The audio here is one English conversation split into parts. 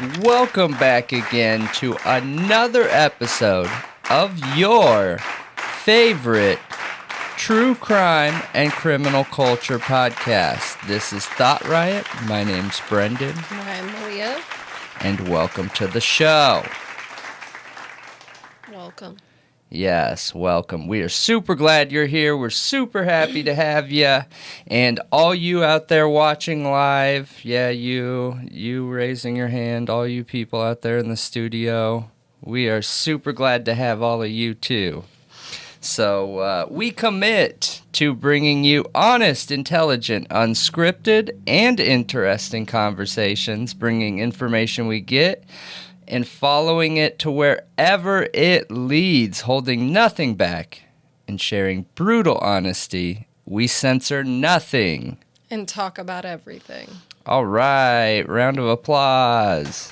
and welcome back again to another episode of your favorite true crime and criminal culture podcast. This is Thought Riot. My name's Brendan. I'm Malia. And welcome to the show. Welcome. Yes, welcome. We are super glad you're here. We're super happy to have you. And all you out there watching live, yeah, you raising your hand, all you people out there in the studio, we are super glad to have all of you too. So we commit to bringing you honest, intelligent, unscripted, and interesting conversations, bringing information we get and following it to wherever it leads, holding nothing back and sharing brutal honesty. We censor nothing. And talk about everything. All right, round of applause.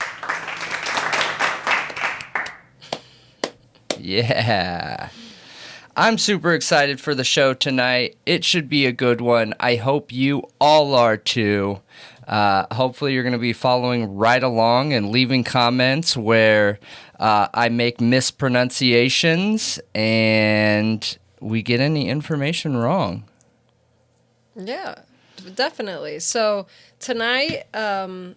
Yeah. I'm super excited for the show tonight. It should be a good one. I hope you all are too. Hopefully you're going to be following right along and leaving comments where I make mispronunciations and we get any information wrong. Yeah, definitely. So tonight, some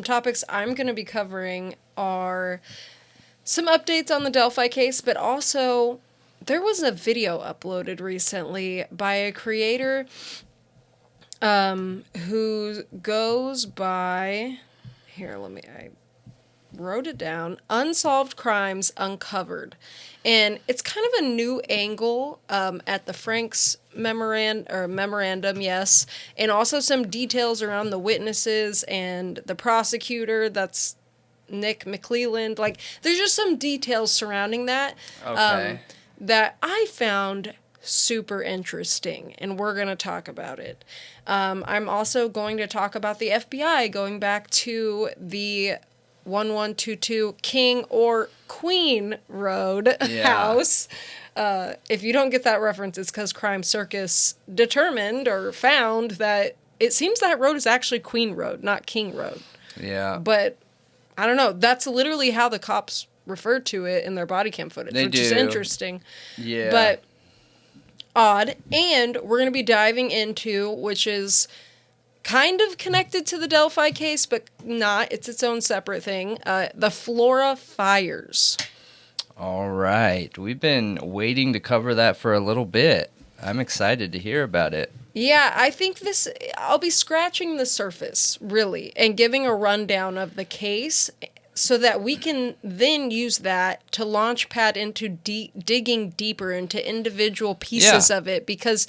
topics I'm going to be covering are some updates on the Delphi case, but also there was a video uploaded recently by a creator who goes by, I wrote it down, Unsolved Crimes Uncovered. And it's kind of a new angle at the Franks memorandum, yes, and also some details around the witnesses and the prosecutor, that's Nick McClelland. Like, there's just some details surrounding that. Okay. That I found super interesting, and we're going to talk about it. I'm also going to talk about the FBI going back to the 1122 King or Queen Road house. If you don't get that reference, it's because Crime Circus determined or found that it seems that road is actually Queen Road, not King Road. Yeah. But I don't know. That's literally how the cops referred to it in their body cam footage, which is interesting. Yeah. But odd. And we're going to be diving into, which is kind of connected to the Delphi case, but not. It's its own separate thing. The Flora fires. All right. We've been waiting to cover that for a little bit. I'm excited to hear about it. Yeah, I think I'll be scratching the surface, really, and giving a rundown of the case so that we can then use that to launch pad into digging deeper into individual pieces of it, because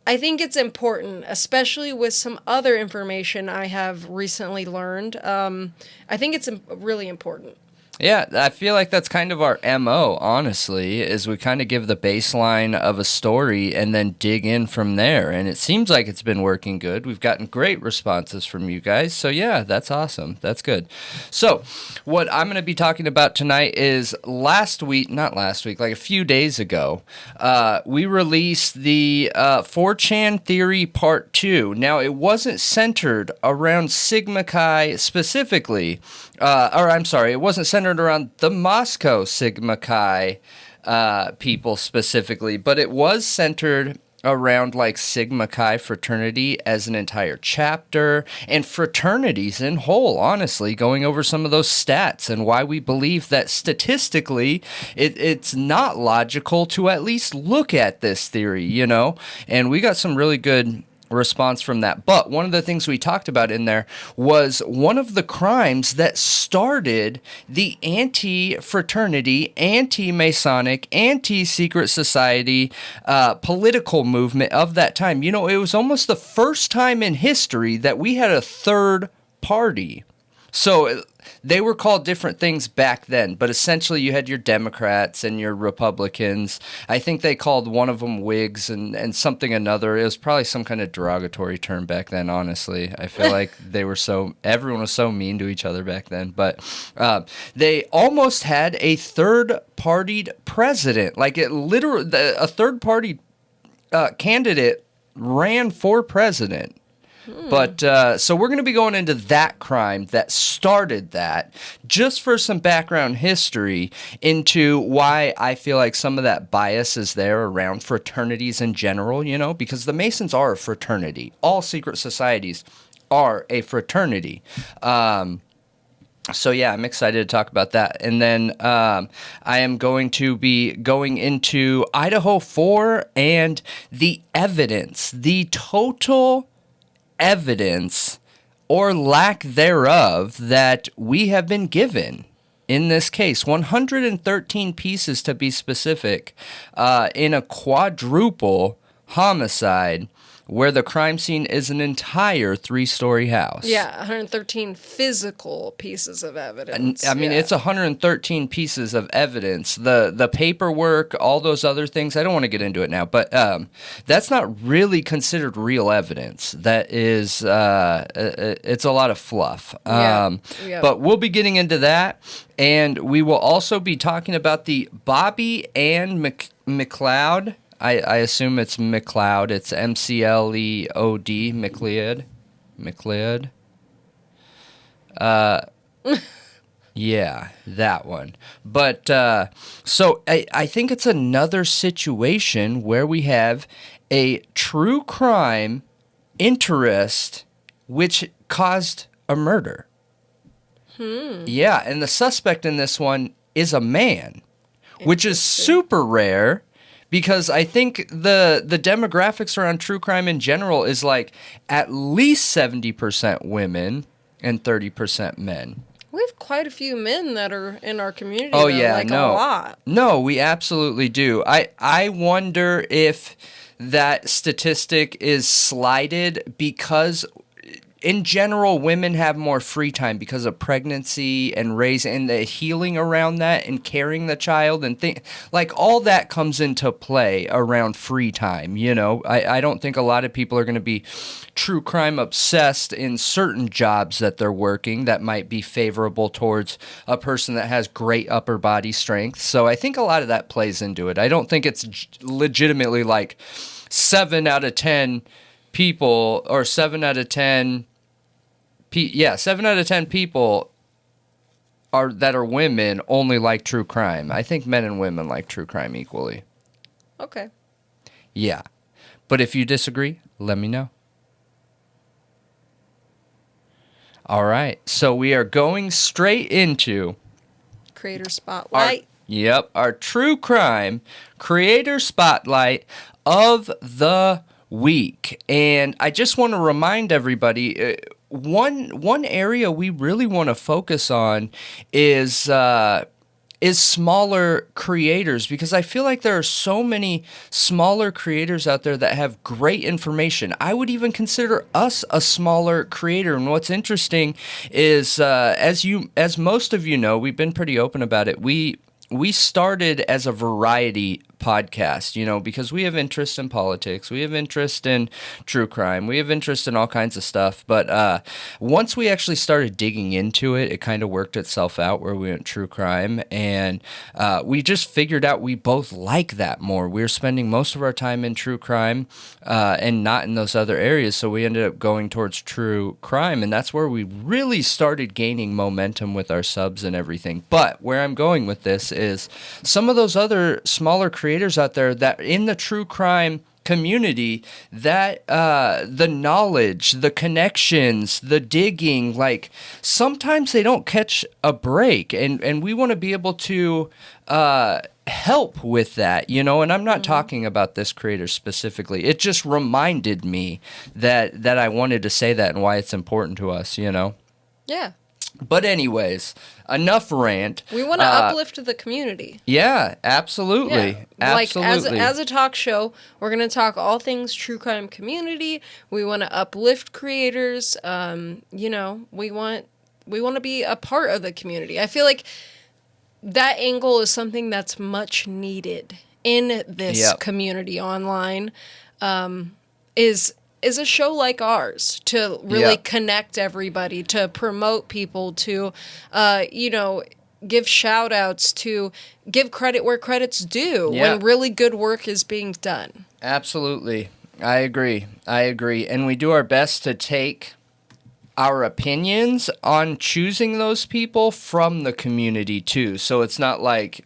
I think it's important, especially with some other information I have recently learned. I think it's really important. Yeah, I feel like that's kind of our MO, honestly, is we kind of give the baseline of a story and then dig in from there. And it seems like it's been working good. We've gotten great responses from you guys. So yeah, that's awesome. That's good. So what I'm going to be talking about tonight is like a few days ago, we released the 4Chan Theory Part 2. Now, it wasn't centered around Sigma Chi specifically. It wasn't centered around the Moscow Sigma Chi people specifically, but it was centered around like Sigma Chi fraternity as an entire chapter and fraternities in whole, honestly, going over some of those stats and why we believe that statistically it's not logical to at least look at this theory, you know? And we got some really good response from that. But one of the things we talked about in there was one of the crimes that started the anti-fraternity, anti-Masonic, anti-secret society political movement of that time. You know, it was almost the first time in history that we had a third party. So they were called different things back then, but essentially you had your Democrats and your Republicans. I think they called one of them Whigs and something another. It was probably some kind of derogatory term back then, honestly. I feel like everyone was so mean to each other back then. But they almost had a third-partied president. Like a third-party candidate ran for president. But so we're going to be going into that crime that started that, just for some background history into why I feel like some of that bias is there around fraternities in general, you know, because the Masons are a fraternity. All secret societies are a fraternity. So yeah, I'm excited to talk about that. And then I am going to be going into Idaho 4 and the evidence, the total evidence or lack thereof that we have been given in this case. 113 pieces to be specific, in a quadruple homicide where the crime scene is an entire 3-story house. Yeah, 113 physical pieces of evidence. I mean, it's 113 pieces of evidence. The paperwork, all those other things, I don't want to get into it now, but that's not really considered real evidence. That is, it's a lot of fluff. But we'll be getting into that, and we will also be talking about the Bobby Anne McLoud. I assume it's McLeod. It's MCLEOD, McLeod. Yeah, that one. But so I think it's another situation where we have a true crime interest which caused a murder. Yeah, and the suspect in this one is a man, which is super rare. Because I think the demographics around true crime in general is like at least 70% women and 30% men. We have quite a few men that are in our community. Oh, though, yeah, like no. a lot. No, we absolutely do. I wonder if that statistic is slighted because in general, women have more free time because of pregnancy and raising and the healing around that and carrying the child and like all that comes into play around free time. You know, I don't think a lot of people are going to be true crime obsessed in certain jobs that they're working that might be favorable towards a person that has great upper body strength. So I think a lot of that plays into it. I don't think it's legitimately like 7 out of 10 people or 7 out of 10 7 out of 10 people that are women only like true crime. I think men and women like true crime equally. Okay. Yeah. But if you disagree, let me know. All right. So we are going straight into Creator Spotlight. Our true crime creator spotlight of the week. And I just want to remind everybody, one area we really want to focus on is smaller creators, because I feel like there are so many smaller creators out there that have great information. I would even consider us a smaller creator. And what's interesting is, as most of you know, we've been pretty open about it. We started as a variety podcast, you know, because we have interest in politics, we have interest in true crime, we have interest in all kinds of stuff. But once we actually started digging into it, it kind of worked itself out where we went true crime, and we just figured out we both like that more. We were spending most of our time in true crime and not in those other areas, so we ended up going towards true crime, and that's where we really started gaining momentum with our subs and everything. But where I'm going with this is some of those other smaller creators out there that in the true crime community, that the knowledge, the connections, the digging, like sometimes they don't catch a break, and we want to be able to help with that, you know. And I'm not talking about this creator specifically. It just reminded me that I wanted to say that and why it's important to us, you know. Yeah. But anyways, enough rant. We want to uplift the community. Yeah, absolutely. Yeah. Absolutely. Like as a talk show, we're going to talk all things true crime community. We want to uplift creators. You know, we want to be a part of the community. I feel like that angle is something that's much needed in this community online. Is a show like ours to really connect everybody, to promote people, to, you know, give shout outs, to give credit where credit's due when really good work is being done. Absolutely. I agree. And we do our best to take our opinions on choosing those people from the community too. So it's not like,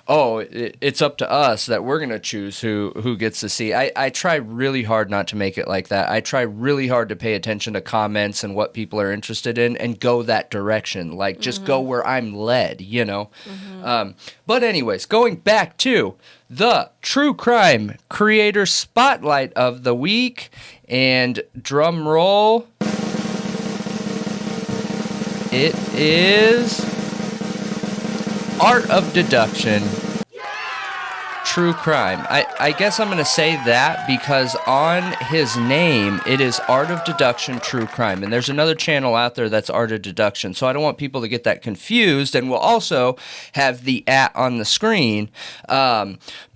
it's up to us that we're going to choose who gets to see. I try really hard not to make it like that. I try really hard to pay attention to comments and what people are interested in and go that direction. Like, just go where I'm led, But anyways, going back to the True Crime Creator Spotlight of the Week, and drum roll, it is Art of Deduction. True Crime. I guess I'm going to say that because on his name, it is Art of Deduction True Crime. And there's another channel out there that's Art of Deduction. So I don't want people to get that confused. And we'll also have the @ on the screen.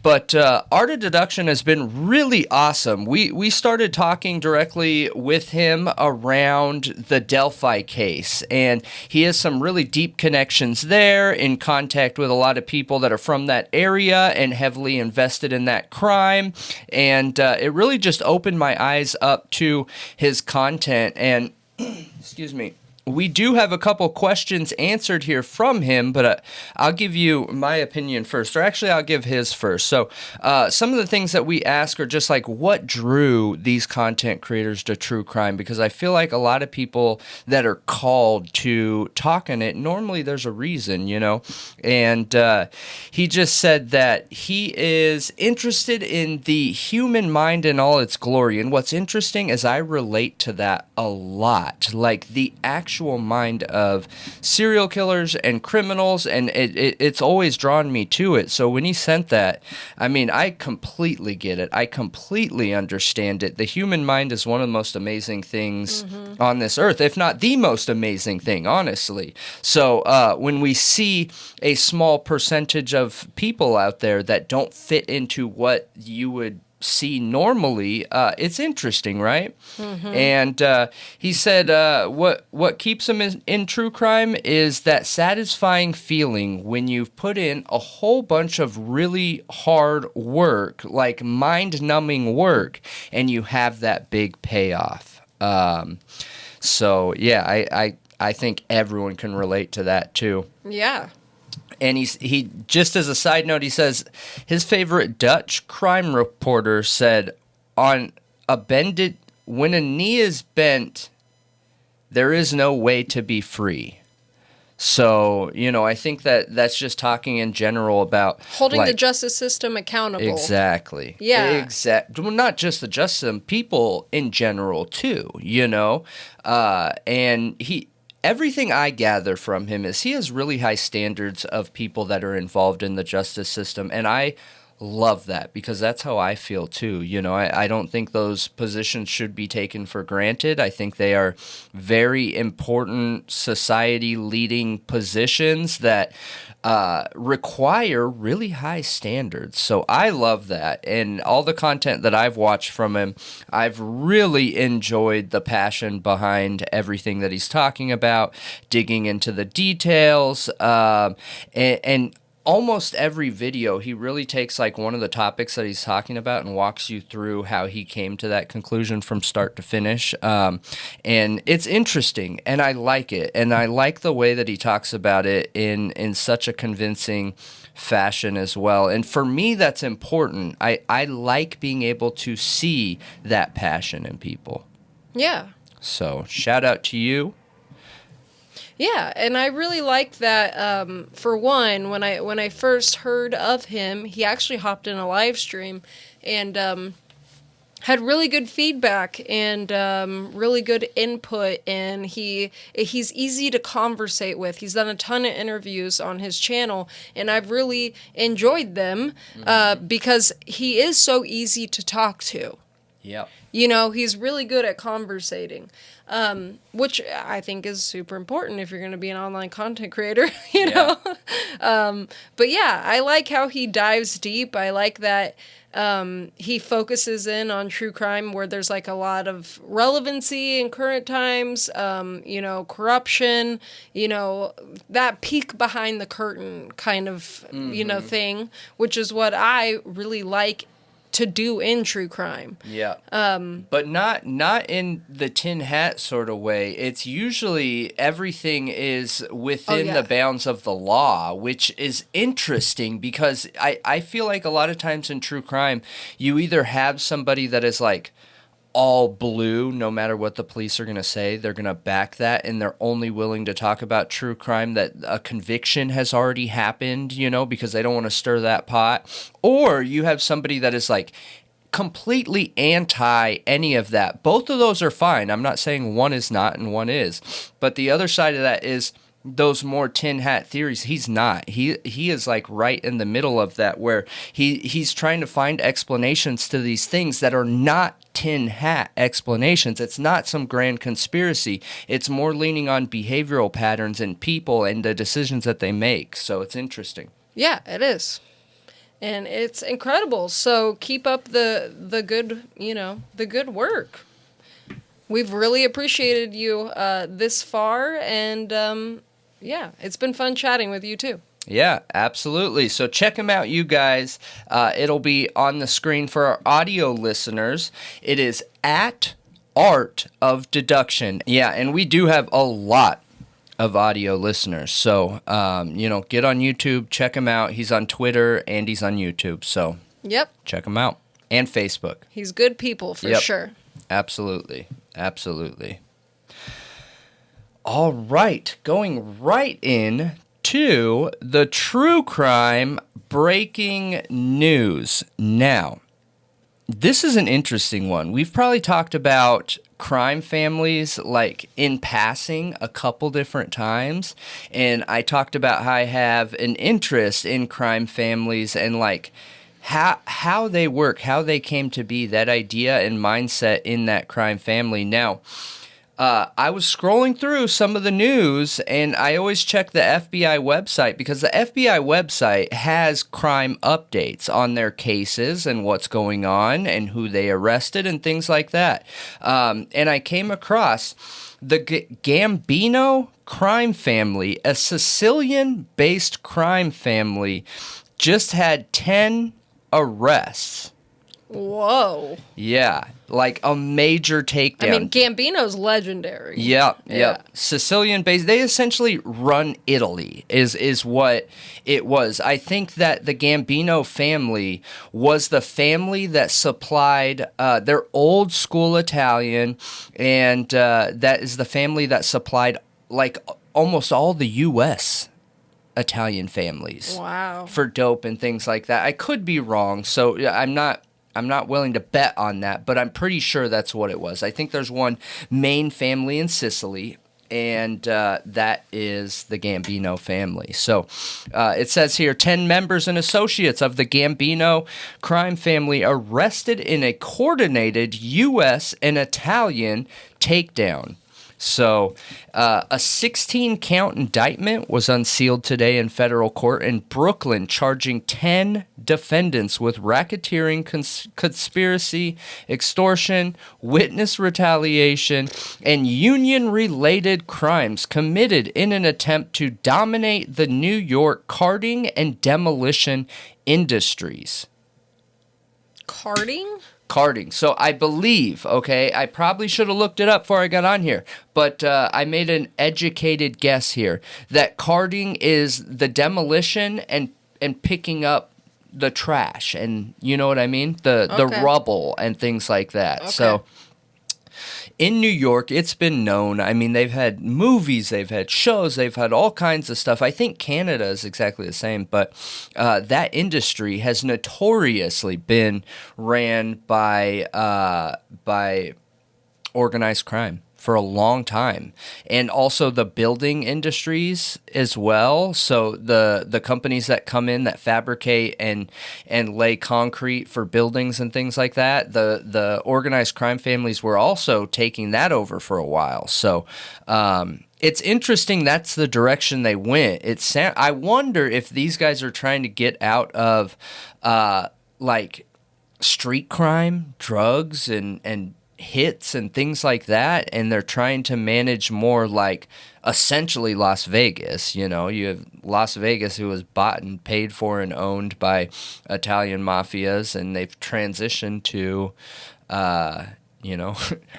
But Art of Deduction has been really awesome. We started talking directly with him around the Delphi case, and he has some really deep connections there, in contact with a lot of people that are from that area and heavily invested in that crime, and it really just opened my eyes up to his content, and excuse me. We do have a couple questions answered here from him, but I'll give you my opinion first, or actually I'll give his first. So some of the things that we ask are just like, what drew these content creators to true crime? Because I feel like a lot of people that are called to talk on it, normally there's a reason, And he just said that he is interested in the human mind in all its glory. And what's interesting is I relate to that a lot. Like the actual mind of serial killers and criminals, and it's always drawn me to it. So when he sent that, I mean, I completely get it. I completely understand it. The human mind is one of the most amazing things on this earth, if not the most amazing thing, honestly. So when we see a small percentage of people out there that don't fit into what you would see normally, it's interesting, right? And he said what keeps him in true crime is that satisfying feeling when you've put in a whole bunch of really hard work, like mind-numbing work, and you have that big payoff. So yeah, I think everyone can relate to that too. Yeah. And he just as a side note, he says his favorite Dutch crime reporter said, when a knee is bent, there is no way to be free. So, I think that's just talking in general about holding the justice system accountable. Exactly. Yeah. Well, not just the justice system, people in general too, and everything I gather from him is he has really high standards of people that are involved in the justice system, and I love that because that's how I feel too. I don't think those positions should be taken for granted. I think they are very important society-leading positions that require really high standards. So I love that. And all the content that I've watched from him, I've really enjoyed the passion behind everything that he's talking about, digging into the details, and almost every video, he really takes like one of the topics that he's talking about and walks you through how he came to that conclusion from start to finish. And it's interesting, and I like it. And I like the way that he talks about it in such a convincing fashion as well. And for me, that's important. I like being able to see that passion in people. Yeah. So shout out to you. Yeah, and I really like that. For one, when I first heard of him, he actually hopped in a live stream and had really good feedback and really good input. And he's easy to conversate with. He's done a ton of interviews on his channel, and I've really enjoyed them because he is so easy to talk to. Yep. He's really good at conversating. Which I think is super important if you're going to be an online content creator, know. But yeah, I like how he dives deep. I like that he focuses in on true crime where there's like a lot of relevancy in current times, corruption, that peek behind the curtain kind of, thing, which is what I really like to do in true crime. Yeah. But not in the tin hat sort of way. It's usually everything is within the bounds of the law, which is interesting because I feel like a lot of times in true crime, you either have somebody that is like all blue, no matter what the police are going to say, they're going to back that, and they're only willing to talk about true crime that a conviction has already happened, you know, because they don't want to stir that pot. Or you have somebody that is like completely anti any of that. Both of those are fine. I'm not saying one is not and one is. But the other side of that is those more tin hat theories. He's not. He is like right in the middle of that, where he's trying to find explanations to these things that are not tin hat explanations. It's not some grand conspiracy. It's more leaning on behavioral patterns in people and the decisions that they make. So it's interesting. Yeah, it is. And it's incredible. So keep up the good, the good work. We've really appreciated you this far, and yeah, it's been fun chatting with you too. Yeah, absolutely. So check them out, you guys. It'll be on the screen for our audio listeners. It is at Art of Deduction. Yeah, and we do have a lot of audio listeners. So, get on YouTube, check him out. He's on Twitter and he's on YouTube. So, yep, check him out. And Facebook. He's good people for sure. Absolutely. Absolutely. All right, going right in to the true crime breaking news. Now, this is an interesting one. We've probably talked about crime families like in passing a couple different times, and I talked about how I have an interest in crime families and like how they work, how they came to be, that idea and mindset in that crime family. Now, I was scrolling through some of the news, and I always check the FBI website because the FBI website has crime updates on their cases and what's going on and who they arrested and things like that. And I came across the Gambino crime family, a Sicilian-based crime family, just had 10 arrests. Whoa. Yeah, like a major takedown. I mean, Gambino's legendary. Yep. Sicilian-based. They essentially run Italy, is what it was. I think that the Gambino family was the family that supplied their old school Italian, and that is the family that supplied like almost all the U.S. Italian families. Wow. For dope and things like that. I could be wrong, so I'm not willing to bet on that, but I'm pretty sure that's what it was. I think there's one main family in Sicily, and that is the Gambino family. So it says here, 10 members and associates of the Gambino crime family arrested in a coordinated U.S. and Italian takedown. So, a 16-count indictment was unsealed today in federal court in Brooklyn, charging 10 defendants with racketeering, conspiracy, extortion, witness retaliation, and union-related crimes committed in an attempt to dominate the New York carting and demolition industries. Carting? Carting. So I believe, okay, I probably should have looked it up before I got on here, but I made an educated guess here that carting is the demolition and picking up the trash, and you know what I mean? The rubble and things like that. Okay. So in New York, it's been known. I mean, they've had movies, they've had shows, they've had all kinds of stuff. I think Canada is exactly the same, but that industry has notoriously been ran by organized crime for a long time, and also the building industries as well. So the companies that come in that fabricate and lay concrete for buildings and things like that, the organized crime families were also taking that over for a while. So it's interesting that's the direction they went. I wonder if these guys are trying to get out of like street crime, drugs, and hits and things like that, and they're trying to manage more like essentially Las Vegas. You know, you have Las Vegas, who was bought and paid for and owned by Italian mafias, and they've transitioned to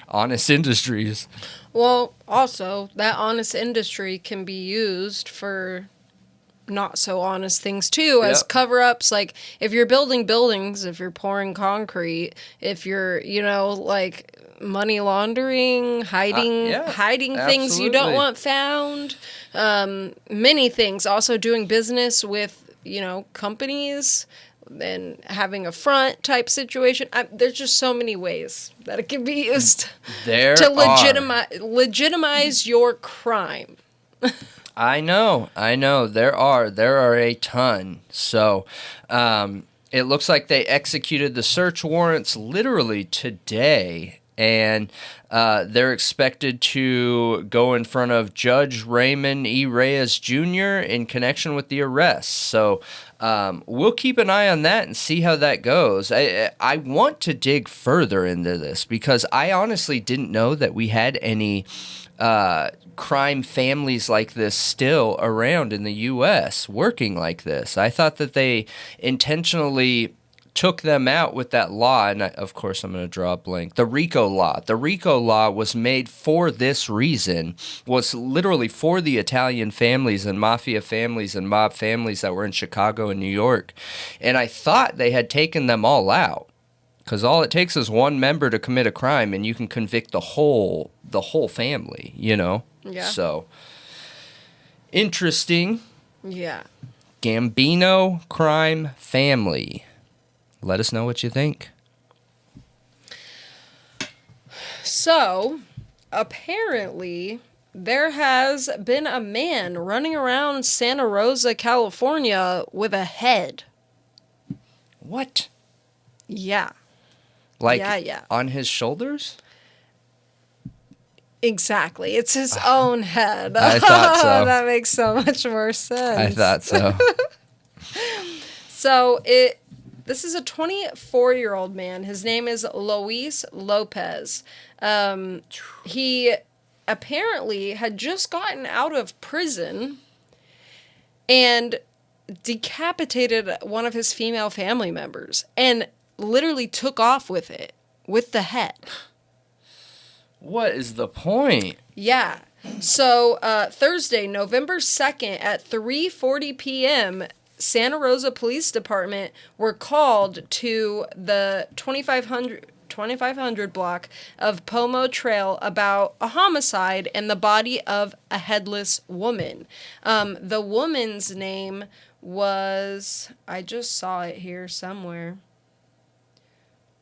honest industries. Well, also, that honest industry can be used for not so honest things too, as cover-ups. Like, if you're building buildings, if you're pouring concrete, if you're, like money laundering, hiding things you don't want found, many things. Also doing business with, companies and having a front type situation. There's just so many ways that it can be used to legitimize your crime. I know. There are a ton. So, it looks like they executed the search warrants literally today, and they're expected to go in front of Judge Raymond E. Reyes Jr. in connection with the arrests. So, we'll keep an eye on that and see how that goes. I want to dig further into this because I honestly didn't know that we had any crime families like this still around in the U.S. working like this. I thought that they intentionally took them out with that law, and of course I'm going to draw a blank. The RICO law. The RICO law was made for this reason, was literally for the Italian families and mafia families and mob families that were in Chicago and New York. And I thought they had taken them all out, because all it takes is one member to commit a crime and you can convict the whole family, Yeah. So, interesting. Yeah. Gambino crime family. Let us know what you think. So, apparently, there has been a man running around Santa Rosa, California with a head. What? Yeah. Like, on his shoulders? Exactly. It's his own head. I thought so. That makes so much more sense. I thought so. So, this is a 24-year-old man. His name is Luis Lopez. He apparently had just gotten out of prison and decapitated one of his female family members and literally took off with it, with the head. What is the point? Yeah. So, Thursday, November 2nd at 3:40 p.m., Santa Rosa Police Department were called to the 2500 block of Pomo Trail about a homicide and the body of a headless woman. The woman's name was... I just saw it here somewhere.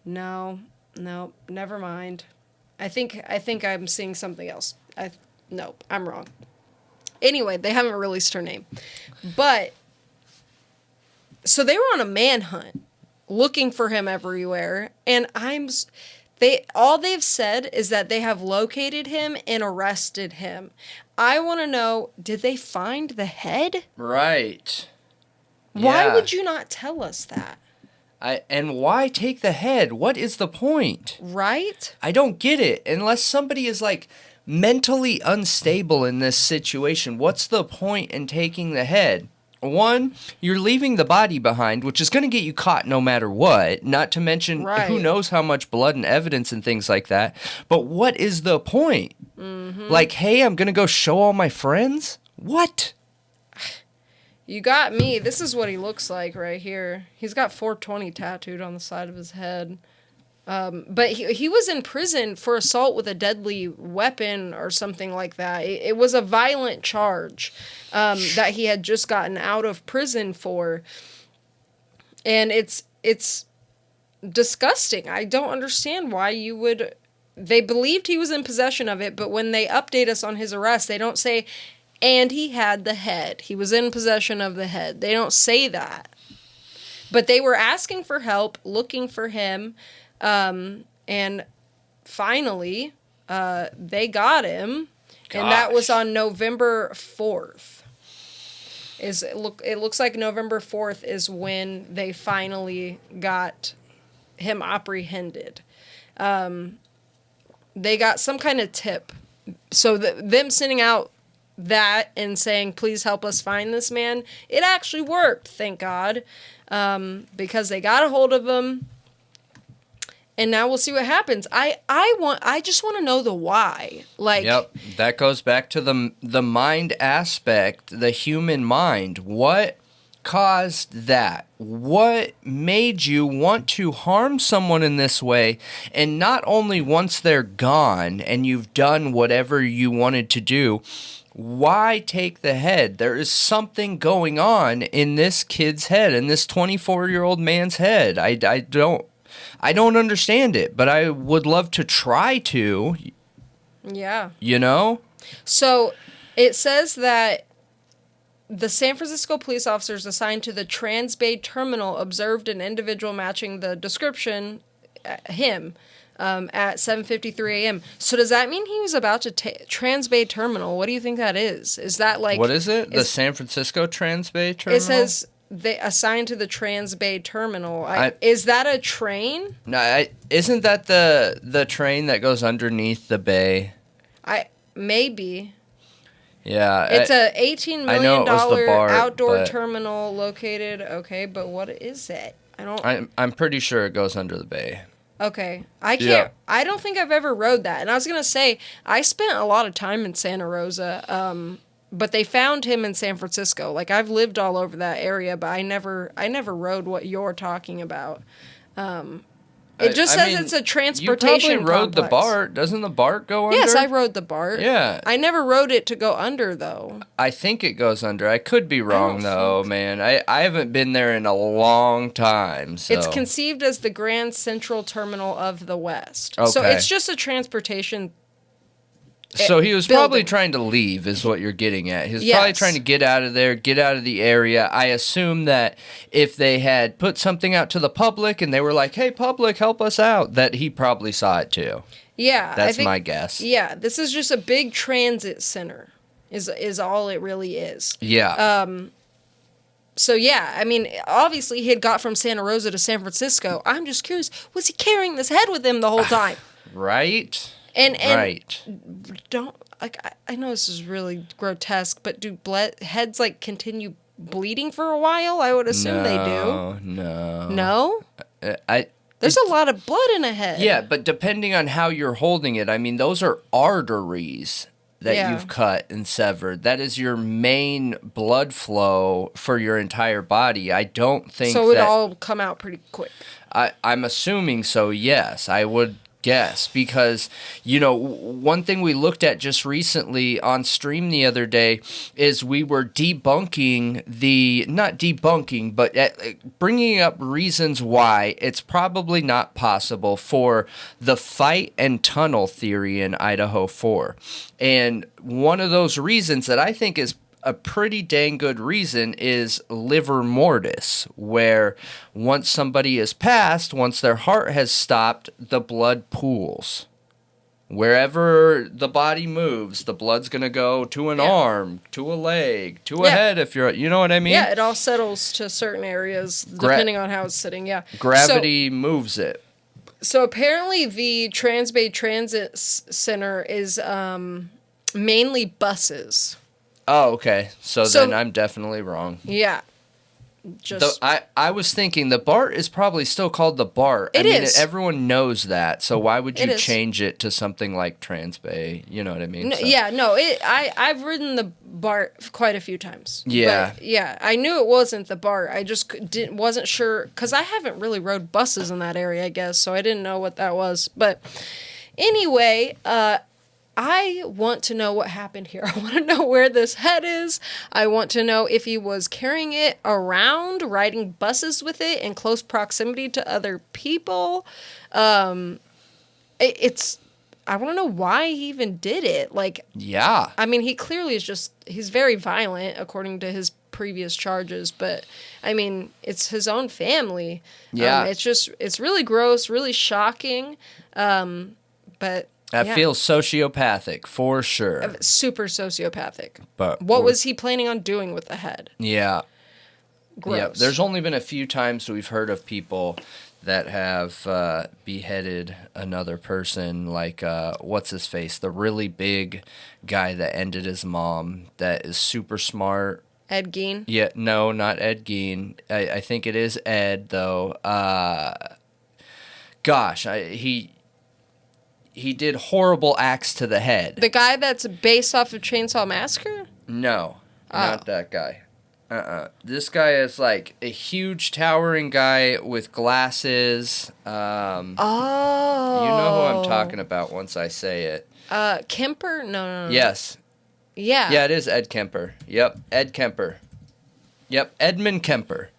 No, never mind. I think I'm seeing something else. Nope, I'm wrong. Anyway, they haven't released her name. But, so they were on a manhunt, looking for him everywhere, and all they've said is that they have located him and arrested him. I want to know, did they find the head? Right. Why would you not tell us that? And why take the head? What is the point? Right? I don't get it. Unless somebody is like mentally unstable in this situation, what's the point in taking the head? One, you're leaving the body behind, which is going to get you caught no matter what, not to mention who knows how much blood and evidence and things like that. But what is the point? Mm-hmm. Like, hey, I'm going to go show all my friends? What? You got me. This is what he looks like right here. He's got 420 tattooed on the side of his head. But he was in prison for assault with a deadly weapon or something like that. It was a violent charge that he had just gotten out of prison for. And it's disgusting. I don't understand why you would... They believed he was in possession of it, but when they update us on his arrest, they don't say, and he had the head. He was in possession of the head. They don't say that. But they were asking for help, looking for him. And finally, they got him, and that was on November 4th. It looks like November 4th is when they finally got him apprehended. they got some kind of tip. So them sending out that and saying, please help us find this man, it actually worked, thank God, because they got a hold of him. And now we'll see what happens. I just want to know the why. Like, yep, that goes back to the mind aspect, the human mind. What caused that? What made you want to harm someone in this way? And not only once they're gone and you've done whatever you wanted to do, why take the head? There is something going on in this kid's head, in this 24-year-old man's head. I don't understand it, but I would love to try to. Yeah. You know? So it says that the San Francisco police officers assigned to the Trans-Bay terminal observed an individual matching the description, him, at 7:53 a.m. So does that mean he was about to Trans-Bay terminal? What do you think that is? Is that like... What is it? The San Francisco Trans-Bay terminal? It says they assigned to the Trans-Bay terminal. Is that a train? No, isn't that the train that goes underneath the bay? Maybe. Yeah. It's a $18 million outdoor but terminal located. Okay, but what is it? I'm pretty sure it goes under the bay. Okay. I don't think I've ever rode that. And I was going to say, I spent a lot of time in Santa Rosa, but they found him in San Francisco. Like, I've lived all over that area, but I never rode what you're talking about. It just says it's a transportation You probably rode complex. the BART. Doesn't the BART go under? Yes, I rode the BART. Yeah. I never rode it to go under, though. I think it goes under. I could be wrong, though, man. I haven't been there in a long time. So. It's conceived as the Grand Central Terminal of the West. Okay. So it's just a transportation So he was building. probably trying to leave, is what you're getting at. He was Yes. probably trying to get out of there, get out of the area. I assume that if they had put something out to the public and they were like, hey, public, help us out, that he probably saw it too. Yeah. That's my guess. Yeah, this is just a big transit center is all it really is. Yeah. So yeah, I mean, obviously he had got from Santa Rosa to San Francisco. I'm just curious, was he carrying this head with him the whole time? Right. And right. Don't, like, I know this is really grotesque, but do heads like continue bleeding for a while? I would assume they do. No. No? There's a lot of blood in a head. Yeah, but depending on how you're holding it, I mean, those are arteries that you've cut and severed. That is your main blood flow for your entire body. I don't think so. It would all come out pretty quick. I'm assuming so, yes. I would guess, because, you know, one thing we looked at just recently on stream the other day is we were debunking not debunking, but bringing up reasons why it's probably not possible for the fight and tunnel theory in Idaho 4. And one of those reasons that I think is a pretty dang good reason is livor mortis, where once somebody is passed, once their heart has stopped, the blood pools. Wherever the body moves, the blood's going to go to an arm, to a leg, to a head, if you know what I mean? Yeah, it all settles to certain areas depending on how it's sitting, yeah. Gravity moves it. So apparently the Trans-Bay Transit Center is mainly buses. Oh, okay. So then I'm definitely wrong. Yeah. I was thinking the BART is probably still called the BART. I mean, everyone knows that. So why would you change it to something like Trans-Bay? You know what I mean? Yeah, no. I've ridden the BART quite a few times. Yeah. But, yeah, I knew it wasn't the BART. I just wasn't sure, because I haven't really rode buses in that area, I guess, so I didn't know what that was. But anyway, I want to know what happened here. I want to know where this head is. I want to know if he was carrying it around, riding buses with it in close proximity to other people. I want to know why he even did it. Like, yeah. I mean, he clearly is he's very violent according to his previous charges, but I mean, it's his own family. Yeah. It's really gross, really shocking. But that feels sociopathic, for sure. Super sociopathic. But what was he planning on doing with the head? Yeah. Gross. Yeah. There's only been a few times we've heard of people that have beheaded another person, like, what's his face? The really big guy that ended his mom that is super smart. Ed Gein? Yeah, no, not Ed Gein. I think it is Ed, though. He did horrible acts to the head. The guy that's based off of Chainsaw Massacre? No, not that guy. This guy is like a huge towering guy with glasses. Oh. You know who I'm talking about once I say it. Kemper? No. Yes. Yeah. Yeah, it is Ed Kemper. Yep, Ed Kemper. Yep, Edmund Kemper.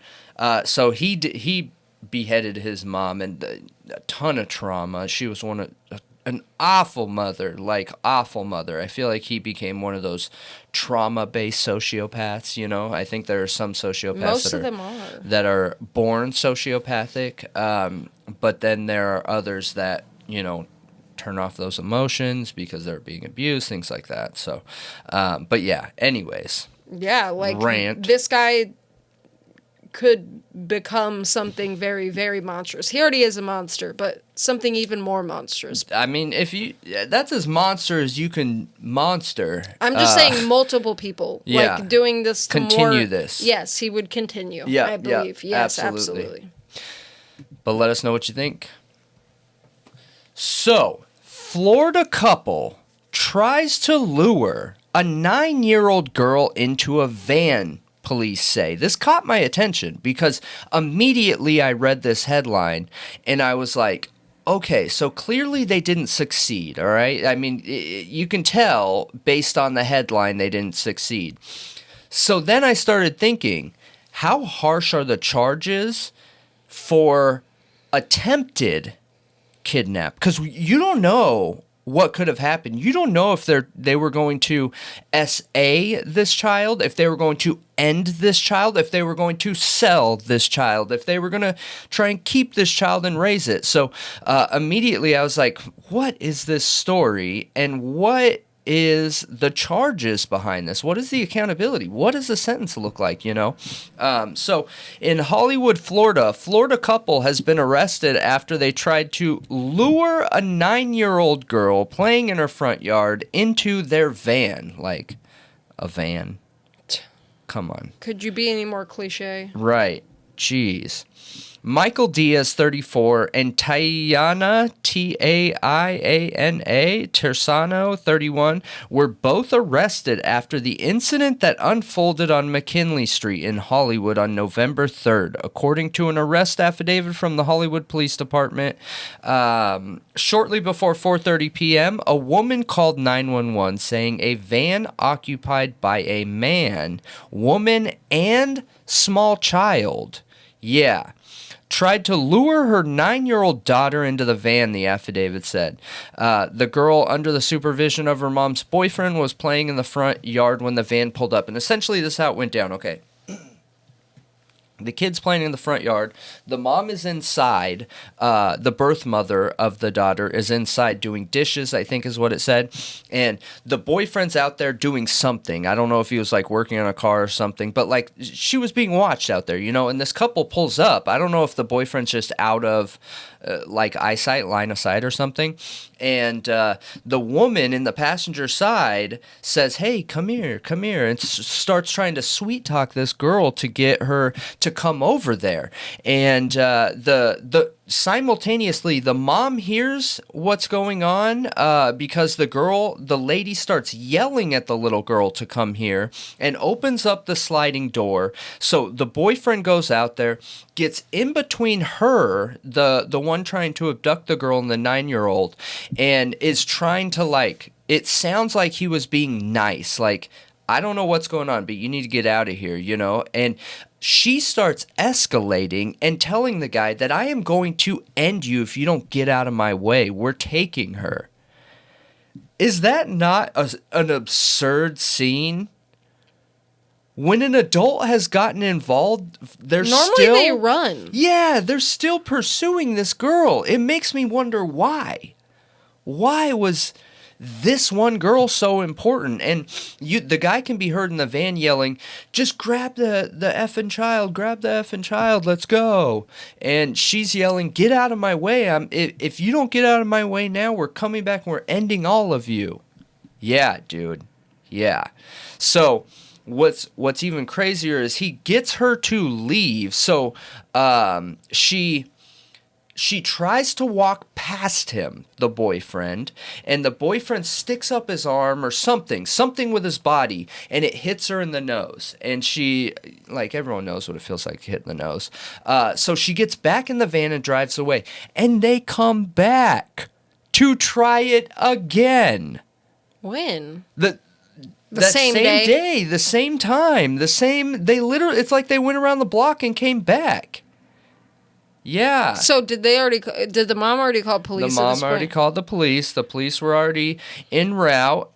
So he beheaded his mom and a ton of trauma. She was an awful mother, like awful mother. I feel like he became one of those trauma-based sociopaths, you know? I think there are some sociopaths that are born sociopathic, but then there are others that, you know, turn off those emotions because they're being abused, things like that. So, but yeah, anyways. Yeah, like rant. This guy could become something very, very monstrous. He already is a monster, but something even more monstrous. I mean, that's as monster as you can monster. I'm just saying multiple people, like doing this to continue this. Yes, he would continue, yeah, I believe. Yeah, yes, absolutely. But let us know what you think. So, Florida couple tries to lure a 9-year-old girl into a van, police say. This caught my attention because immediately I read this headline and I was like, okay, so clearly they didn't succeed, all right? I mean, you can tell based on the headline they didn't succeed. So then I started thinking, how harsh are the charges for attempted kidnap? Because you don't know what could have happened. You don't know if they were going to SA this child, if they were going to end this child, if they were going to sell this child, if they were going to try and keep this child and raise it. So immediately I was like, what is this story and what is the charges behind this? What is the accountability? What does the sentence look like, you know? So in Hollywood, Florida, a Florida couple has been arrested after they tried to lure a 9-year-old girl playing in her front yard into their van. Like, a van. Come on. Could you be any more cliche? Right. Jeez. Michael Diaz, 34, and Tayana, Taiana Tersano, 31, were both arrested after the incident that unfolded on McKinley Street in Hollywood on November 3rd, according to an arrest affidavit from the Hollywood Police Department. Shortly before 4:30 p.m., a woman called 911 saying a van occupied by a man, woman, and small child. Yeah. Tried to lure her 9-year-old daughter into the van, the affidavit said. The girl, under the supervision of her mom's boyfriend, was playing in the front yard when the van pulled up. And essentially, this is how it went down. Okay. The kid's playing in the front yard. The mom is inside. The birth mother of the daughter is inside doing dishes, I think is what it said. And the boyfriend's out there doing something. I don't know if he was like working on a car or something, but like she was being watched out there, you know, and this couple pulls up. I don't know if the boyfriend's just out of like eyesight, line of sight or something. And the woman in the passenger side says, hey, come here, and starts trying to sweet talk this girl to get her to come over there. And the simultaneously, the mom hears what's going on because the lady starts yelling at the little girl to come here and opens up the sliding door. So the boyfriend goes out there, gets in between her, the one trying to abduct the girl and the 9-year-old, and is trying to, like, it sounds like he was being nice. Like, I don't know what's going on, but you need to get out of here, you know? And she starts escalating and telling the guy that I am going to end you if you don't get out of my way. We're taking her. Is that not an absurd scene? When an adult has gotten involved, Normally they run. Yeah, they're still pursuing this girl. It makes me wonder why. Why was this one girl's so important? And the guy can be heard in the van yelling, just grab the effing child, let's go. And she's yelling, get out of my way. If you don't get out of my way now, we're coming back and we're ending all of you. Yeah, dude. Yeah. So what's even crazier is he gets her to leave. So she tries to walk past him, the boyfriend, and the boyfriend sticks up his arm or something with his body, and it hits her in the nose. And she, like, everyone knows what it feels like hitting the nose. So she gets back in the van and drives away. And they come back to try it again. When? The same day, the same time, it's like they went around the block and came back. Yeah. So did the mom already call police? The mom already called the police. The police were already en route.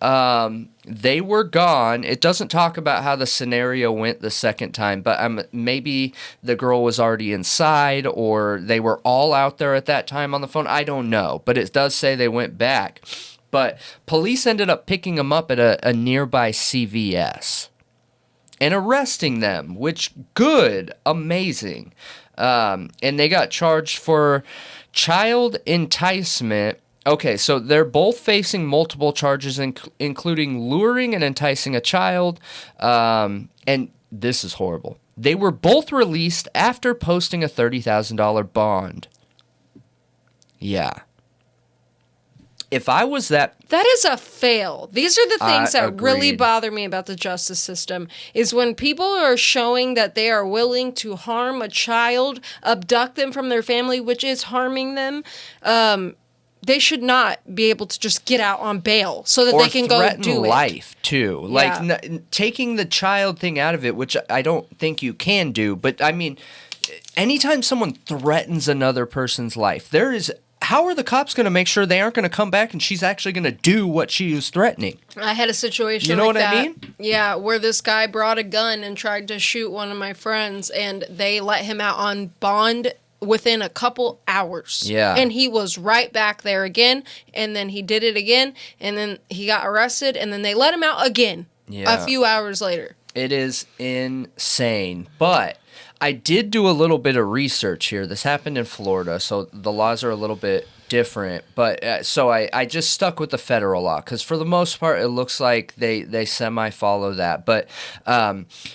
They were gone. It doesn't talk about how the scenario went the second time, but maybe the girl was already inside or they were all out there at that time on the phone. I don't know, but it does say they went back. But police ended up picking them up at a nearby CVS and arresting them, which, good, amazing. And they got charged for child enticement. Okay, so they're both facing multiple charges, including luring and enticing a child. And this is horrible. They were both released after posting a $30,000 bond. Yeah. If I was that is a fail. These are the things that agreed. really bother me about the justice system, is when people are showing that they are willing to harm a child, abduct them from their family, which is harming them. They should not be able to just get out on bail so that they can go do life too. Yeah. Like taking the child thing out of it, which I don't think you can do. But I mean, anytime someone threatens another person's life, how are the cops going to make sure they aren't going to come back and she's actually going to do what she was threatening? I had a situation you know like what that. I mean? Yeah, where this guy brought a gun and tried to shoot one of my friends, and they let him out on bond within a couple hours. Yeah. And he was right back there again, and then he did it again, and then he got arrested, and then they let him out again a few hours later. It is insane. But I did do a little bit of research here. This happened in Florida, so the laws are a little bit different. But so I just stuck with the federal law because for the most part, it looks like they semi-follow that. But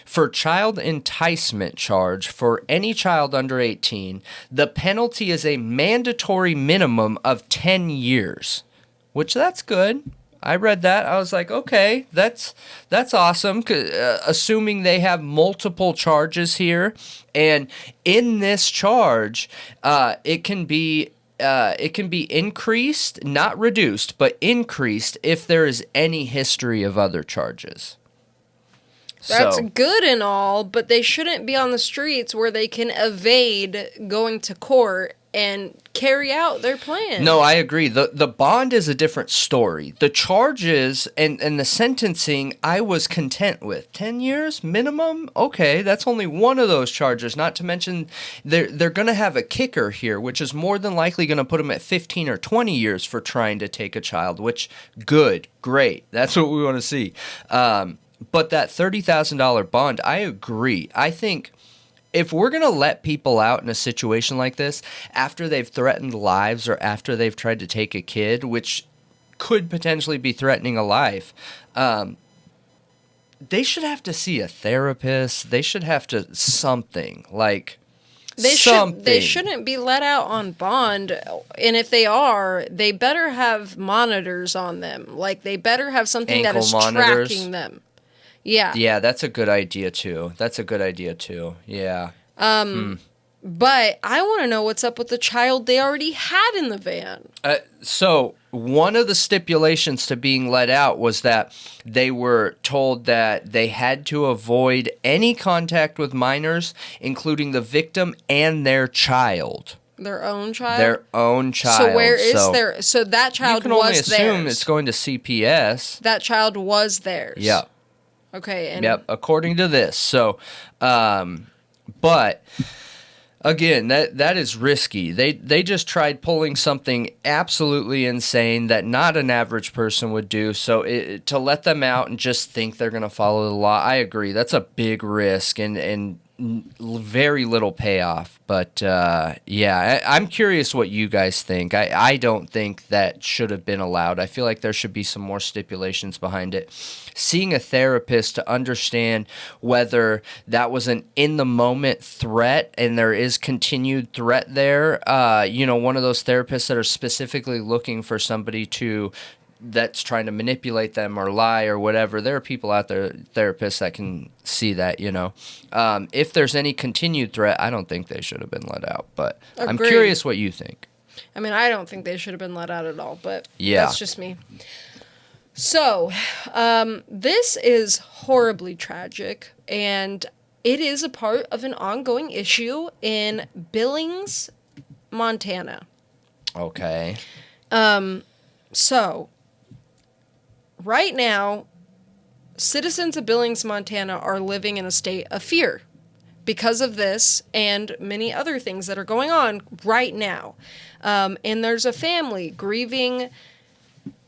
for child enticement charge for any child under 18, the penalty is a mandatory minimum of 10 years, which that's good. I read that. I was like, okay, that's awesome. Assuming they have multiple charges here, and in this charge, it can be increased, not reduced, but increased if there is any history of other charges. That's good and all, but they shouldn't be on the streets where they can evade going to court and carry out their plan. No, I agree. The bond is a different story. The charges and the sentencing, I was content with. 10 years minimum? Okay, that's only one of those charges. Not to mention they're going to have a kicker here, which is more than likely going to put them at 15 or 20 years for trying to take a child, which, good, great. That's what we want to see. But that $30,000 bond, I agree. I think if we're going to let people out in a situation like this after they've threatened lives or after they've tried to take a kid, which could potentially be threatening a life, they should have to see a therapist. They should have to something like something. They shouldn't be let out on bond, and if they are, they better have monitors on them. Like, they better have something Ankle that is monitors. tracking them. Yeah. Yeah, that's a good idea too. Yeah. But I want to know what's up with the child they already had in the van. So one of the stipulations to being let out was that they were told that they had to avoid any contact with minors, including the victim and their child. Their own child? Their own child. So where is their... So that child was theirs. You can only assume it's going to CPS. That child was theirs. Yeah. Okay. And yep, according to this. So, but Again, that is risky. They just tried pulling something absolutely insane that not an average person would do. So to let them out and just think they're going to follow the law, I agree. That's a big risk and very little payoff. But yeah, I'm curious what you guys think. I don't think that should have been allowed. I feel like there should be some more stipulations behind it. Seeing a therapist to understand whether that was an in-the-moment threat and there is continued threat there. One of those therapists that are specifically looking for somebody that's trying to manipulate them or lie or whatever. There are people out there, therapists, that can see that, If there's any continued threat, I don't think they should have been let out. But Agreed. I'm curious what you think. I mean, I don't think they should have been let out at all, but yeah, that's just me. So, this is horribly tragic, and it is a part of an ongoing issue in Billings, Montana. Okay. So, right now, citizens of Billings, Montana are living in a state of fear because of this and many other things that are going on right now. And there's a family grieving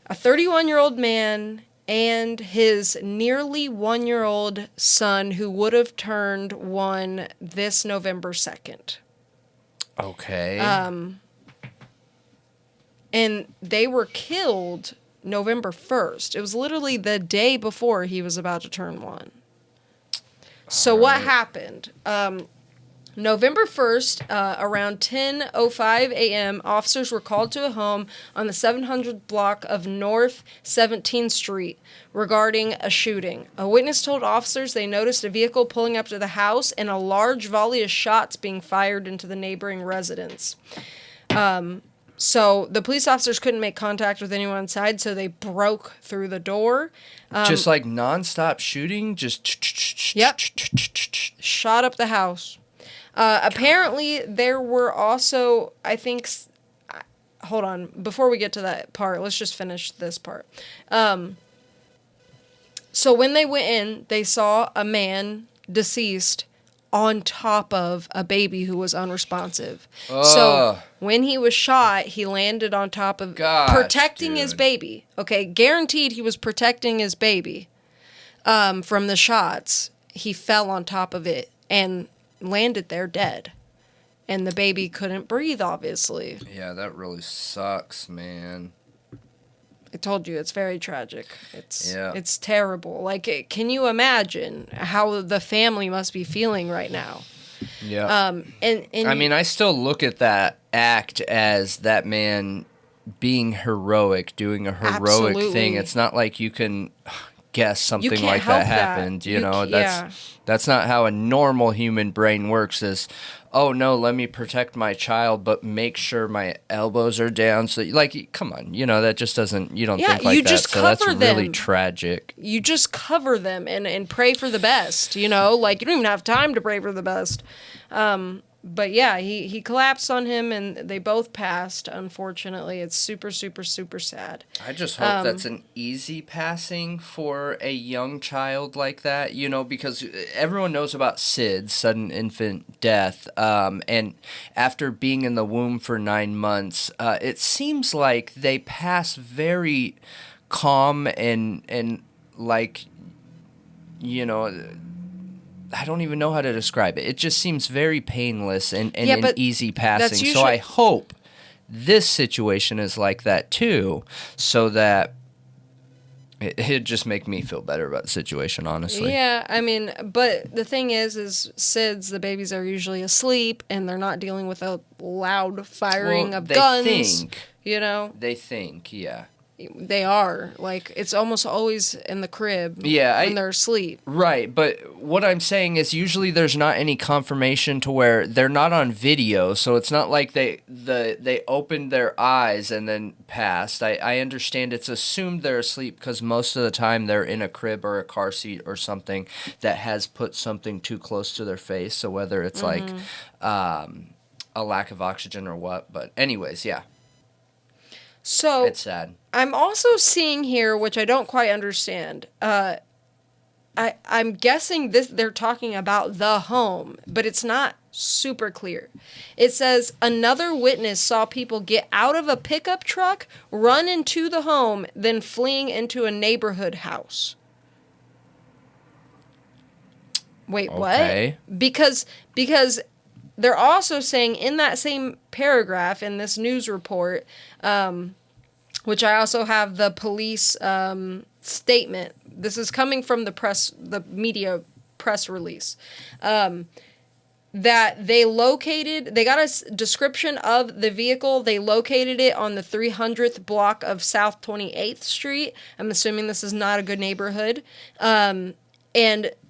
a 31-year-old man and his nearly 1-year-old son who would have turned 1 this November 2nd. Okay. And they were killed November 1st. It was literally the day before he was about to turn 1. So what happened? November 1st, around 10:05 a.m., officers were called to a home on the 700 block of North 17th Street regarding a shooting. A witness told officers they noticed a vehicle pulling up to the house and a large volley of shots being fired into the neighboring residence. So the police officers couldn't make contact with anyone inside, so they broke through the door. Just like nonstop shooting? Just... Yep. Shot up the house. Apparently, there were also, I think... Hold on. Before we get to that part, let's just finish this part. So when they went in, they saw a man deceased on top of a baby who was unresponsive. So when he was shot, he landed on top of protecting his baby. Okay, guaranteed he was protecting his baby from the shots. He fell on top of it and landed there dead. And the baby couldn't breathe, obviously. Yeah, that really sucks, man. I told you, it's very tragic. It's terrible. Like, can you imagine how the family must be feeling right now? Yeah. And I mean, I still look at that act as that man being heroic, doing a heroic thing. It's not like you can guess something like that happened. That's not how a normal human brain works. Is, oh no, let me protect my child, but make sure my elbows are down. So, like, come on, that just doesn't. You don't think like that. So that's really tragic. You just cover them and pray for the best. Like, you don't even have time to pray for the best. But yeah, he collapsed on him, and they both passed. Unfortunately, it's super, super, super sad. I just hope that's an easy passing for a young child like that, because everyone knows about SIDS, sudden infant death, and after being in the womb for 9 months, it seems like they pass very calm and like, I don't even know how to describe it. It just seems very painless and an easy passing. So I hope this situation is like that too, so that it'd just make me feel better about the situation, honestly. Yeah, I mean, but the thing is SIDS, the babies are usually asleep, and they're not dealing with a loud firing of guns. They think, yeah. They are. Like, it's almost always in the crib when they're asleep. Right, but what I'm saying is usually there's not any confirmation to where they're not on video, so it's not like they opened their eyes and then passed. I understand it's assumed they're asleep because most of the time they're in a crib or a car seat or something that has put something too close to their face, so whether it's like a lack of oxygen or what. But anyways, yeah. So it's sad. I'm also seeing here, which I don't quite understand. I'm guessing they're talking about the home, but it's not super clear. It says another witness saw people get out of a pickup truck, run into the home, then fleeing into a neighborhood house. Wait, Okay. what? Because they're also saying in that same paragraph in this news report, which I also have the police statement. This is coming from the media press release. That they got a description of the vehicle. They located it on the 300th block of South 28th Street. I'm assuming this is not a good neighborhood. And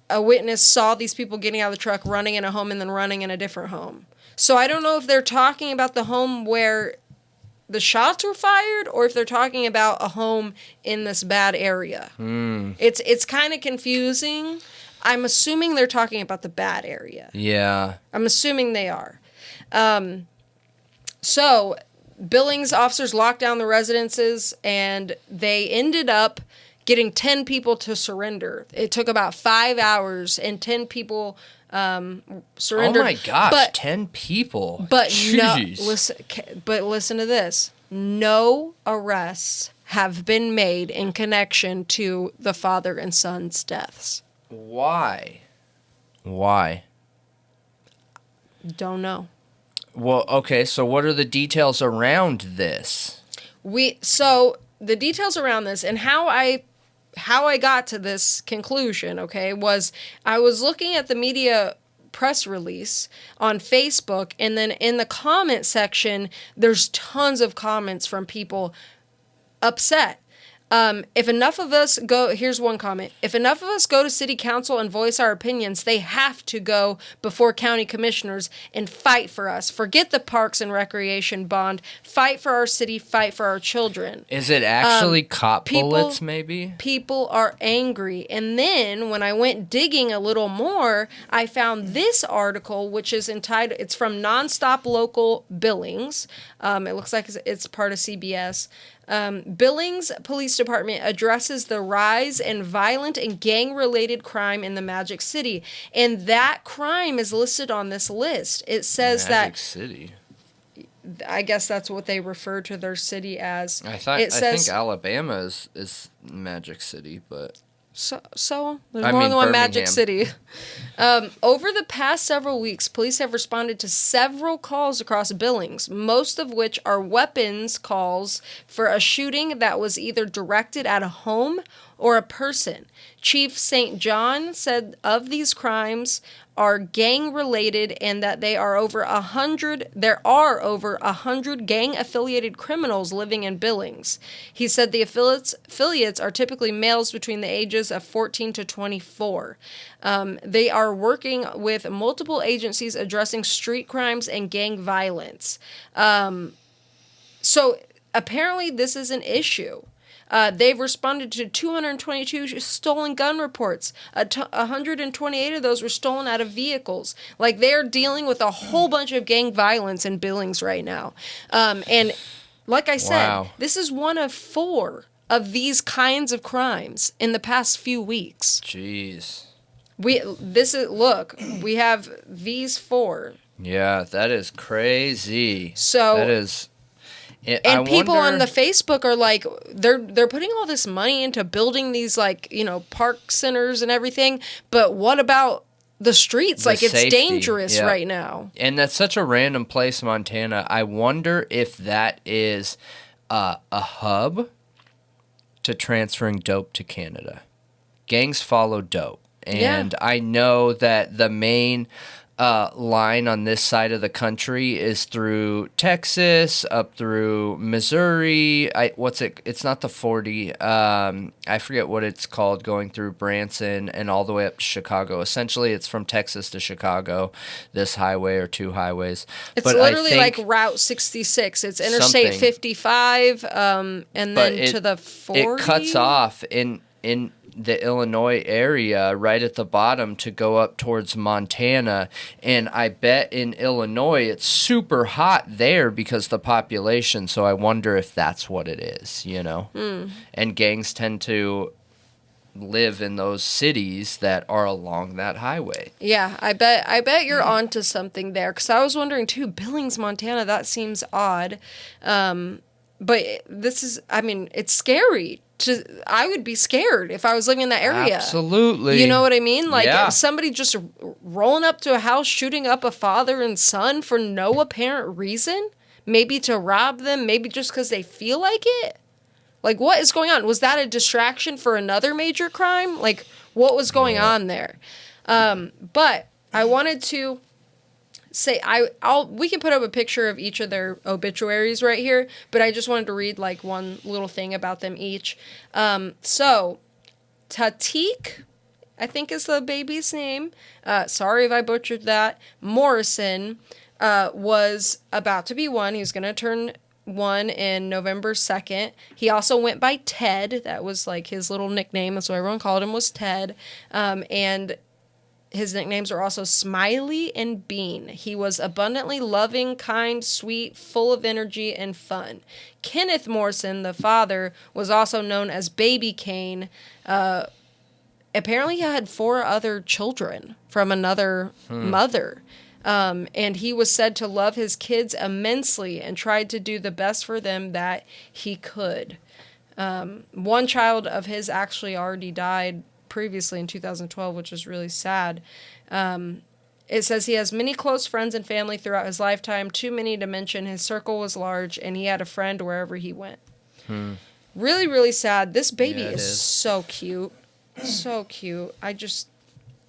a witness saw these people getting out of the truck, running in a home, and then running in a different home. So I don't know if they're talking about the home where the shots were fired, or if they're talking about a home in this bad area. It's kind of confusing. I'm assuming they're talking about the bad area. Yeah. I'm assuming they are. So Billings officers locked down the residences, and they ended up getting 10 people to surrender. It took about 5 hours, and 10 people surrendered. Oh my gosh, 10 people. But Jeez. listen to this. No arrests have been made in connection to the father and son's deaths. Why? Don't know. Well, okay, so what are the details around this? So the details around this and how I got to this conclusion, okay, was I was looking at the media press release on Facebook, and then in the comment section, there's tons of comments from people upset. If enough of us go, here's one comment. If enough of us go to city council and voice our opinions, they have to go before county commissioners and fight for us. Forget the parks and recreation bond. Fight for our city. Fight for our children. Is it actually cop bullets, maybe? People are angry. And then when I went digging a little more, I found this article, which is entitled, it's from Nonstop Local Billings. It looks like it's part of CBS. Billings Police Department addresses the rise in violent and gang-related crime in the Magic City. And that crime is listed on this list. It says Magic City. I guess that's what they refer to their city as. I think Alabama is Magic City, but... So there's more than one Magic City. Over the past several weeks, police have responded to several calls across Billings, most of which are weapons calls for a shooting that was either directed at a home or a person. Chief St. John said of these crimes are gang-related and that there are over 100 gang-affiliated criminals living in Billings. He said the affiliates are typically males between the ages of 14 to 24. They are working with multiple agencies addressing street crimes and gang violence. So apparently this is an issue. They've responded to 222 stolen gun reports. 128 of those were stolen out of vehicles. Like, they're dealing with a whole bunch of gang violence in Billings right now. And like I said, This is one of 4 of these kinds of crimes in the past few weeks. Jeez. We have these 4. Yeah, that is crazy. So that is... And people on the Facebook are like, they're putting all this money into building these, like, park centers and everything, but what about the streets? Like, it's dangerous right now. And that's such a random place, Montana. I wonder if that is a hub to transferring dope to Canada. Gangs follow dope. And I know that the main... line on this side of the country is through Texas, up through Missouri. It's not the 40. I forget what it's called, going through Branson and all the way up to Chicago. Essentially, it's from Texas to Chicago, this highway or 2 highways. It's literally like Route 66. It's Interstate 55, and then to the 40. It cuts off in the Illinois area right at the bottom to go up towards Montana. And I bet in Illinois it's super hot there because the population. So I wonder if that's what it is, And gangs tend to live in those cities that are along that highway. Yeah, I bet you're onto something there, because I was wondering too. Billings, Montana, that seems odd, but this is, I mean, it's scary. I would be scared if I was living in that area. Absolutely. You know what I mean? Like, yeah. somebody just rolling up to a house, shooting up a father and son for no apparent reason. Maybe to rob them. Maybe just because they feel like it. Like, what is going on? Was that a distraction for another major crime? Like, what was going on there? But I wanted to say, we can put up a picture of each of their obituaries right here, but I just wanted to read like one little thing about them each. So Tatik, I think is the baby's name. Sorry if I butchered that. Morrison was about to be 1. He was going to turn 1 in November 2nd. He also went by Ted. That was like his little nickname. That's what everyone called him, was Ted. And his nicknames are also Smiley and Bean. He was abundantly loving, kind, sweet, full of energy, and fun. Kenneth Morrison, the father, was also known as Baby Kane. Apparently he had 4 other children from another mother. And he was said to love his kids immensely and tried to do the best for them that he could. One child of his actually already died previously in 2012, which is really sad. It says he has many close friends and family throughout his lifetime, too many to mention. His circle was large, and he had a friend wherever he went. Really, really sad. This baby is so cute. So cute.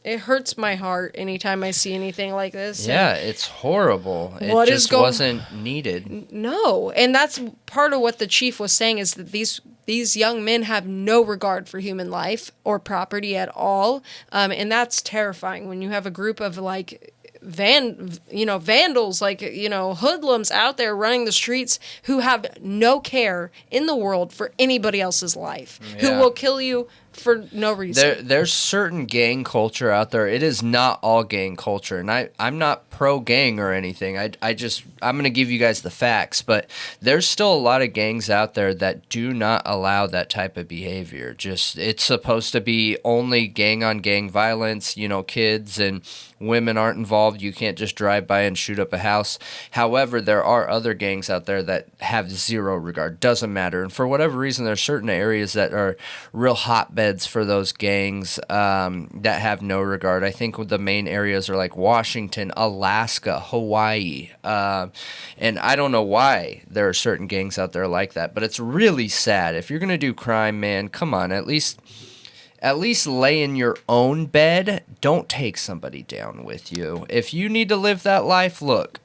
It hurts my heart anytime I see anything like this. Yeah, it's horrible. It just wasn't needed. No, and that's part of what the chief was saying, is that these young men have no regard for human life or property at all, and that's terrifying when you have a group of like vandals, like, hoodlums out there running the streets who have no care in the world for anybody else's life, who will kill you for no reason. There's certain gang culture out there. It is not all gang culture, and I'm not pro-gang or anything. I'm going to give you guys the facts, but there's still a lot of gangs out there that do not allow that type of behavior. It's supposed to be only gang-on-gang violence, kids and women aren't involved. You can't just drive by and shoot up a house. However, there are other gangs out there that have zero regard. Doesn't matter. And for whatever reason, there's certain areas that are real hotbeds for those gangs that have no regard. I think the main areas are like Washington, Alaska, Hawaii. And I don't know why there are certain gangs out there like that, but it's really sad. If you're going to do crime, man, come on, at least lay in your own bed. Don't take somebody down with you. If you need to live that life, look,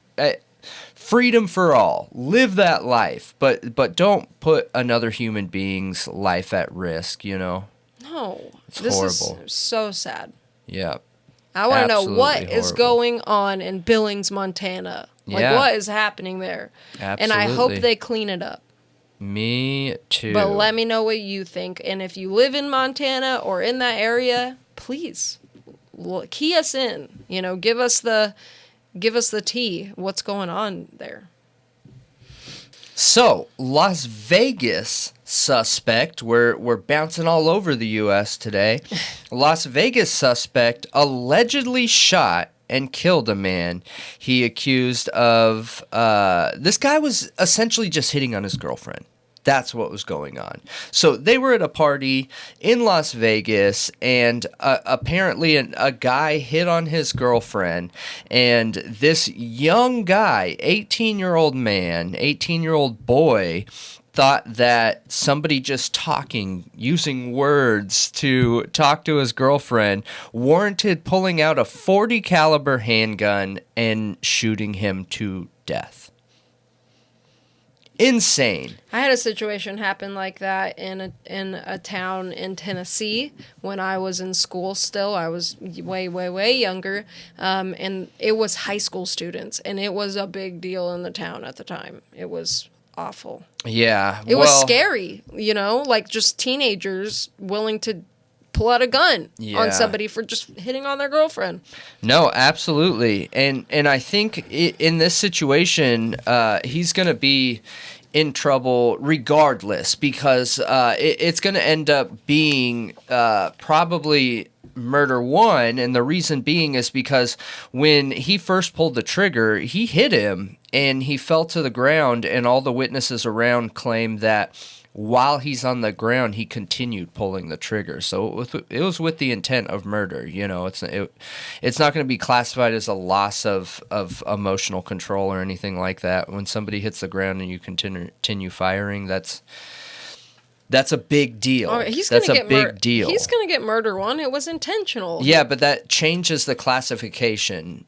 freedom for all. Live that life, but don't put another human being's life at risk, No. It's horrible. Is so sad. Yeah. I want to know what horrible. is going on in Billings, Montana. What is happening there? Absolutely. And I hope they clean it up. Me too. But let me know what you think. And if you live in Montana or in that area, please key us in. Give us the tea. What's going on there? So, Las Vegas suspect, we're bouncing all over the U.S. today. Las Vegas suspect allegedly shot and killed a man he accused of, this guy was essentially just hitting on his girlfriend. That's what was going on. So they were at a party in Las Vegas, and apparently a guy hit on his girlfriend, and this young guy, 18-year-old man, 18-year-old boy, thought that somebody just using words to talk to his girlfriend warranted pulling out a .40 caliber handgun and shooting him to death. Insane. I had a situation happen like that in a town in Tennessee when I was in school still. I was way, way, way younger. And it was high school students, and it was a big deal in the town at the time. It was awful. Yeah. It was scary, like just teenagers willing to pull out a gun on somebody for just hitting on their girlfriend. No, absolutely. And I think in this situation, he's going to be in trouble regardless, because it's going to end up being probably murder one, and the reason being is because when he first pulled the trigger, he hit him and he fell to the ground, and all the witnesses around claim that while he's on the ground, he continued pulling the trigger. So it was with the intent of murder. You know, it's not going to be classified as a loss of emotional control or anything like that. When somebody hits the ground and you continue firing, that's a big deal. Right, that's a big deal. He's going to get murder one. It was intentional. Yeah, but that changes the classification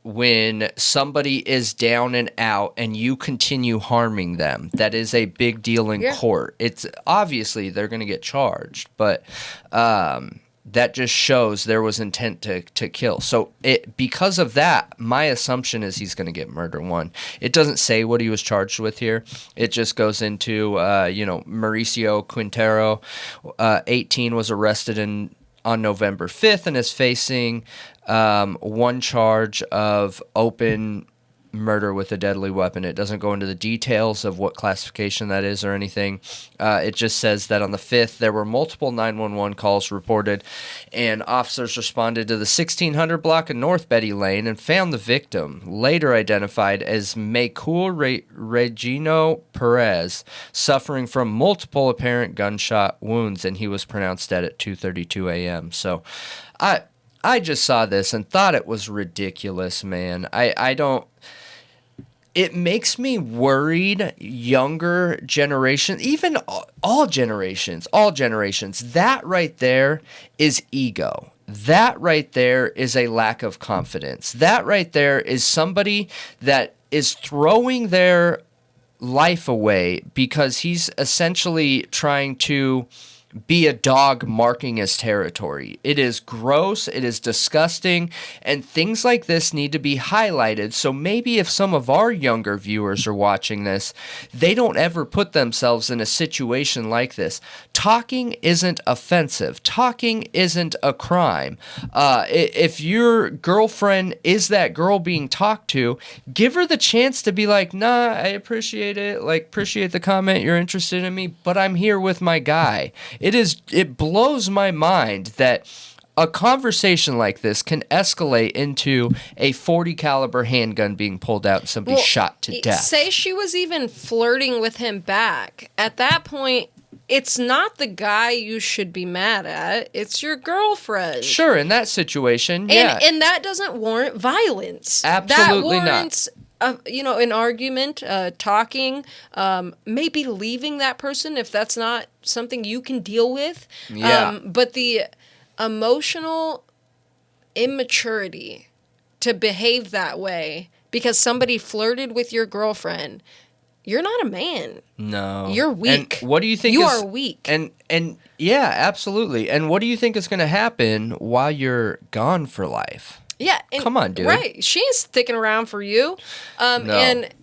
when somebody is down and out and you continue harming them. That is a big deal in court. It's obviously they're going to get charged, but that just shows there was intent to kill. So because of that, my assumption is he's going to get murder one. It doesn't say what he was charged with here. It just goes into Mauricio Quintero, 18, was arrested on November 5th and is facing one charge of open murder with a deadly weapon. It doesn't go into the details of what classification that is or anything. It just says that on the 5th, there were multiple 911 calls reported, and officers responded to the 1600 block of North Betty Lane and found the victim, later identified as Maycool Regino Perez, suffering from multiple apparent gunshot wounds, and he was pronounced dead at 2:32 a.m. So I just saw this and thought it was ridiculous, man. It makes me worried, younger generation, even all generations, that right there is ego. That right there is a lack of confidence. That right there is somebody that is throwing their life away because he's essentially trying to be a dog marking his territory. It is gross, it is disgusting, and things like this need to be highlighted. So maybe if some of our younger viewers are watching this, they don't ever put themselves in a situation like this. Talking isn't offensive. Talking isn't a crime. If your girlfriend is that girl being talked to, give her the chance to be like, nah, I appreciate it. Like, appreciate the comment. You're interested in me, but I'm here with my guy. It blows my mind that a conversation like this can escalate into a .40 caliber handgun being pulled out and somebody shot to death. Say she was even flirting with him back. At that point, it's not the guy you should be mad at. It's your girlfriend. Sure, in that situation, yeah. And that doesn't warrant violence. Absolutely that warrants, an argument, talking, maybe leaving that person if that's not something you can deal with. Yeah. But the emotional immaturity to behave that way because somebody flirted with your girlfriend, you're not a man. No. You're weak. And what do you think you are weak. And yeah, absolutely. And what do you think is going to happen while you're gone for life? Yeah. Come on, dude. Right. She ain't sticking around for you. No. And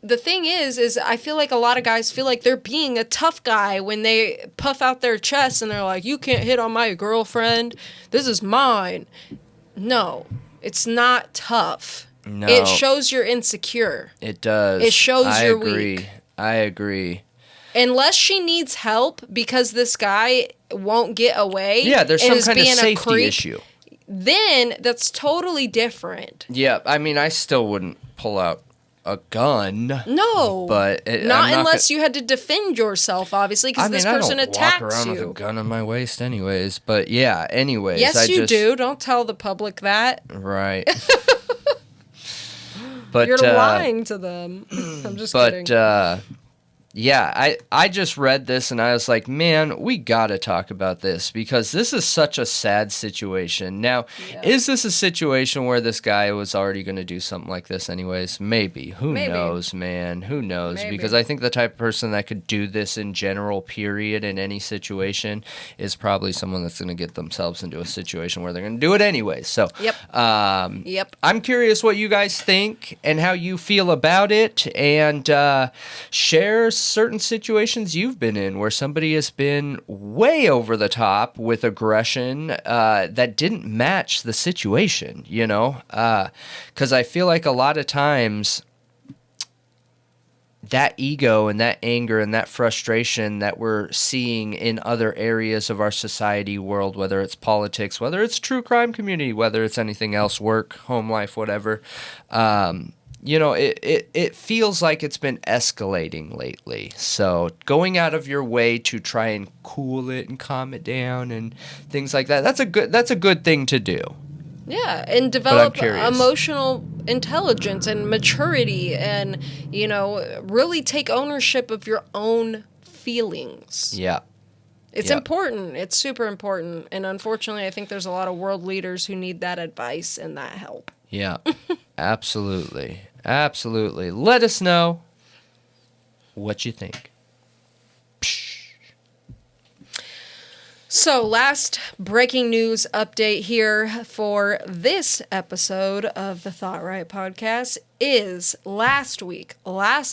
the thing is I feel like a lot of guys feel like they're being a tough guy when they puff out their chest and they're like, you can't hit on my girlfriend. This is mine. No, it's not tough. No. It shows you're insecure. It does. It shows you're weak. I agree. Unless she needs help because this guy won't get away. Yeah, there's some kind of safety issue. Then that's totally different. Yeah, I mean, I still wouldn't pull out a gun. No, but not unless you had to defend yourself, obviously, because this person attacks you. I don't walk around with a gun on my waist, anyways. But yeah, anyways. Yes, you do. Don't tell the public that. Right. But you're lying to them. I'm just kidding. Yeah, I just read this and I was like, man, we got to talk about this because this is such a sad situation. Now, is this a situation where this guy was already going to do something like this anyways? Maybe. Who knows, man? Who knows? Maybe. Because I think the type of person that could do this in general, period, in any situation is probably someone that's going to get themselves into a situation where they're going to do it anyways. So, I'm curious what you guys think and how you feel about it, and share certain situations you've been in where somebody has been way over the top with aggression that didn't match the situation, you know? Because I feel like a lot of times that ego and that anger and that frustration that we're seeing in other areas of our society world, whether it's politics, whether it's true crime community, whether it's anything else, work, home life, whatever, it feels like it's been escalating lately. So going out of your way to try and cool it and calm it down and things like that, that's a good thing to do. Yeah, and develop emotional intelligence and maturity and, really take ownership of your own feelings. Yeah. It's important. It's super important. And unfortunately, I think there's a lot of world leaders who need that advice and that help. Yeah, absolutely. Absolutely. Let us know what you think. So, last breaking news update here for this episode of the Thought Riot Podcast is last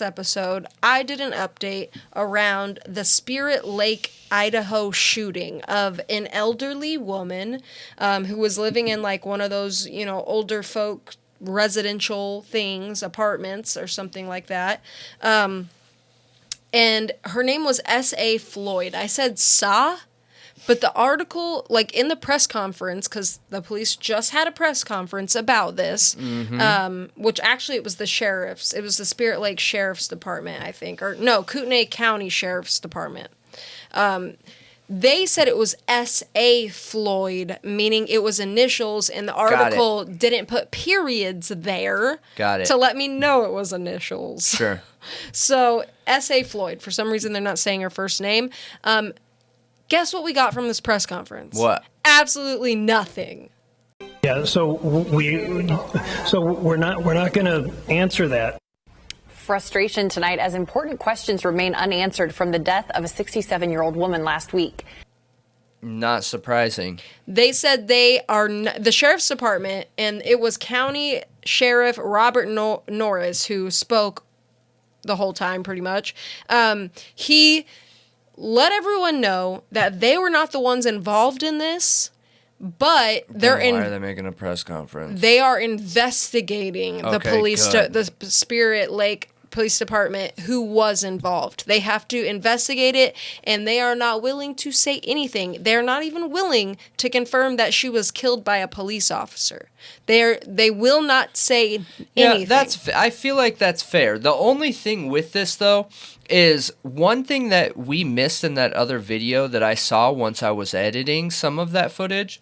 episode, I did an update around the Spirit Lake, Idaho shooting of an elderly woman who was living in like one of those, older folk residential things, apartments or something like that. And her name was S.A. Floyd. I said Sa. But the article, like in the press conference, because the police just had a press conference about this, which actually it was the sheriff's. It was the Spirit Lake Sheriff's Department, I think. Or no, Kootenai County Sheriff's Department. They said it was S.A. Floyd, meaning it was initials, and the article didn't put periods there to let me know it was initials. Sure. So S.A. Floyd, for some reason they're not saying her first name. Guess what we got from this press conference? What? Absolutely nothing. Yeah, so we're not going to answer that. Frustration tonight as important questions remain unanswered from the death of a 67-year-old woman last week. Not surprising. They said they are the sheriff's department, and it was County Sheriff Robert Norris who spoke the whole time, pretty much. He let everyone know that they were not the ones involved in this, but why are they making a press conference? They are investigating the police, the Spirit Lake Police Department who was involved. They have to investigate it, and they are not willing to say anything. They're not even willing to confirm that she was killed by a police officer. They will not say anything. Yeah, I feel like that's fair. The only thing with this, though, is one thing that we missed in that other video that I saw once I was editing some of that footage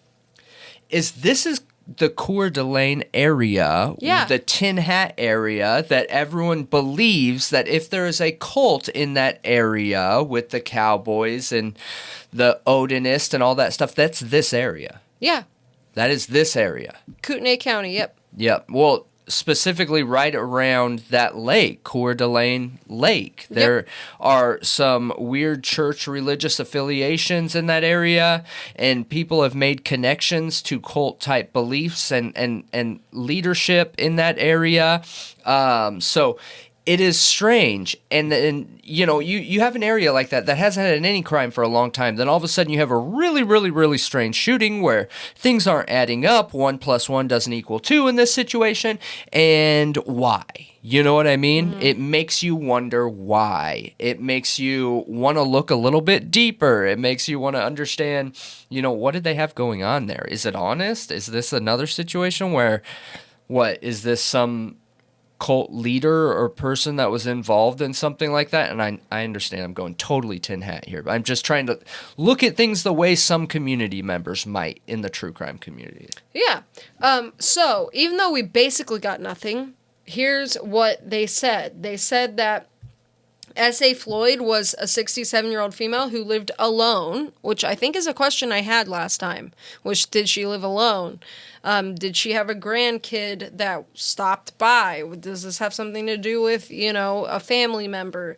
is this is the Coeur d'Alene area, the Tin Hat area, that everyone believes that if there is a cult in that area with the cowboys and the Odinist and all that stuff, that's this area. Yeah. That is this area. Kootenai County, yep. Yep. Well, specifically right around that lake, Coeur d'Alene Lake. There are some weird church religious affiliations in that area, and people have made connections to cult-type beliefs and leadership in that area. So it is strange. And you have an area like that hasn't had any crime for a long time. Then all of a sudden you have a really, really, really strange shooting where things aren't adding up. 1 + 1 doesn't equal 2 in this situation. And why? You know what I mean? Mm-hmm. It makes you wonder why. It makes you want to look a little bit deeper. It makes you want to understand, what did they have going on there? Is it honest? Is this another situation where, is this some cult leader or person that was involved in something like that? And I understand I'm going totally tin hat here, but I'm just trying to look at things the way some community members might in the true crime community. Yeah. So even though we basically got nothing, here's what they said. They said that S.A. Floyd was a 67-year-old female who lived alone, which I think is a question I had last time, which did she live alone? Did she have a grandkid that stopped by? Does this have something to do with, a family member?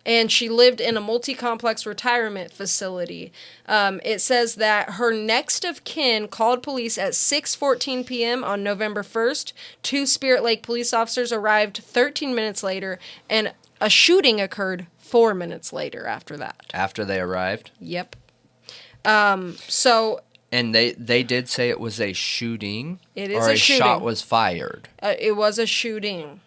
And she lived in a multi-complex retirement facility. It says that her next of kin called police at 6:14 p.m. on November 1st. 2 Spirit Lake police officers arrived 13 minutes later, and a shooting occurred 4 minutes later after that. After they arrived? Yep. And they did say it was a shooting? It is a shooting. Or a shot was fired? It was a shooting.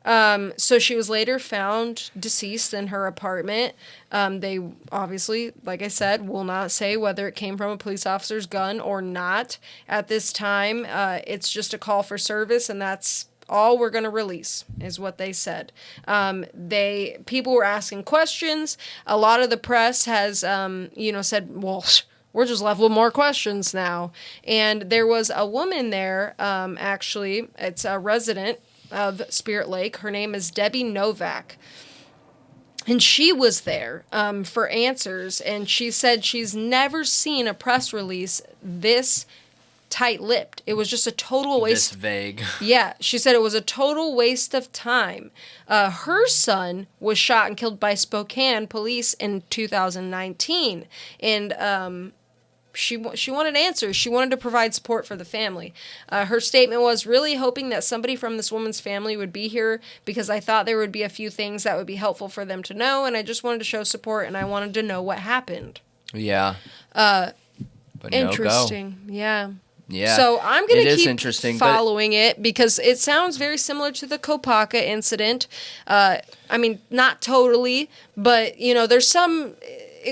So she was later found deceased in her apartment. They obviously, like I said, will not say whether it came from a police officer's gun or not. At this time, it's just a call for service, and that's all we're going to release, is what they said. People were asking questions. A lot of the press has, said, well, we're just left with more questions now. And there was a woman there, actually, it's a resident of Spirit Lake. Her name is Debbie Novak. And she was there for answers. And she said she's never seen a press release this tight-lipped. It was just a total waste. This vague. Yeah, she said it was a total waste of time. Her son was shot and killed by Spokane police in 2019. And she wanted answers. She wanted to provide support for the family. Her statement was, really hoping that somebody from this woman's family would be here because I thought there would be a few things that would be helpful for them to know, and I just wanted to show support, and I wanted to know what happened. Yeah. But interesting. No go. Yeah. Yeah. So I'm going to keep following it because it sounds very similar to the Kopaka incident. I mean, not totally, but, there's some...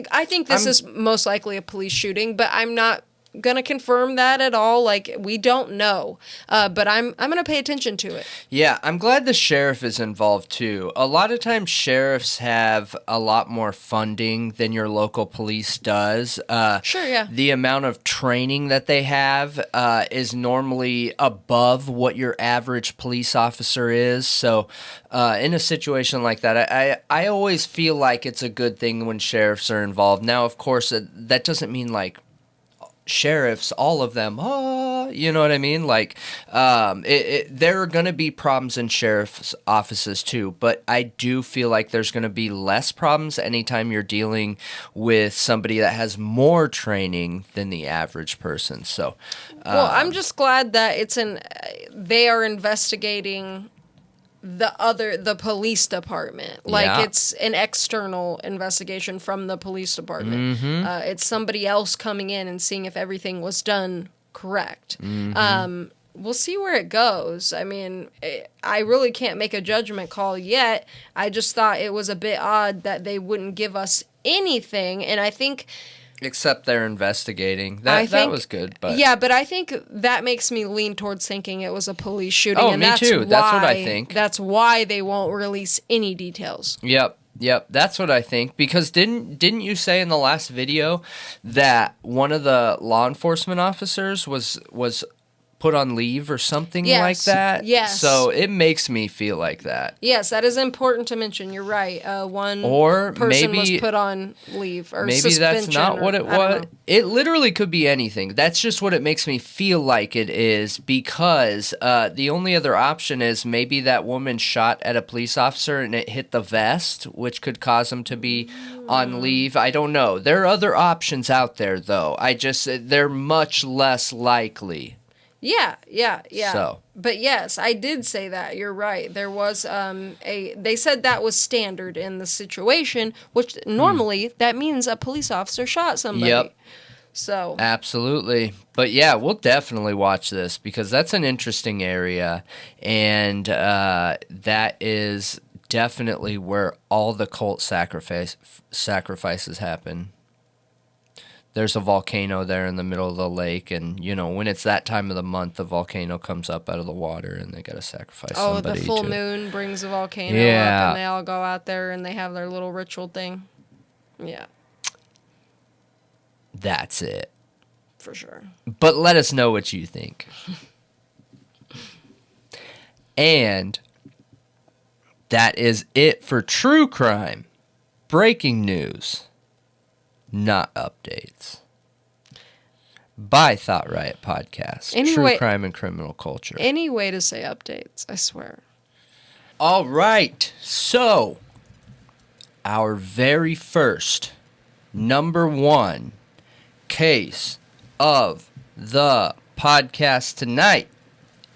I think this is most likely a police shooting, but I'm not going to confirm that at all. Like, we don't know, but I'm going to pay attention to it. Yeah, I'm glad the sheriff is involved, too. A lot of times, sheriffs have a lot more funding than your local police does. Sure, yeah. The amount of training that they have is normally above what your average police officer is. So in a situation like that, I always feel like it's a good thing when sheriffs are involved. Now, of course, that doesn't mean, like, sheriffs, all of them, you know what I mean? Like, there are going to be problems in sheriff's offices too, but I do feel like there's going to be less problems anytime you're dealing with somebody that has more training than the average person. So, well, I'm just glad that they are investigating the police department. Like, it's an external investigation from the police department. Mm-hmm. It's somebody else coming in and seeing if everything was done correct. Mm-hmm. We'll see where it goes. I mean, I really can't make a judgment call yet. I just thought it was a bit odd that they wouldn't give us anything, and I think... Except they're investigating. That was good, but... Yeah, but I think that makes me lean towards thinking it was a police shooting. Oh, and me too. That's what I think. That's why they won't release any details. Yep, that's what I think. Because didn't you say in the last video that one of the law enforcement officers was put on leave or something like that? Yes. So it makes me feel like that. Yes, that is important to mention. You're right. One or person maybe, was put on leave or maybe suspension. That's not what it was. It literally could be anything. That's just what it makes me feel like it is, because the only other option is maybe that woman shot at a police officer and it hit the vest, which could cause him to be on leave. I don't know. There are other options out there, though. They're much less likely. Yeah. So. But yes, I did say that. You're right. There was they said that was standard in the situation, which normally that means a police officer shot somebody. Yep. So. Absolutely. But yeah, we'll definitely watch this because that's an interesting area, and that is definitely where all the cult sacrifices happen. There's a volcano there in the middle of the lake, and, when it's that time of the month, the volcano comes up out of the water, and they got to sacrifice somebody. The full moon brings the volcano up, and they all go out there, and they have their little ritual thing. Yeah. That's it. For sure. But let us know what you think. And that is it for True Crime. Breaking news. Not updates. By Thought Riot Podcast. True crime and criminal culture. Any way to say updates, I swear. All right. So, our very first, number one case of the podcast tonight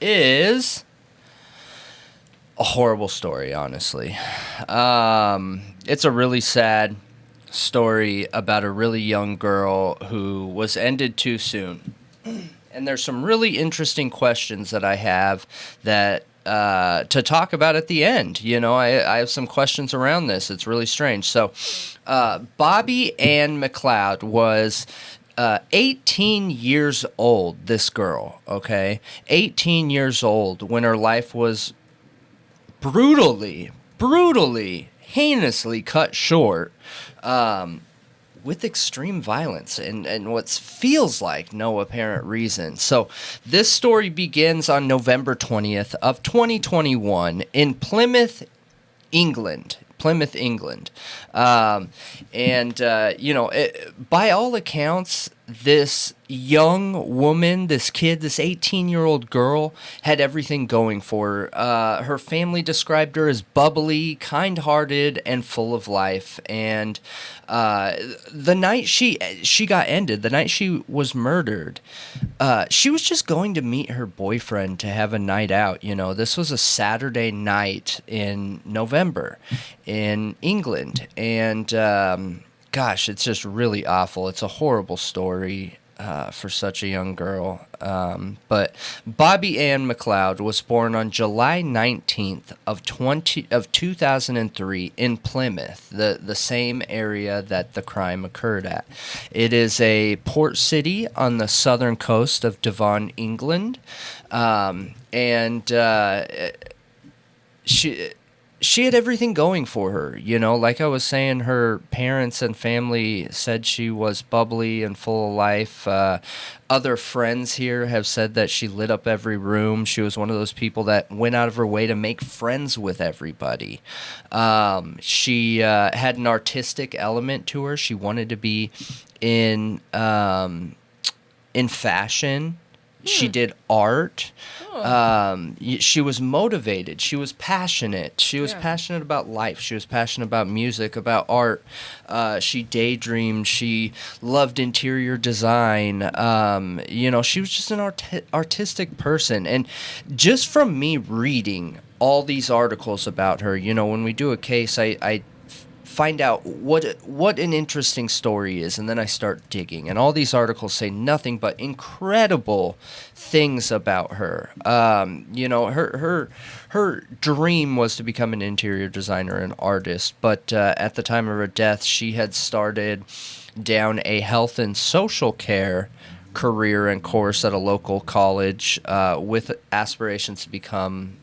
is a horrible story, honestly. It's a really sad story about a really young girl who was ended too soon. And there's some really interesting questions that I have that to talk about at the end. You know, I have some questions around this. It's really strange. So, Bobby Anne McLoud was 18 years old, this girl, okay? 18 years old when her life was brutally, heinously cut short with extreme violence and what feels like no apparent reason. So this story begins on November 20th of 2021 in Plymouth, England. By all accounts, this young woman, this kid, this 18-year-old girl had everything going for her. Her family described her as bubbly, kind-hearted, and full of life. And the night she got ended, the night she was murdered, she was just going to meet her boyfriend to have a night out. You know, this was a Saturday night in November in England. And gosh, it's just really awful. It's a horrible story for such a young girl. But Bobby Anne McLoud was born on July 19th of 2003 in Plymouth, the same area that the crime occurred at. It is a port city on the southern coast of Devon, England. She had everything going for her, you know, like I was saying, her parents and family said she was bubbly and full of life. Other friends here have said that she lit up every room. She was one of those people that went out of her way to make friends with everybody. She had an artistic element to her. She wanted to be in fashion. She did art. She was motivated. She was passionate. She was passionate about life. She was passionate about music, about art. She daydreamed. She loved interior design. She was just an artistic person. And just from me reading all these articles about her, you know, when we do a case, I find out what an interesting story is, and then I start digging, and all these articles say nothing but incredible things about her. Her dream was to become an interior designer and artist, but at the time of her death, she had started down a health and social care career and course at a local college with aspirations to become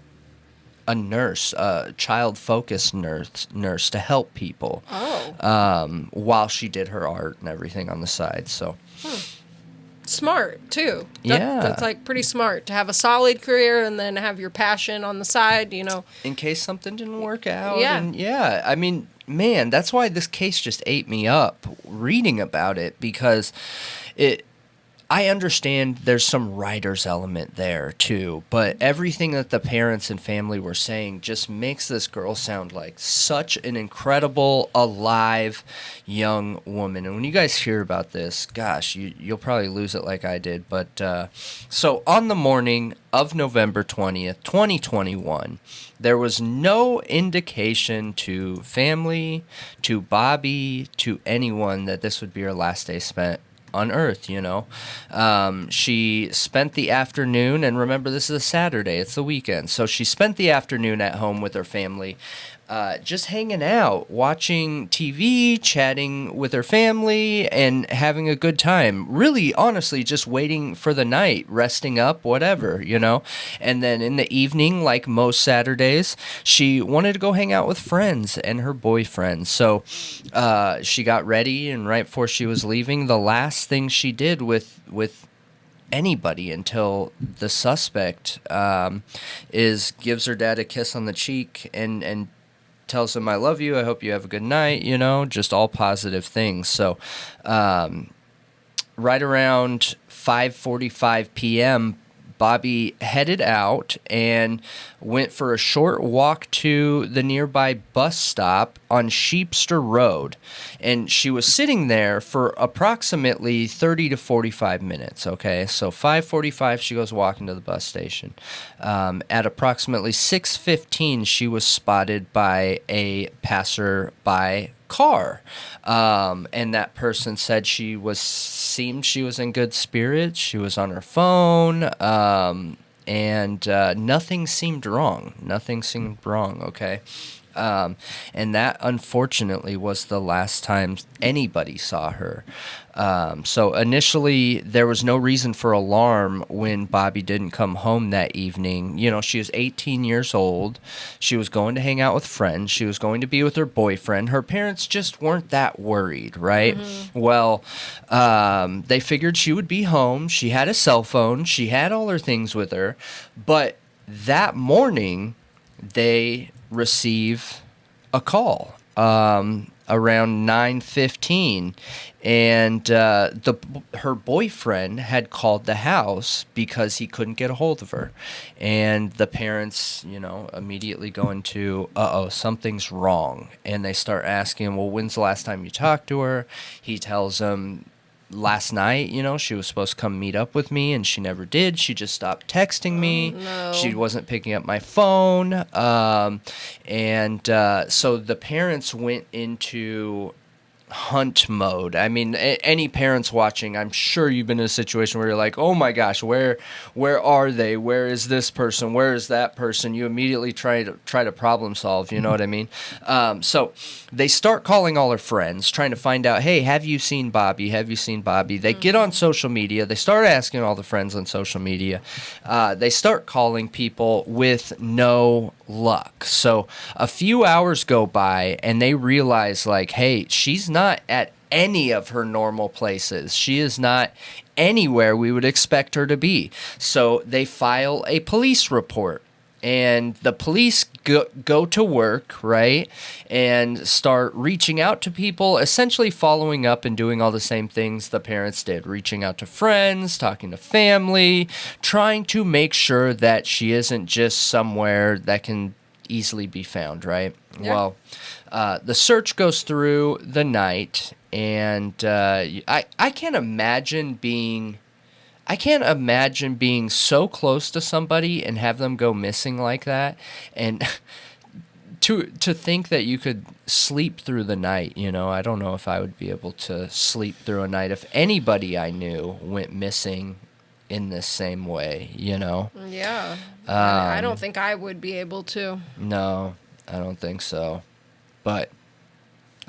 a nurse, a child-focused nurse to help people. While she did her art and everything on the side. So smart too. That's like pretty smart to have a solid career and then have your passion on the side. You know, in case something didn't work out. Yeah. And I mean, man, that's why this case just ate me up reading about it, because I understand there's some writer's element there too, but everything that the parents and family were saying just makes this girl sound like such an incredible, alive, young woman. And when you guys hear about this, gosh, you'll probably lose it like I did. But so on the morning of November 20th, 2021, there was no indication to family, to Bobby, to anyone that this would be her last day spent on Earth, you know. She spent the afternoon, and remember, this is a Saturday, it's the weekend, so she spent the afternoon at home with her family, just hanging out, watching TV, chatting with her family, and having a good time. Really, honestly, just waiting for the night, resting up, whatever, you know. And then in the evening, like most Saturdays, she wanted to go hang out with friends and her boyfriend. So she got ready, and right before she was leaving, the last thing she did with anybody until the suspect gives her dad a kiss on the cheek and tells him, "I love you, I hope you have a good night," you know, just all positive things. So right around 5:45 p.m., Bobby headed out and went for a short walk to the nearby bus stop on Sheepster Road. And she was sitting there for approximately 30 to 45 minutes, okay? So 5:45, she goes walking to the bus station. At approximately 6:15, she was spotted by a passerby car, and that person said seemed she was in good spirits. She was on her phone, and nothing seemed wrong. Nothing seemed wrong, okay? And that, unfortunately, was the last time anybody saw her. So initially, there was no reason for alarm when Bobby didn't come home that evening. You know, she was 18 years old. She was going to hang out with friends. She was going to be with her boyfriend. Her parents just weren't that worried, right? Mm-hmm. Well, they figured she would be home. She had a cell phone. She had all her things with her. But that morning, they receive a call around 9:15, and her boyfriend had called the house because he couldn't get a hold of her, and the parents, you know, immediately go into something's wrong, and they start asking, well, when's the last time you talked to her? He tells them, last night, you know, she was supposed to come meet up with me, and she never did. She just stopped texting me. No. She wasn't picking up my phone. So the parents went into hunt mode. I mean, any parents watching, I'm sure you've been in a situation where you're like, oh my gosh, where are they? Where is this person? Where is that person? You immediately try to problem solve, you know what I mean? So they start calling all her friends, trying to find out, hey, have you seen Bobby? Have you seen Bobby? They get on social media. They start asking all the friends on social media. They start calling people with no luck. So a few hours go by, and they realize, like, hey, she's not at any of her normal places. She is not anywhere we would expect her to be. So they file a police report, and the police go to work, right, and start reaching out to people, essentially following up and doing all the same things the parents did, reaching out to friends, talking to family, trying to make sure that she isn't just somewhere that can easily be found, right? Yeah. Well, the search goes through the night, and I can't imagine being so close to somebody and have them go missing like that, and to think that you could sleep through the night. You know, I don't know if I would be able to sleep through a night if anybody I knew went missing in this same way, you know? Yeah. I don't think I would be able to. No, I don't think so. But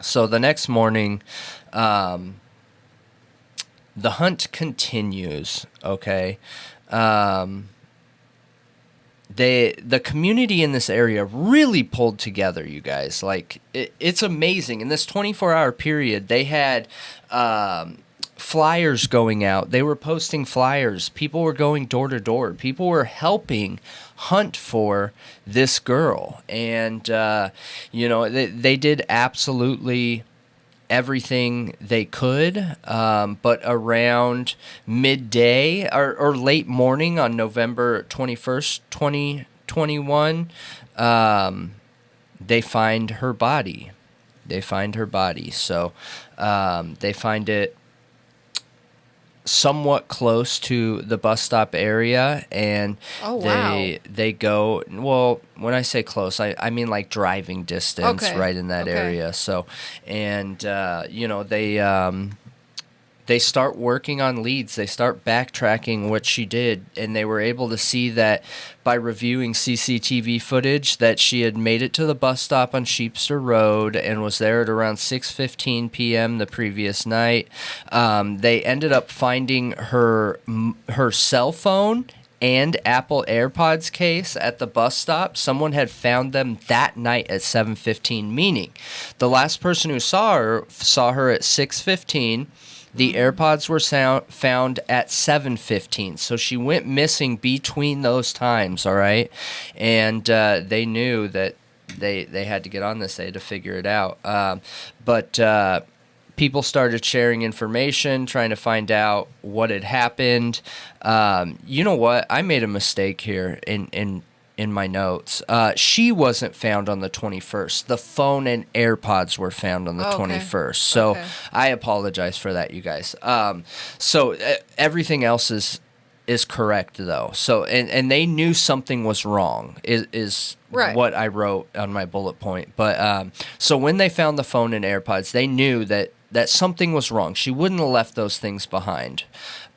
so the next morning, the hunt continues, okay? The community in this area really pulled together, you guys. Like, it's amazing. In this 24-hour period, they had flyers going out. They were posting flyers. People were going door to door. People were helping hunt for this girl. And, you know, they did absolutely everything they could. But around midday or late morning on November 21st, 2021, they find her body. So they find it somewhat close to the bus stop area, and they go, well, when I say close, I mean like driving distance, right in that area. So, and you know, they start working on leads. They start backtracking what she did, and they were able to see that by reviewing CCTV footage that she had made it to the bus stop on Sheepster Road and was there at around 6:15 p.m. the previous night. They ended up finding her cell phone and Apple AirPods case at the bus stop. Someone had found them that night at 7:15, meaning the last person who saw her at 6:15. The AirPods were found at 7:15, so she went missing between those times, all right? And they knew that they had to get on this. They had to figure it out. But people started sharing information, trying to find out what had happened. You know what? I made a mistake here in my notes. She wasn't found on the 21st. The phone and AirPods were found on the 21st. So I apologize for that, you guys. So everything else is correct, though. So and they knew something was wrong is right. What I wrote on my bullet point. But so when they found the phone and AirPods, they knew that that something was wrong. She wouldn't have left those things behind.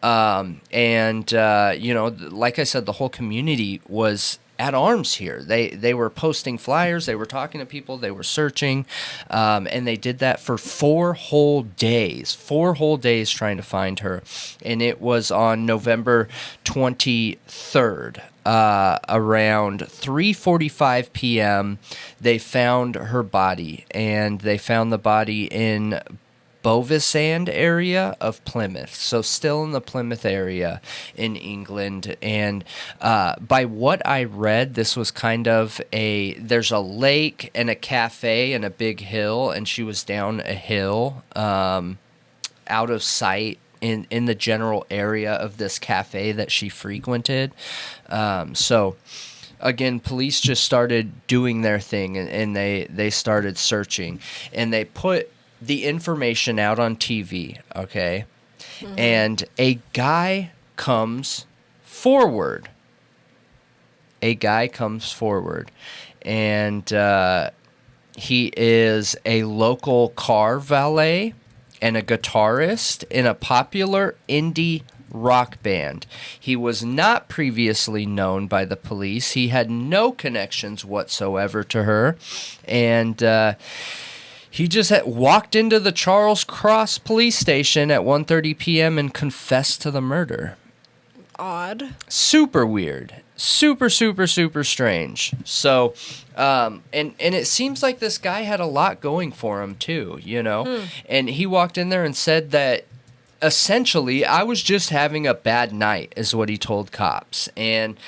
Like I said, the whole community was at arms here. They were posting flyers, they were talking to people, they were searching, and they did that for 4 whole days. 4 whole days trying to find her. And it was on November 23rd. Around 3:45 p.m., they found her body, and they found the body in Bovisand area of Plymouth, so still in the Plymouth area in England. And by what I read, this was kind of there's a lake and a cafe and a big hill, and she was down a hill out of sight in the general area of this cafe that she frequented. So again, police just started doing their thing, and they started searching, and they put the information out on TV, okay? Mm-hmm. And a guy comes forward. And he is a local car valet and a guitarist in a popular indie rock band. He was not previously known by the police. He had no connections whatsoever to her. And he just walked into the Charles Cross police station at 1:30 p.m. and confessed to the murder. Odd. Super weird. Super, super, super strange. So, and it seems like this guy had a lot going for him too, you know? And he walked in there and said that essentially, I was just having a bad night, is what he told cops. And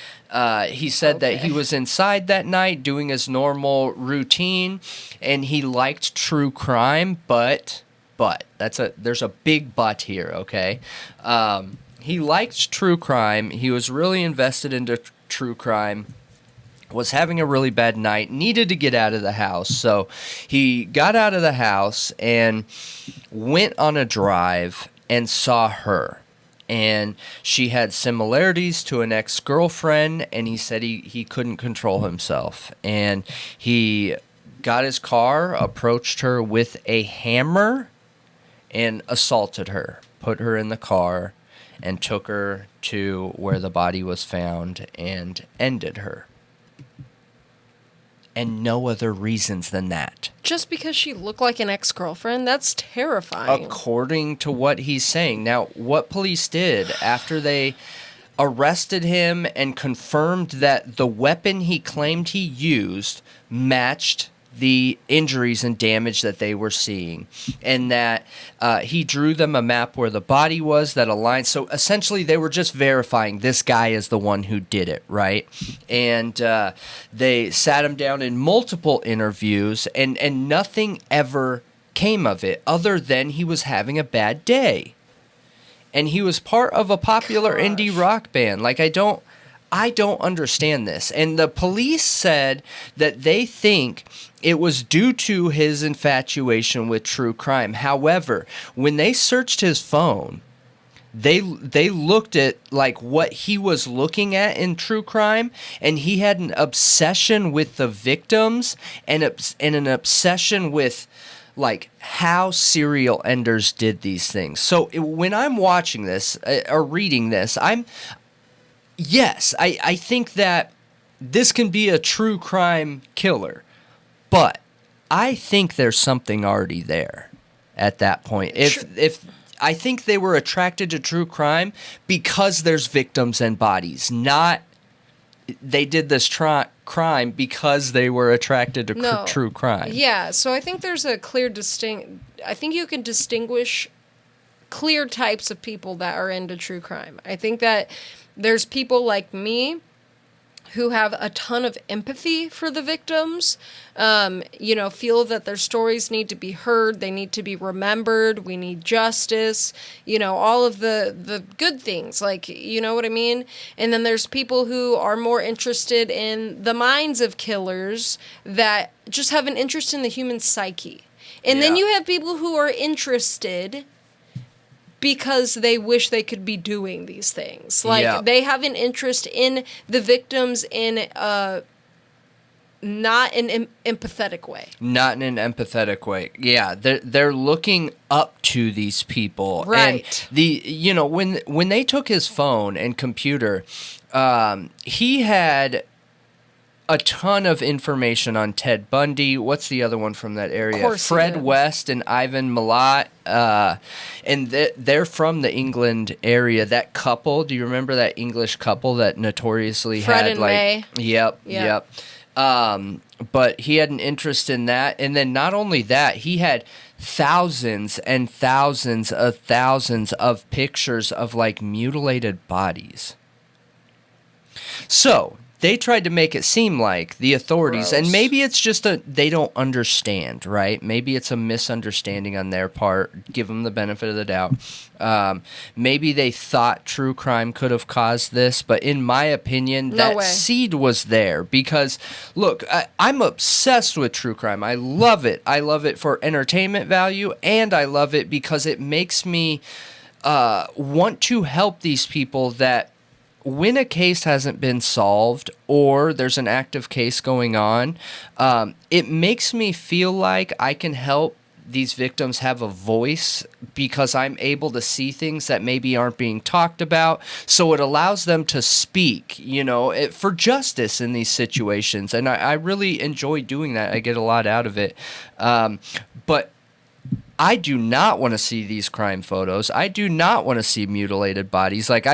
he said that he was inside that night doing his normal routine, and he liked true crime, but there's a big but here, okay? He liked true crime. He was really invested into true crime, was having a really bad night, needed to get out of the house. So he got out of the house and went on a drive and saw her. And she had similarities to an ex-girlfriend, and he said he couldn't control himself. And he got his car, approached her with a hammer, and assaulted her, put her in the car, and took her to where the body was found and ended her. And no other reasons than that. Just because she looked like an ex-girlfriend? That's terrifying. According to what he's saying. Now, what police did after they arrested him and confirmed that the weapon he claimed he used matched the injuries and damage that they were seeing, and that he drew them a map where the body was that aligned. So essentially they were just verifying this guy is the one who did it, right? And they sat him down in multiple interviews, and nothing ever came of it other than he was having a bad day. And he was part of a popular indie rock band. Like, I don't understand this. And the police said that they think it was due to his infatuation with true crime. However, when they searched his phone, they looked at like what he was looking at in true crime, and he had an obsession with the victims and an obsession with like how serial enders did these things. So when I'm watching this or reading this, I think that this can be a true crime killer, but I think there's something already there at that point. If I think they were attracted to true crime because there's victims and bodies, not they did this crime because they were attracted to true crime. Yeah, so I think there's a clear I think you can distinguish clear types of people that are into true crime. I think that there's people like me who have a ton of empathy for the victims, feel that their stories need to be heard, they need to be remembered, we need justice, all of the good things, like, you know what I mean? And then there's people who are more interested in the minds of killers that just have an interest in the human psyche. And then you have people who are interested because they wish they could be doing these things. Like, they have an interest in the victims in not in an empathetic way. Not in an empathetic way. Yeah, they're looking up to these people. Right. And when they took his phone and computer, he had a ton of information on Ted Bundy. What's the other one from that area? Of course Fred West and Ivan Milat. And they're from the England area. That couple, do you remember that English couple that notoriously Fred had and like... May? Yep. But he had an interest in that. And then not only that, he had thousands and thousands of pictures of like mutilated bodies. So they tried to make it seem like the authorities, and maybe it's just they don't understand, right? Maybe it's a misunderstanding on their part. Give them the benefit of the doubt. Maybe they thought true crime could have caused this, but in my opinion, that seed was there because, look, I'm obsessed with true crime. I love it. I love it for entertainment value, and I love it because it makes me want to help these people that when a case hasn't been solved or there's an active case going on, it makes me feel like I can help these victims have a voice because I'm able to see things that maybe aren't being talked about. So it allows them to speak, for justice in these situations. And I really enjoy doing that. I get a lot out of it. But I do not want to see these crime photos. I do not want to see mutilated bodies. Like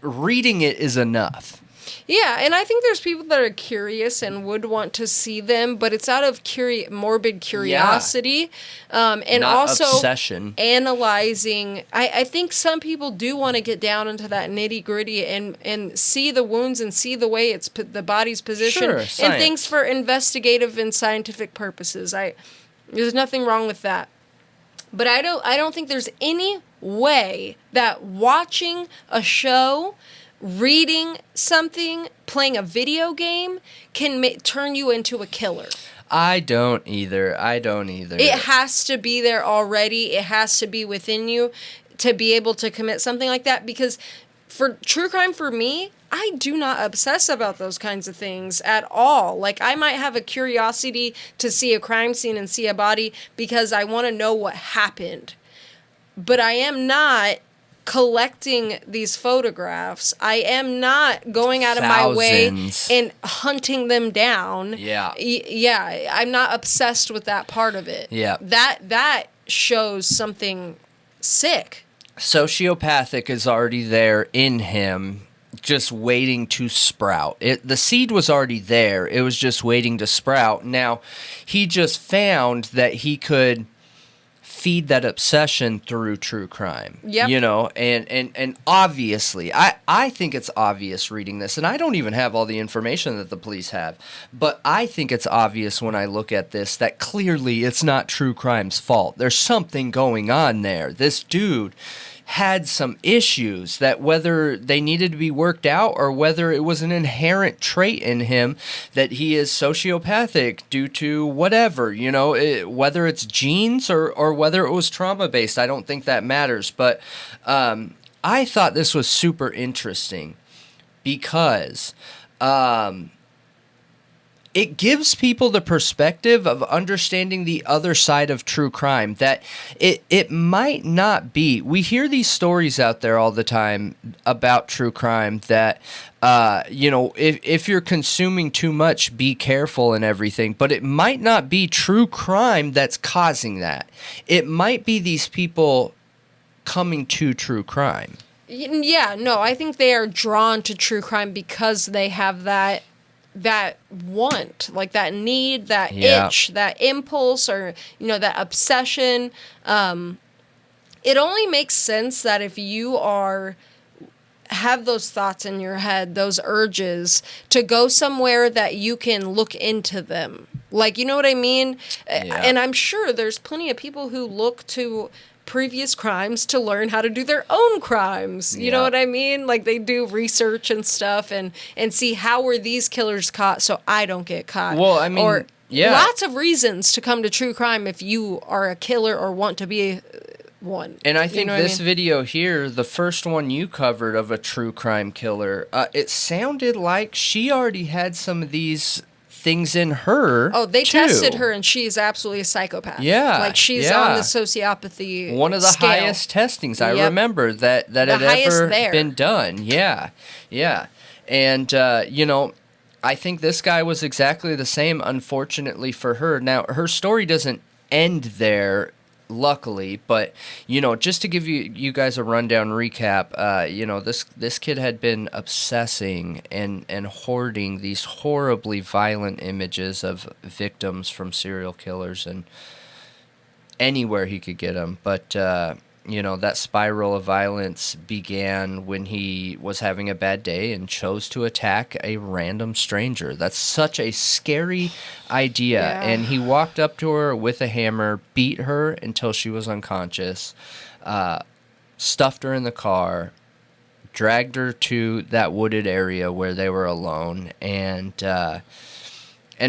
reading it is enough. Yeah, and I think there's people that are curious and would want to see them, but it's out of morbid curiosity, and not also obsession. Analyzing. I think some people do want to get down into that nitty gritty and see the wounds and see the way the body's positioned, and things for investigative and scientific purposes. There's nothing wrong with that, but I don't think there's any way that watching a show, reading something, playing a video game can turn you into a killer. I don't either. It has to be there already. It has to be within you to be able to commit something like that, because for true crime, for me, I do not obsess about those kinds of things at all. Like, I might have a curiosity to see a crime scene and see a body because I want to know what happened. But I am not collecting these photographs. I am not going out of my way and hunting them down. Yeah. Yeah, I'm not obsessed with that part of it. Yeah. That shows something sick. Sociopathic is already there in him, just waiting to sprout. The seed was already there. It was just waiting to sprout. Now, he just found that he could feed that obsession through true crime. Yep. And obviously, I think it's obvious reading this, and I don't even have all the information that the police have, but I think it's obvious when I look at this that clearly it's not true crime's fault. There's something going on there. This dude had some issues that whether they needed to be worked out or whether it was an inherent trait in him that he is sociopathic due to whatever, whether it's genes or whether it was trauma-based. I don't think that matters. But I thought this was super interesting because it gives people the perspective of understanding the other side of true crime, that it might not be. We hear these stories out there all the time about true crime that, if you're consuming too much, be careful and everything. But it might not be true crime that's causing that. It might be these people coming to true crime. Yeah, no, I think they are drawn to true crime because they have that want, like that need, that itch, that impulse, or that obsession. It only makes sense that if you have those thoughts in your head, those urges, to go somewhere that you can look into them. Like, you know what I mean? Yeah. And I'm sure there's plenty of people who look to previous crimes to learn how to do their own crimes. You know what I mean? Like, they do research and stuff and see how were these killers caught so I don't get caught. Well, I mean, lots of reasons to come to true crime if you are a killer or want to be one. And I think this video here, the first one you covered of a true crime killer, it sounded like she already had some of these things in her. Oh, they too. tested her, and she is absolutely a psychopath. Yeah, like she's yeah. on the sociopathy. One of the scale. highest testings I Yep. remember that had highest ever there. been done. Yeah, yeah, and you know, I think this guy was exactly the same. Unfortunately for her, now her story doesn't end there. Luckily, but you know, just to give you guys a rundown recap, you know, this kid had been obsessing and hoarding these horribly violent images of victims from serial killers and anywhere he could get them. But you know, that spiral of violence began when he was having a bad day and chose to attack a random stranger. That's such a scary idea. Yeah. And he walked up to her with a hammer, beat her until she was unconscious, stuffed her in the car, dragged her to that wooded area where they were alone, and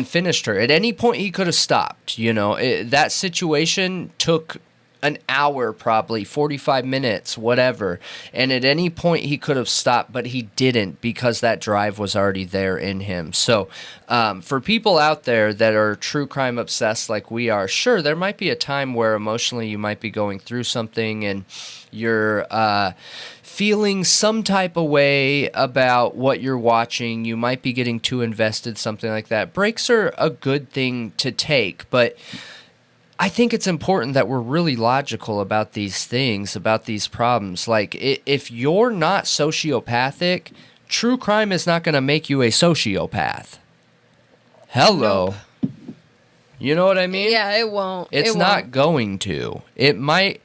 finished her. At any point, he could have stopped. You know, that situation took an hour, probably 45 minutes, whatever. And at any point he could have stopped, but he didn't because that drive was already there in him. So for people out there that are true crime obsessed like we are, sure, there might be a time where emotionally you might be going through something and you're feeling some type of way about what you're watching. You might be getting too invested, something like that. Breaks are a good thing to take, but I think it's important that we're really logical about these things, about these problems. Like, if you're not sociopathic, true crime is not going to make you a sociopath. Hello. Nope. You know what I mean? Yeah, it won't. It's not going to. It might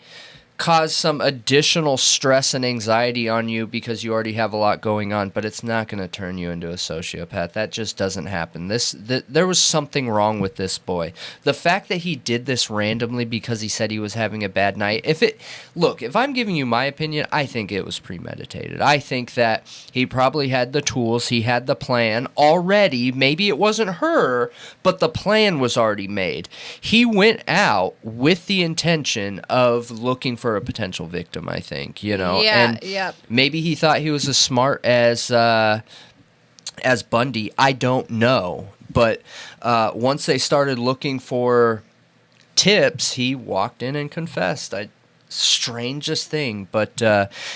cause some additional stress and anxiety on you because you already have a lot going on, but it's not going to turn you into a sociopath. That just doesn't happen. There was something wrong with this boy. The fact that he did this randomly because he said he was having a bad night, if I'm giving you my opinion, I think it was premeditated. I think that he probably had the tools, he had the plan already. Maybe it wasn't her, but the plan was already made. He went out with the intention of looking for a potential victim, I think, you know. Yeah, and maybe he thought he was as smart as Bundy. I don't know. But once they started looking for tips, he walked in and confessed. Strangest thing. But,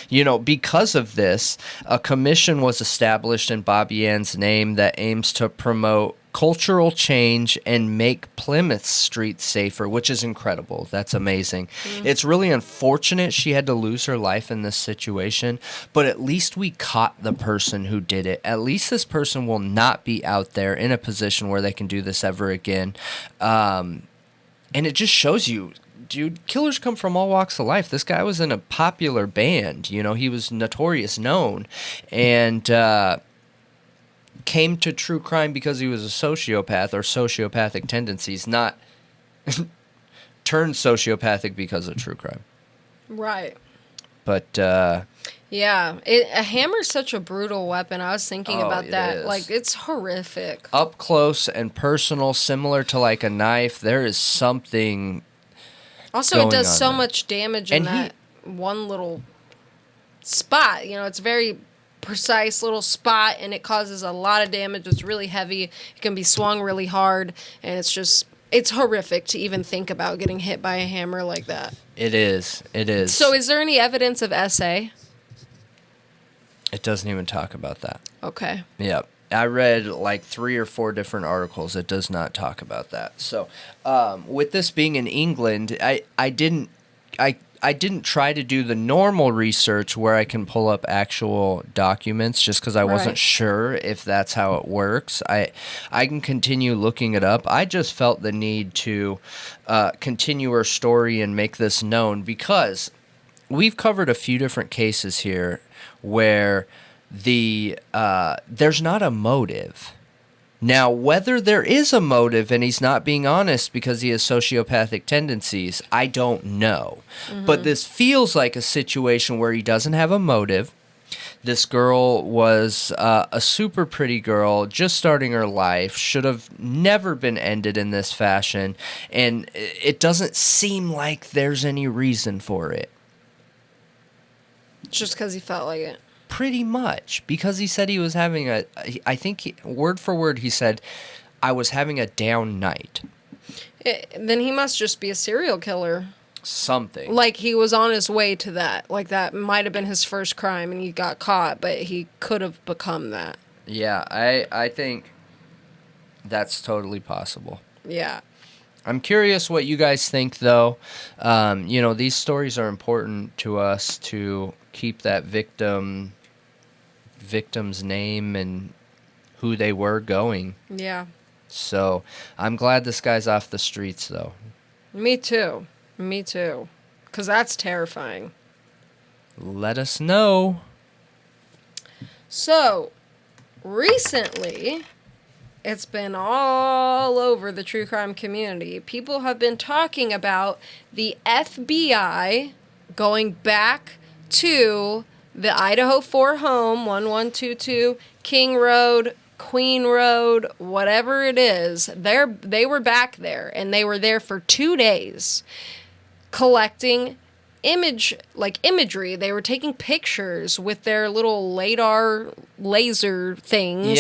you know, because of this, a commission was established in Bobby Anne's name that aims to promote cultural change and make Plymouth Street safer, which is incredible. That's amazing. It's really unfortunate she had to lose her life in this situation, but at least we caught the person who did it. At least this person will not be out there in a position where they can do this ever again. And it just shows you, dude, killers come from all walks of life. This guy was in a popular band. You know, he was notorious known. And came to true crime because he was a sociopath or sociopathic tendencies, not turned sociopathic because of true crime. Right. But yeah, a hammer's such a brutal weapon. I was thinking about that. Is. Like, it's horrific. Up close and personal, similar to like a knife, there is something. Also, it does so there. much damage in that one little spot. You know, it's very precise little spot, and it causes a lot of damage. It's really heavy. It can be swung really hard, and it's horrific to even think about getting hit by a hammer like that. It is. So is there any evidence of SA? It doesn't even talk about that. Okay. Yeah. I read like 3 or 4 different articles. It does not talk about that. So with this being in England, I didn't try to do the normal research where I can pull up actual documents just because I wasn't sure if that's how it works. I can continue looking it up. I just felt the need to continue our story and make this known because we've covered a few different cases here where there's not a motive. Now, whether there is a motive and he's not being honest because he has sociopathic tendencies, I don't know. Mm-hmm. But this feels like a situation where he doesn't have a motive. This girl was a super pretty girl, just starting her life, should have never been ended in this fashion, and it doesn't seem like there's any reason for it. Just because he felt like it. Pretty much, because he said he was having I think word for word he said, I was having a down night. Then he must just be a serial killer. Something. Like, he was on his way to that. Like, that might have been his first crime, and he got caught, but he could have become that. Yeah, I think that's totally possible. Yeah. I'm curious what you guys think, though. These stories are important to us to keep that victim's name and who they were going. Yeah. So I'm glad this guy's off the streets, though. Me too. Because that's terrifying. Let us know. So, recently, it's been all over the true crime community. People have been talking about the FBI going back to the Idaho 4 home, 1122 King Road, Queen Road, whatever it is. They were back there, and they were there for 2 days collecting imagery. They were taking pictures with their little laser things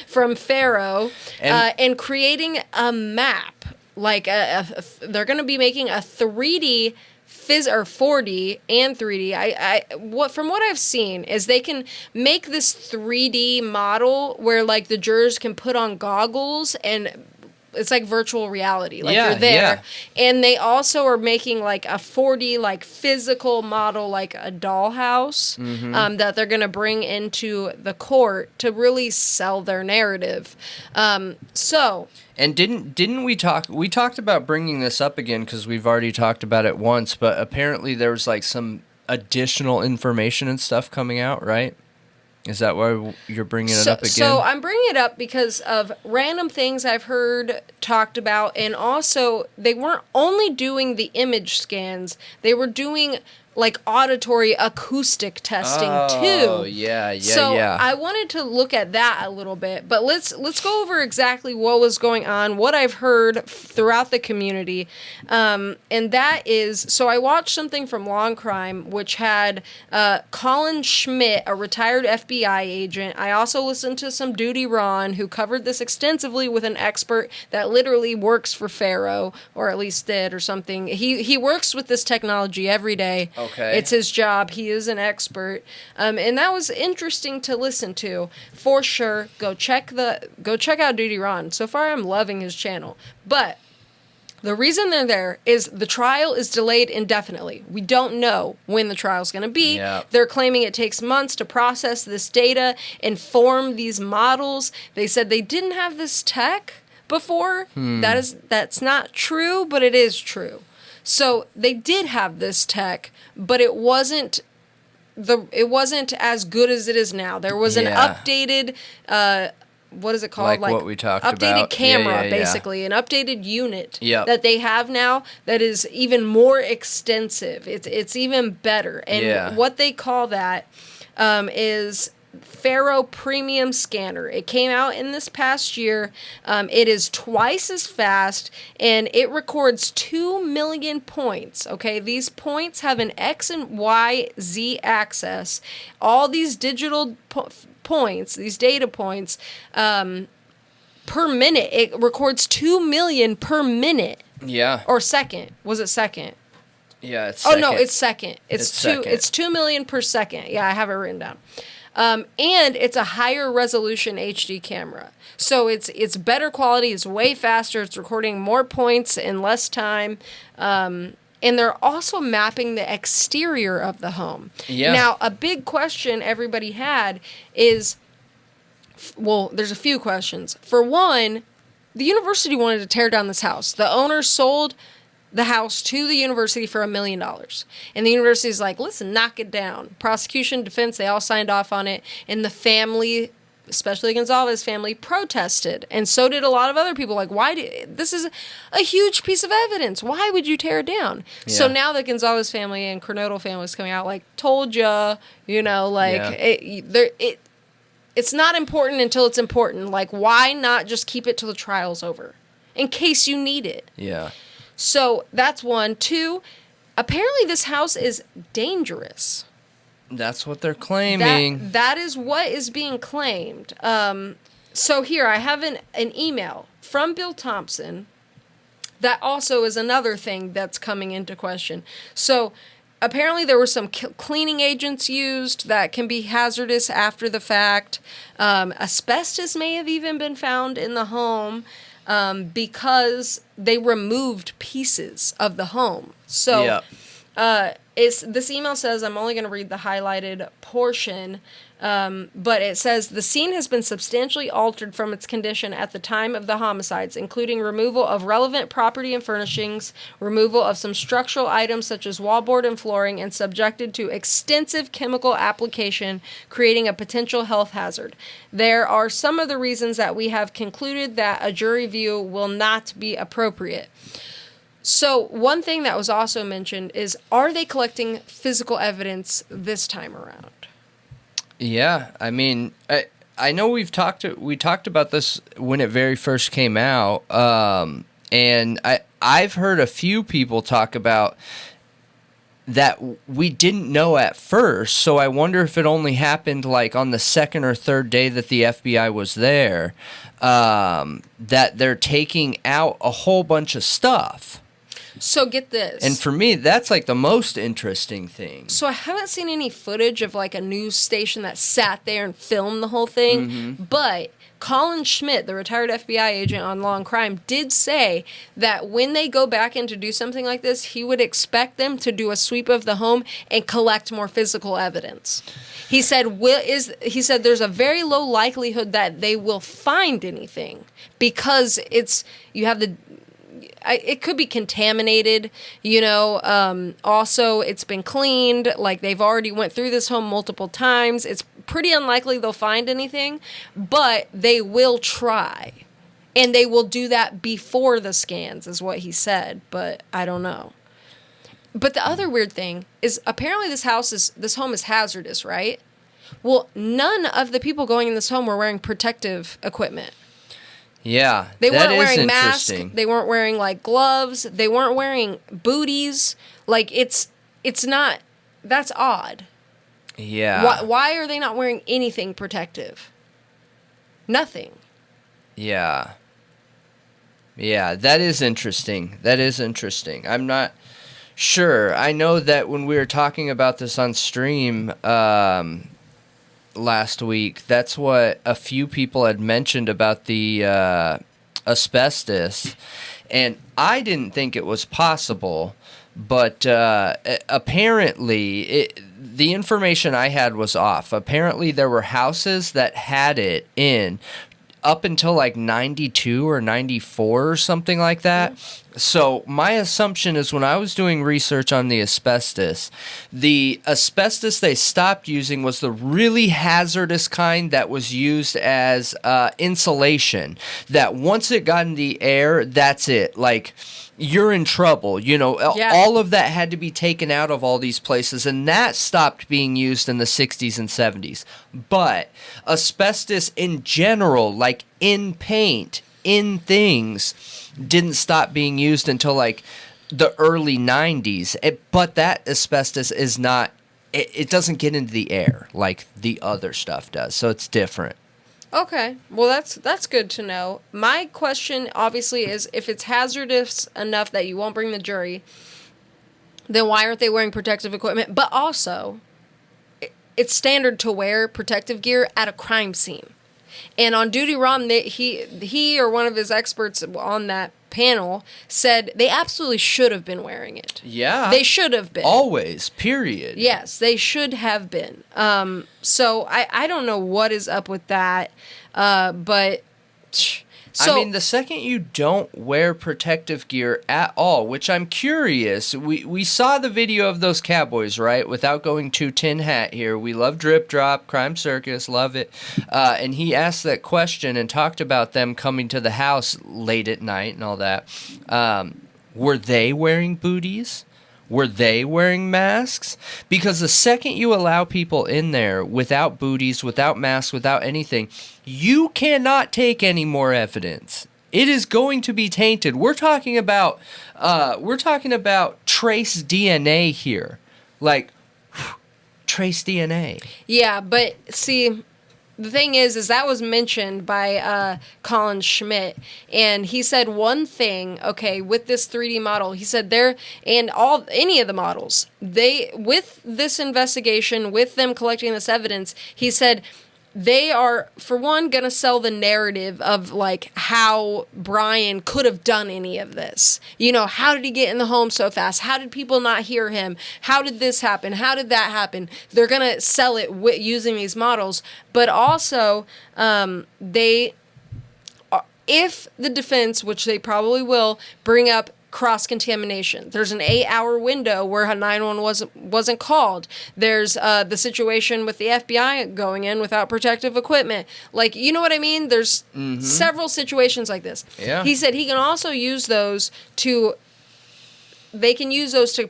from Faro, and creating a map. Like they're going to be making a 3D or 4D and 3D. From what I've seen is they can make this 3D model where like the jurors can put on goggles and it's like virtual reality. Like you're there. Yeah. And they also are making like a 4D like physical model, like a dollhouse, that they're going to bring into the court to really sell their narrative. And didn't we talked about bringing this up again because we've already talked about it once, but apparently there was like some additional information and stuff coming out, right? Is that why you're bringing it up again? So I'm bringing it up because of random things I've heard talked about, and also they weren't only doing the image scans, they were doing like auditory acoustic testing too. Oh, yeah. So I wanted to look at that a little bit, but let's go over exactly what was going on, what I've heard throughout the community, and that is, so I watched something from Law and Crime, which had Colin Schmidt, a retired FBI agent. I also listened to some Duty Ron, who covered this extensively with an expert that literally works for Faro, or at least did, or something. He works with this technology every day. Okay. It's his job. He is an expert. And that was interesting to listen to. For sure. Go check out Duty Ron. So far I'm loving his channel. But the reason they're there is the trial is delayed indefinitely. We don't know when the trial's going to be. Yep. They're claiming it takes months to process this data and form these models. They said they didn't have this tech before. That's not true, but it is true. So they did have this tech, but it wasn't as good as it is now. There was an updated what is it called? Like what we talked updated about. Camera, basically, an updated unit Yep. that they have now that is even more extensive. It's even better, and what they call that is Faro Premium Scanner. It came out in this past year. It is twice as fast, and it records 2 million points. Okay, these points have an X and Y, Z axis. All these digital points, these data points, per minute. It records 2 million per minute. Yeah. Or second. Was it second? Yeah, it's second. Oh no, it's second. Second. It's 2 million per second. Yeah, I have it written down. And it's a higher resolution HD camera. So it's better quality, it's way faster, it's recording more points in less time. And they're also mapping the exterior of the home. Yeah. Now, a big question everybody had is, well, there's a few questions. For one, the university wanted to tear down this house. The owner sold the house to the university for $1 million. And the university's like, listen, knock it down. Prosecution, defense, they all signed off on it. And the family, especially Gonzalez family, protested. And so did a lot of other people. Like, this is a huge piece of evidence. Why would you tear it down? Yeah. So now the Gonzalez family and Coronado family is coming out like, told ya, it's not important until it's important. Like, why not just keep it till the trial's over? In case you need it. Yeah. So that's one. Two, apparently this house is dangerous. That's what they're claiming. That is what is being claimed. So here, I have an email from Bill Thompson that also is another thing that's coming into question. So apparently there were some cleaning agents used that can be hazardous after the fact. Asbestos may have even been found in the home because they removed pieces of the home. So this email says, I'm only going to read the highlighted portion, but it says, the scene has been substantially altered from its condition at the time of the homicides, including removal of relevant property and furnishings, removal of some structural items such as wallboard and flooring, and subjected to extensive chemical application, creating a potential health hazard. There are some of the reasons that we have concluded that a jury view will not be appropriate. So one thing that was also mentioned is, are they collecting physical evidence this time around? Yeah, I mean, I know we talked about this when it very first came out, and I've heard a few people talk about that we didn't know at first. So I wonder if it only happened like on the second or third day that the FBI was there, that they're taking out a whole bunch of stuff. So get this. And for me, that's like the most interesting thing. So I haven't seen any footage of like a news station that sat there and filmed the whole thing, but Colin Schmidt, the retired FBI agent on Law and Crime, did say that when they go back in to do something like this, he would expect them to do a sweep of the home and collect more physical evidence. He said there's a very low likelihood that they will find anything because it could be contaminated, also it's been cleaned, like they've already went through this home multiple times. It's pretty unlikely they'll find anything, but they will try. And they will do that before the scans is what he said, but I don't know. But the other weird thing is apparently this home is hazardous, right? Well, none of the people going in this home were wearing protective equipment. Yeah, they weren't wearing masks. They weren't wearing like gloves. They weren't wearing booties. Like it's not. That's odd. Yeah. Why are they not wearing anything protective? Nothing. Yeah. Yeah, that is interesting. I'm not sure. I know that when we were talking about this on stream last week, that's what a few people had mentioned about the asbestos, and I didn't think it was possible, but apparently the information I had was off. Apparently there were houses that had it in up until like 92 or 94 or something like that. So my assumption is when I was doing research on the asbestos they stopped using was the really hazardous kind that was used as insulation, that once it got in the air, that's it. Like, you're in trouble. All of that had to be taken out of all these places, and that stopped being used in the 60s and 70s. But asbestos in general, like in paint, in things, didn't stop being used until like the early 90s. But that asbestos is not, it doesn't get into the air like the other stuff does, so it's different. Okay, well that's good to know. My question obviously is, if it's hazardous enough that you won't bring the jury, then why aren't they wearing protective equipment? But also, it's standard to wear protective gear at a crime scene. And on Duty Ron, he or one of his experts on that panel said they absolutely should have been wearing it. Yeah. They should have been. Always, period. Yes, they should have been. So I don't know what is up with that, but... So, I mean, the second you don't wear protective gear at all, which I'm curious, we saw the video of those cowboys, right? Without going too tin hat here, we love Drip Drop, Crime Circus, love it. And he asked that question and talked about them coming to the house late at night and all that. Were they wearing booties? Were they wearing masks? Because the second you allow people in there without booties, without masks, without anything, you cannot take any more evidence. It is going to be tainted. We're talking about trace DNA here. Like, trace DNA. Yeah, but see, the thing is that was mentioned by Colin Schmidt, and he said one thing, okay, with this 3D model, he said any of the models, with this investigation, with them collecting this evidence, he said they are, for one, going to sell the narrative of, like, how Brian could have done any of this. You know, how did he get in the home so fast? How did people not hear him? How did this happen? How did that happen? They're going to sell it using these models. But also, if the defense, which they probably will, bring up cross-contamination. There's an 8-hour window where 911 wasn't called. There's the situation with the FBI going in without protective equipment. Like, you know what I mean? There's several situations like this. Yeah. He said he can also use those to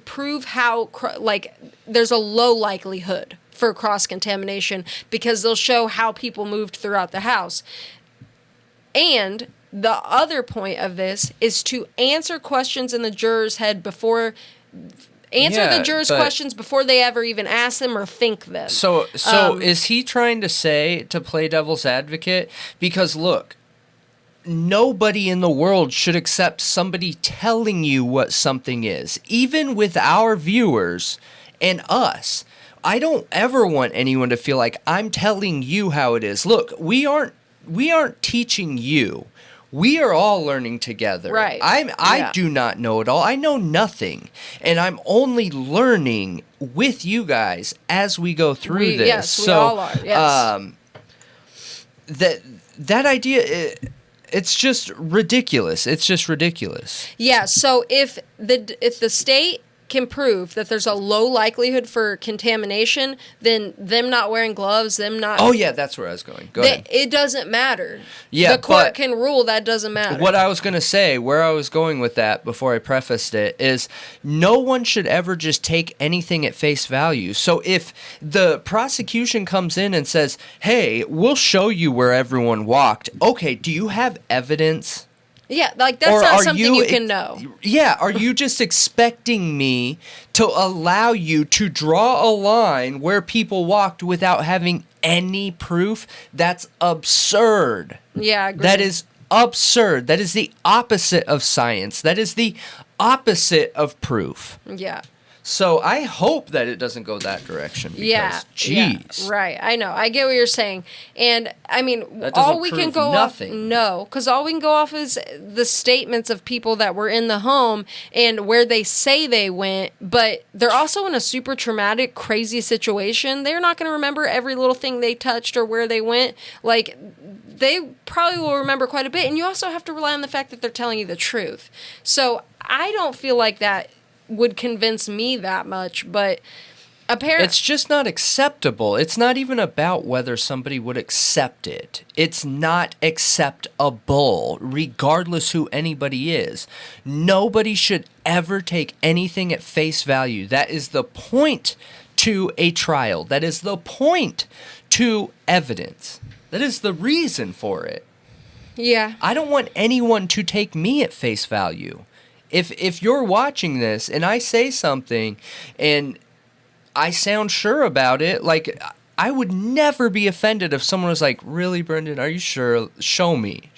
prove how, like, there's a low likelihood for cross-contamination because they'll show how people moved throughout the house. And the other point of this is to answer questions in the jurors' head questions before they ever even ask them or think them. So is he trying to say, to play devil's advocate? Because look, nobody in the world should accept somebody telling you what something is, even with our viewers and us. I don't ever want anyone to feel like I'm telling you how it is. Look, we aren't teaching you. We are all learning together. Right. I do not know it all. I know nothing. And I'm only learning with you guys as we go through this. Yes, we all are. Yes. That idea, it's just ridiculous. It's just ridiculous. Yeah, so if the state can prove that there's a low likelihood for contamination, then them not wearing gloves, them not... Oh, yeah, that's where I was going. Go ahead. It doesn't matter. Yeah, the court can rule that doesn't matter. What I was going to say, where I was going with that before I prefaced it, is no one should ever just take anything at face value. So if the prosecution comes in and says, hey, we'll show you where everyone walked. Okay, do you have evidence? Yeah, like, that's not something you can know. Yeah, are you just expecting me to allow you to draw a line where people walked without having any proof? That's absurd. Yeah, I agree. That is absurd. That is the opposite of science. That is the opposite of proof. Yeah. So I hope that it doesn't go that direction. Because, jeez. Yeah, right. I know. I get what you're saying. And, I mean, that all we can go nothing. off... No, because all we can go off is the statements of people that were in the home and where they say they went, but they're also in a super traumatic, crazy situation. They're not going to remember every little thing they touched or where they went. Like, they probably will remember quite a bit. And you also have to rely on the fact that they're telling you the truth. So I don't feel like that would convince me that much, but apparently... It's just not acceptable. It's not even about whether somebody would accept it. It's not acceptable, regardless who anybody is. Nobody should ever take anything at face value. That is the point to a trial. That is the point to evidence. That is the reason for it. Yeah. I don't want anyone to take me at face value. If you're watching this and I say something and I sound sure about it, like, I would never be offended if someone was like, really, Brendan, are you sure? Show me.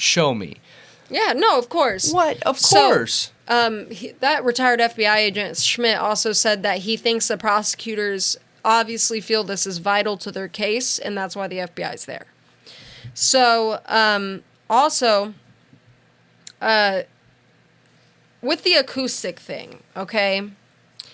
Yeah, no, of course. What? Of course. That retired FBI agent Schmidt also said that he thinks the prosecutors obviously feel this is vital to their case, and that's why the FBI is there. So, also... with the acoustic thing, okay?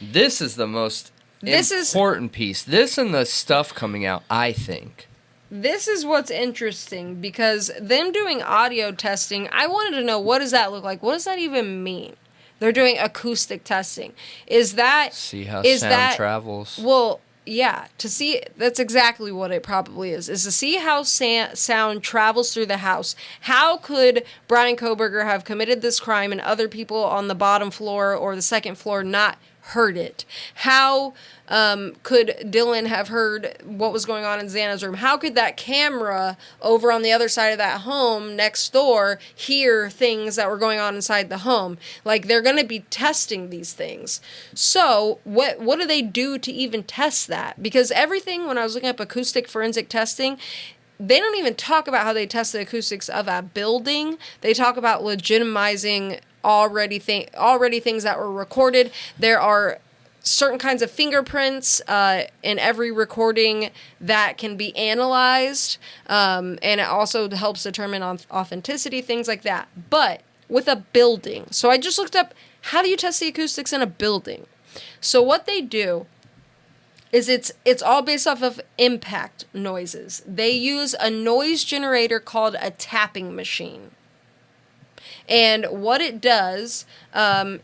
This is the most important piece. This and the stuff coming out, I think. This is what's interesting, because them doing audio testing, I wanted to know, what does that look like? What does that even mean? They're doing acoustic testing. See how sound travels. Well, yeah, to see, that's exactly what it probably is to see how sound travels through the house. How could Brian Kohberger have committed this crime and other people on the bottom floor or the second floor not heard it? How could Dylan have heard what was going on in Xana's room? How could that camera over on the other side of that home next door hear things that were going on inside the home? Like, they're going to be testing these things. So what do they do to even test that? Because everything, when I was looking up acoustic forensic testing, they don't even talk about how they test the acoustics of a building. They talk about legitimizing already things that were recorded. There are certain kinds of fingerprints in every recording that can be analyzed, and it also helps determine authenticity, things like that. But with a building, so I just looked up, how do you test the acoustics in a building? So what they do is it's all based off of impact noises. They use a noise generator called a tapping machine. And what it does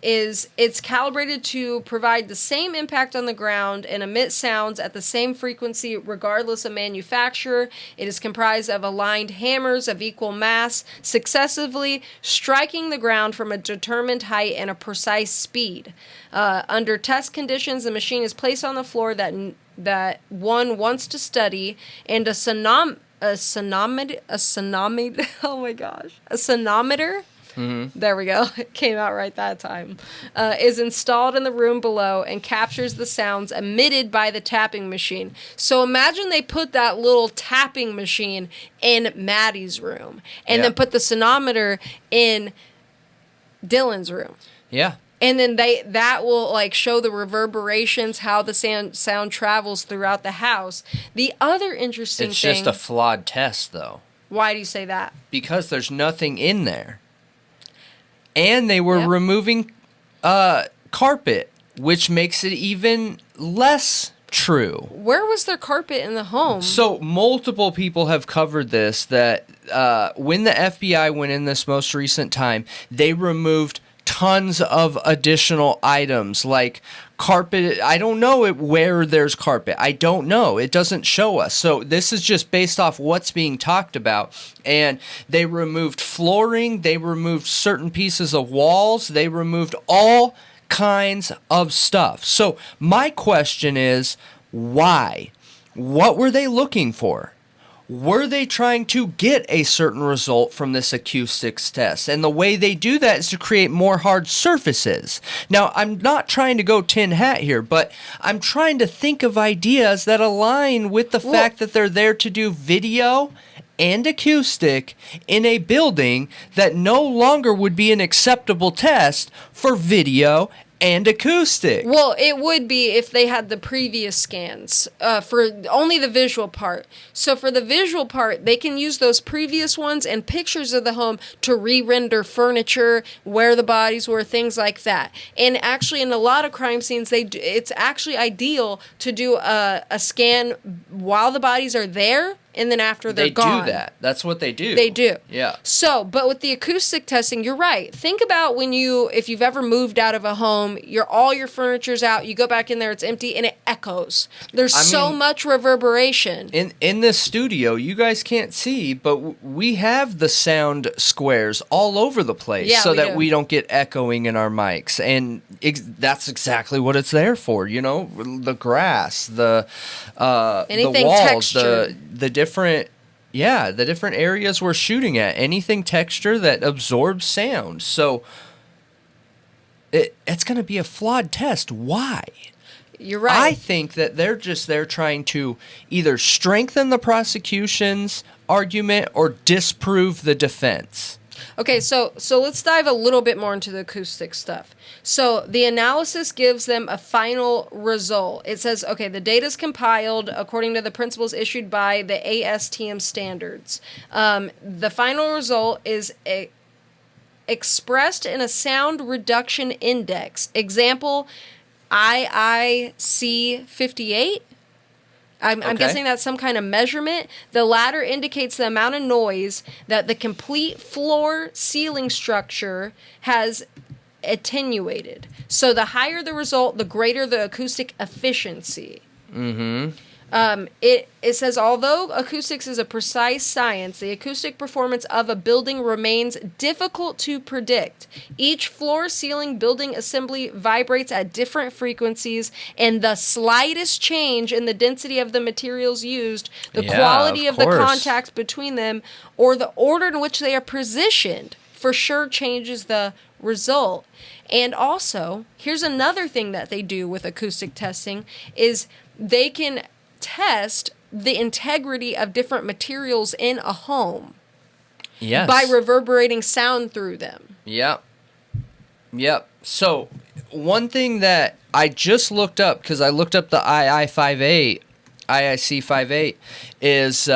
is it's calibrated to provide the same impact on the ground and emit sounds at the same frequency regardless of manufacturer. It is comprised of aligned hammers of equal mass, successively striking the ground from a determined height and a precise speed. Under test conditions, the machine is placed on the floor that one wants to study, and a sonometer. Oh my gosh, a sonometer. Mm-hmm. There we go. It came out right that time. Is installed in the room below and captures the sounds emitted by the tapping machine. So imagine they put that little tapping machine in Maddie's room and then put the sonometer in Dylan's room. Yeah. And then that will like show the reverberations, how the sound travels throughout the house. The other interesting thing... It's just a flawed test, though. Why do you say that? Because there's nothing in there. And they were removing carpet, which makes it even less true. Where was there carpet in the home? So multiple people have covered this, that when the FBI went in this most recent time, they removed tons of additional items like carpet. I don't know where there's carpet. I don't know. It doesn't show us. So this is just based off what's being talked about. And they removed flooring. They removed certain pieces of walls. They removed all kinds of stuff. So my question is, why? What were they looking for? Were they trying to get a certain result from this acoustics test? And the way they do that is to create more hard surfaces. Now, I'm not trying to go tin hat here, but I'm trying to think of ideas that align with the fact that they're there to do video and acoustic in a building that no longer would be an acceptable test for video and acoustic. Well, it would be if they had the previous scans for only the visual part. So for the visual part, they can use those previous ones and pictures of the home to re-render furniture, where the bodies were, things like that. And actually, in a lot of crime scenes, it's actually ideal to do a scan while the bodies are there. And then after they're gone. They do that. That's what they do. They do. Yeah. So, but with the acoustic testing, you're right. Think about if you've ever moved out of a home, all your furniture's out, you go back in there, it's empty, and it echoes. There's so much reverberation. In this studio, you guys can't see, but we have the sound squares all over the place so that we don't get echoing in our mics. And that's exactly what it's there for, the grass, the walls, textured. the different areas we're shooting at, anything texture that absorbs sound. So it's going to be a flawed test. Why? You're right. I think that they're trying to either strengthen the prosecution's argument or disprove the defense. Okay, so let's dive a little bit more into the acoustic stuff. So the analysis gives them a final result. It says, okay, the data is compiled according to the principles issued by the ASTM standards. The final result is expressed in a sound reduction index. Example, IIC 58. I'm guessing that's some kind of measurement. The latter indicates the amount of noise that the complete floor ceiling structure has attenuated. So the higher the result, the greater the acoustic efficiency. Mm-hmm. It says, although acoustics is a precise science, the acoustic performance of a building remains difficult to predict. Each floor, ceiling, building assembly vibrates at different frequencies, and the slightest change in the density of the materials used, the quality of the contacts between them, or the order in which they are positioned, for sure changes the result. And also, here's another thing that they do with acoustic testing, is they can test the integrity of different materials in a home. Yes. By reverberating sound through them. Yep. So, one thing that I just looked up, because I looked up the IIC58, is,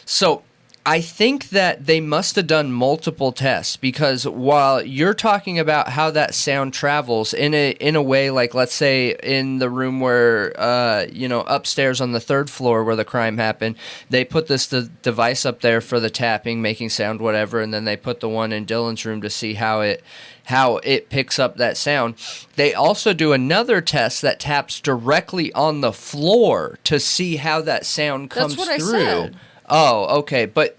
so I think that they must have done multiple tests, because while you're talking about how that sound travels in a way, like let's say in the room where, upstairs on the third floor where the crime happened, they put this device up there for the tapping, making sound, whatever, and then they put the one in Dylan's room to see how it picks up that sound. They also do another test that taps directly on the floor to see how that sound comes through. That's what I said. Oh, okay, but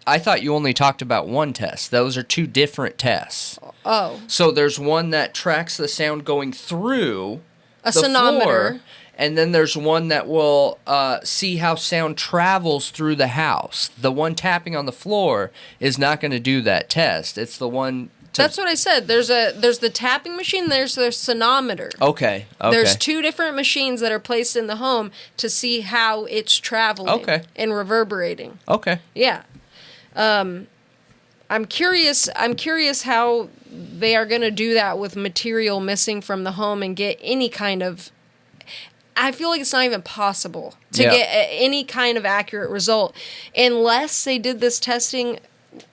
I thought you only talked about one test. Those are two different tests. Oh. So there's one that tracks the sound going through a the sonometer. Floor, and then there's one that will see how sound travels through the house. The one tapping on the floor is not going to do that test. It's the one... That's what I said. There's the tapping machine, there's the sonometer. Okay. There's two different machines that are placed in the home to see how it's traveling and reverberating. Okay. Yeah. I'm curious how they are going to do that with material missing from the home and get any kind of... I feel like it's not even possible to get any kind of accurate result unless they did this testing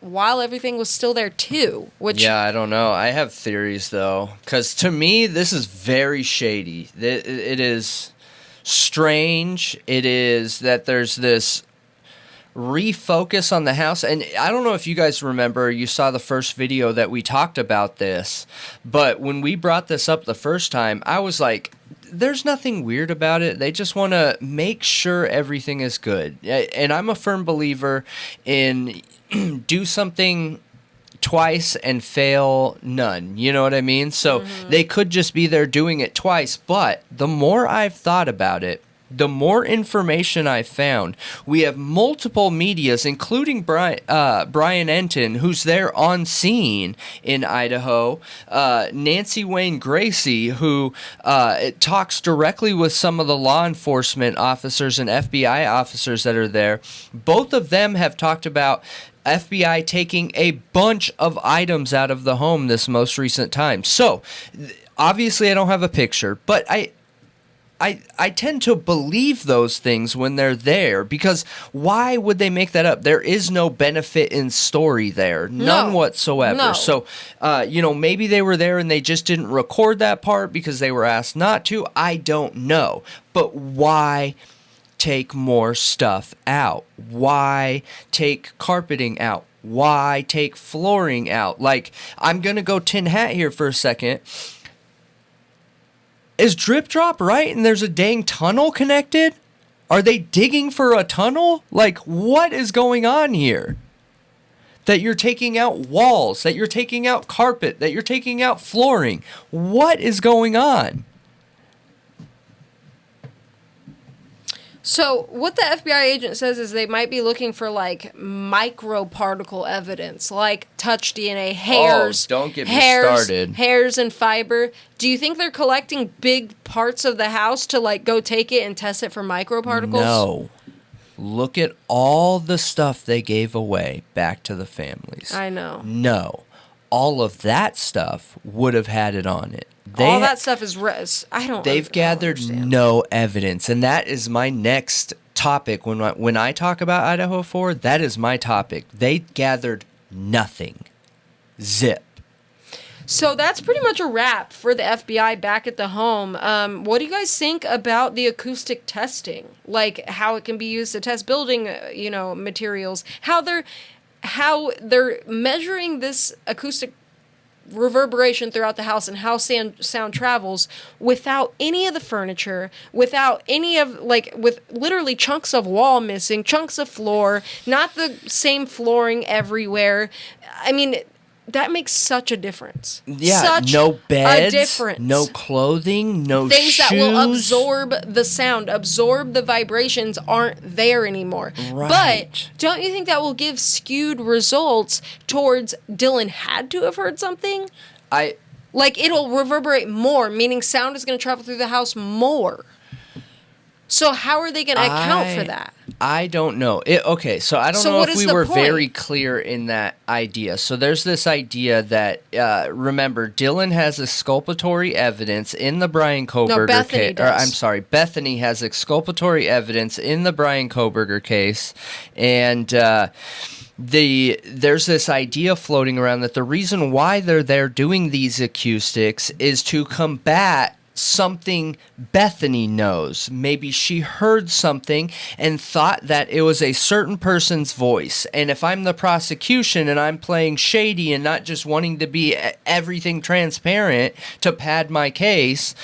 while everything was still there too, which... Yeah, I don't know. I have theories, though, because to me, this is very shady. It is strange. It is that there's this refocus on the house, and I don't know if you guys remember, you saw the first video that we talked about this, but when we brought this up the first time, I was like, there's nothing weird about it. They just want to make sure everything is good. And I'm a firm believer in do something twice and fail none. You know what I mean? So they could just be there doing it twice. But the more I've thought about it, the more information I've found. We have multiple medias, including Brian Enton, who's there on scene in Idaho, Nancy Wayne Gracie, who talks directly with some of the law enforcement officers and FBI officers that are there. Both of them have talked about FBI taking a bunch of items out of the home this most recent time. So, obviously I don't have a picture, but I tend to believe those things when they're there, because why would they make that up? There is no benefit in story there. None whatsoever. No. So, maybe they were there and they just didn't record that part because they were asked not to. I don't know. But why take more stuff out? Why take carpeting out? Why take flooring out? Like, I'm going to go tin hat here for a second. Is Drip Drop right and there's a dang tunnel connected? Are they digging for a tunnel? Like, what is going on here? That you're taking out walls, that you're taking out carpet, that you're taking out flooring. What is going on? So what the FBI agent says is they might be looking for like microparticle evidence, like touch DNA, hairs. Oh, don't get me started. Hairs and fiber. Do you think they're collecting big parts of the house to like go take it and test it for microparticles? No. Look at all the stuff they gave away back to the families. I know. No. All of that stuff would have had it on it. All that stuff is They've gathered no evidence, and that is my next topic. When I talk about Idaho 4, that is my topic. They gathered nothing. Zip. So that's pretty much a wrap for the FBI back at the home. What do you guys think about the acoustic testing? Like how it can be used to test building, materials. How they're measuring this acoustic reverberation throughout the house and how sound travels without any of the furniture, without any of, with literally chunks of wall missing, chunks of floor, not the same flooring everywhere. I mean, that makes such a difference. Yeah, no beds, no clothing, no things shoes. That will absorb the sound, absorb the vibrations aren't there anymore. Right. But don't you think that will give skewed results towards Dylan had to have heard something? It'll reverberate more, meaning sound is going to travel through the house more. So how are they going to account for that? I don't know. Okay, so I don't know if we were very clear in that idea. So there's this idea that, remember, Dylan has exculpatory evidence in the Brian Kohberger case. I'm sorry, Bethany has exculpatory evidence in the Brian Kohberger case, and there's this idea floating around that the reason why they're there doing these acoustics is to combat something Bethany knows. Maybe she heard something and thought that it was a certain person's voice. And if I'm the prosecution and I'm playing shady and not just wanting to be everything transparent to pad my case,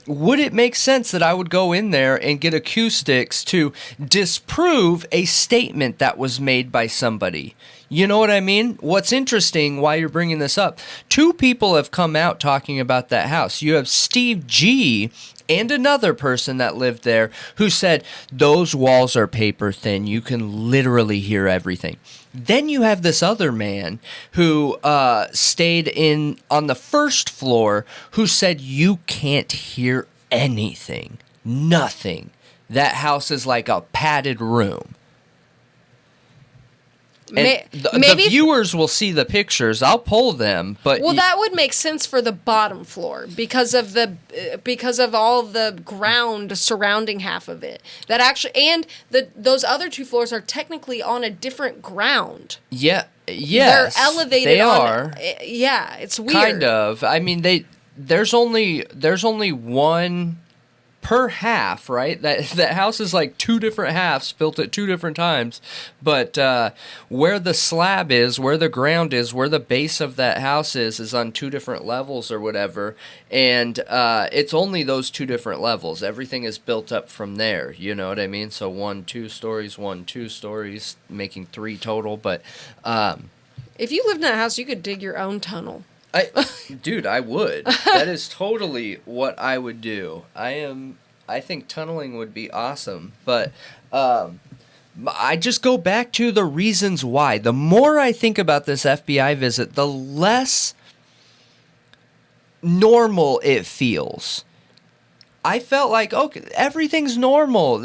would it make sense that I would go in there and get acoustics to disprove a statement that was made by somebody? You know what I mean? What's interesting, why you're bringing this up, 2 people have come out talking about that house. You have Steve G. and another person that lived there who said, those walls are paper thin. You can literally hear everything. Then you have this other man who stayed on the first floor who said, you can't hear anything. Nothing. That house is like a padded room. The viewers will see the pictures. I'll pull them, but that would make sense for the bottom floor because of all the ground surrounding half of it. That actually, and those other 2 floors are technically on a different ground. Yeah, yes, they're elevated. They are. Yeah, it's weird. Kind of. I mean, there's only one per half, right? That house is like 2 different halves built at 2 different times, but where the slab is, where the ground is, where the base of that house is on 2 different levels or whatever, and it's only those 2 different levels. Everything is built up from there, you know what I mean? So 1 2 stories, 1 2 stories, making 3 total, but if you lived in that house, you could dig your own tunnel. Dude, I would. That is totally what I would do. I think tunneling would be awesome, but I just go back to the reasons why. The more I think about this FBI visit, the less normal it feels. I felt like, okay, everything's normal.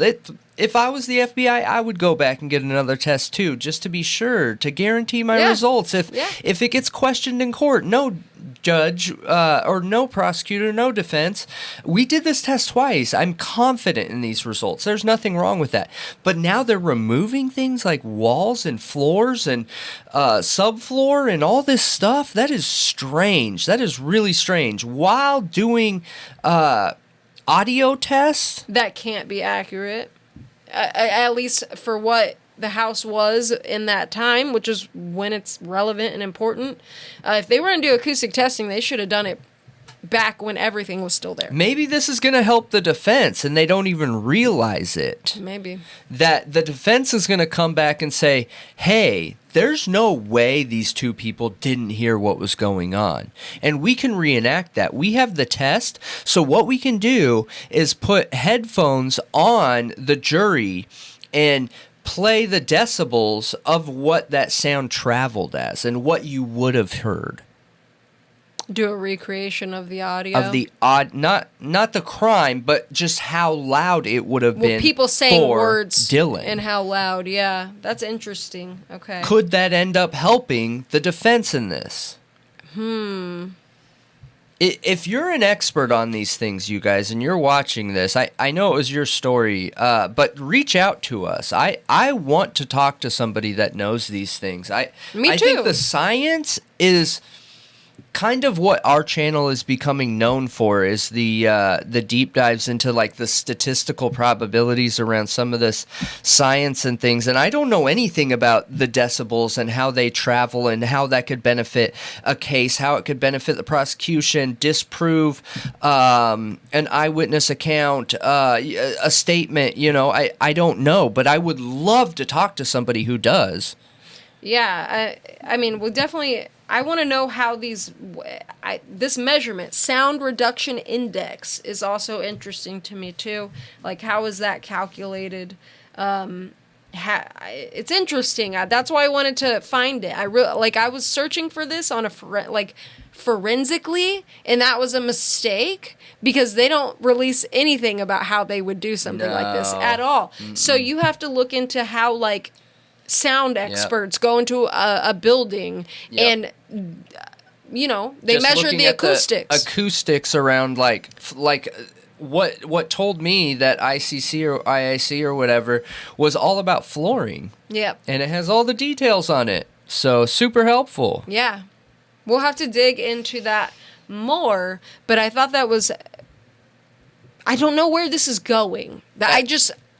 If I was the FBI, I would go back and get another test too, just to be sure, to guarantee my results. If it gets questioned in court, no judge or no prosecutor, no defense, we did this test twice. I'm confident in these results. There's nothing wrong with that. But now they're removing things like walls and floors and subfloor and all this stuff. That is strange. That is really strange. While doing audio tests that can't be accurate, at least for what the house was in that time, which is when it's relevant and important. If they were going to do acoustic testing, they should have done it back when everything was still there. Maybe this is going to help the defense and they don't even realize it. Maybe. That the defense is going to come back and say, hey, there's no way these 2 people didn't hear what was going on. And we can reenact that. We have the test. So what we can do is put headphones on the jury and play the decibels of what that sound traveled as and what you would have heard. Do a recreation of the audio of the not the crime, but just how loud it would have been. People saying words, Dylan, and how loud. Yeah, that's interesting. Okay, could that end up helping the defense in this? If you're an expert on these things, you guys, and you're watching this, I know it was your story, but reach out to us. I want to talk to somebody that knows these things. Me too. I think the science is kind of what our channel is becoming known for, is the deep dives into like the statistical probabilities around some of this science and things. And I don't know anything about the decibels and how they travel and how that could benefit a case, how it could benefit the prosecution, disprove an eyewitness account, a statement. You know, I don't know, but I would love to talk to somebody who does. Yeah, I mean, we'll definitely. I want to know how this measurement, sound reduction index, is also interesting to me too. Like, how is that calculated? it's interesting. That's why I wanted to find it. I was searching for this on a forensically, and that was a mistake because they don't release anything about how they would do something like this at all. So you have to look into how like sound experts go into a building and they Just measure looking the at acoustics. Acoustics around like what told me that ICC or IIC or whatever was all about flooring. Yep. And it has all the details on it. So super helpful. Yeah. We'll have to dig into that more, but I thought that was... I don't know where this is going.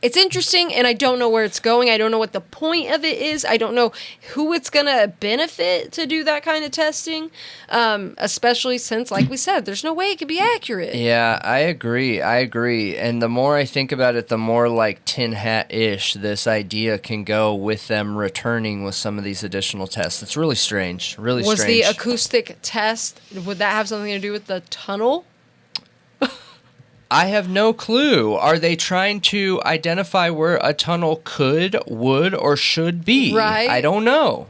It's interesting, and I don't know where it's going. I don't know what the point of it is. I don't know who it's going to benefit to do that kind of testing, especially since, like we said, there's no way it could be accurate. Yeah, I agree. And the more I think about it, the more like tin hat-ish this idea can go with them returning with some of these additional tests. It's really strange. Was the acoustic test, would that have something to do with the tunnel? I have no clue. Are they trying to identify where a tunnel could, would, or should be? Right. I don't know.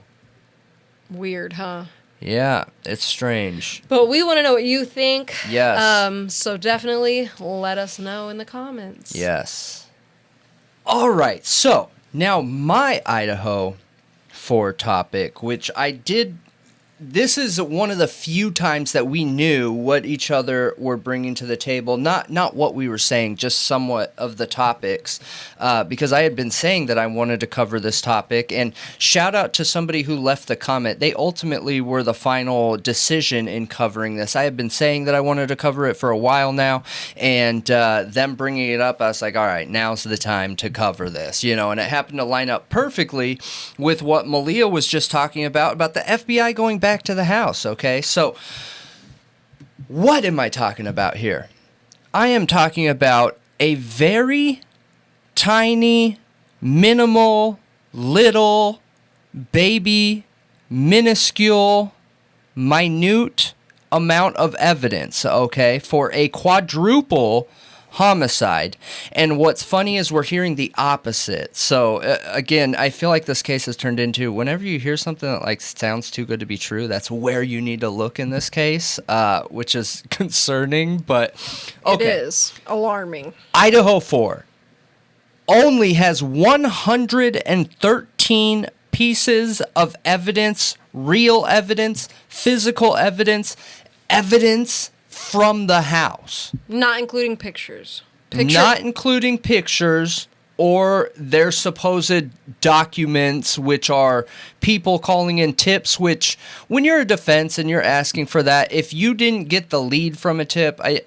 Weird, huh? Yeah, it's strange. But we want to know what you think. Yes. So definitely let us know in the comments. Yes. All right. So now my Idaho 4 topic, which I did... This is one of the few times that we knew what each other were bringing to the table. Not what we were saying, just somewhat of the topics. Because I had been saying that I wanted to cover this topic. And shout out to somebody who left the comment. They ultimately were the final decision in covering this. I had been saying that I wanted to cover it for a while now. And them bringing it up, I was like, all right, now's the time to cover this. And it happened to line up perfectly with what Malia was just talking about the FBI going back to the house, okay? So, what am I talking about here? I am talking about a very tiny, minimal, little, baby, minuscule, minute amount of evidence, okay, for a quadruple homicide. And what's funny is we're hearing the opposite. So again, I feel like this case has turned into whenever you hear something that like sounds too good to be true, that's where you need to look in this case, which is concerning, but okay. It is alarming. Idaho 4 only has 113 pieces of evidence, real evidence, physical evidence from the house. Not including pictures. Not including pictures or their supposed documents, which are people calling in tips, which when you're a defense and you're asking for that, if you didn't get the lead from a tip, I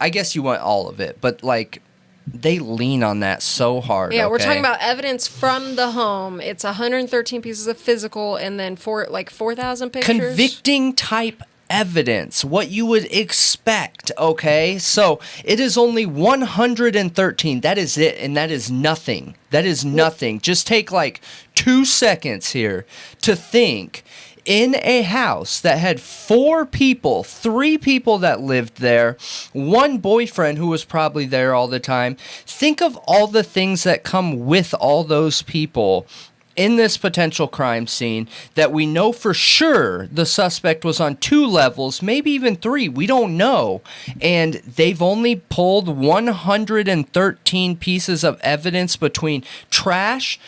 guess you want all of it. But like they lean on that so hard. Yeah, okay? We're talking about evidence from the home. It's 113 pieces of physical and then 4,000 pictures. Convicting type evidence, what you would expect, okay? So it is only 113. That is it, and that is nothing. That is nothing. Just take like 2 seconds here to think. In a house that had 4 people, 3 people that lived there, 1 boyfriend who was probably there all the time. Think of all the things that come with all those people in this potential crime scene that we know for sure the suspect was on 2 levels, maybe even 3. We don't know. And they've only pulled 113 pieces of evidence between trash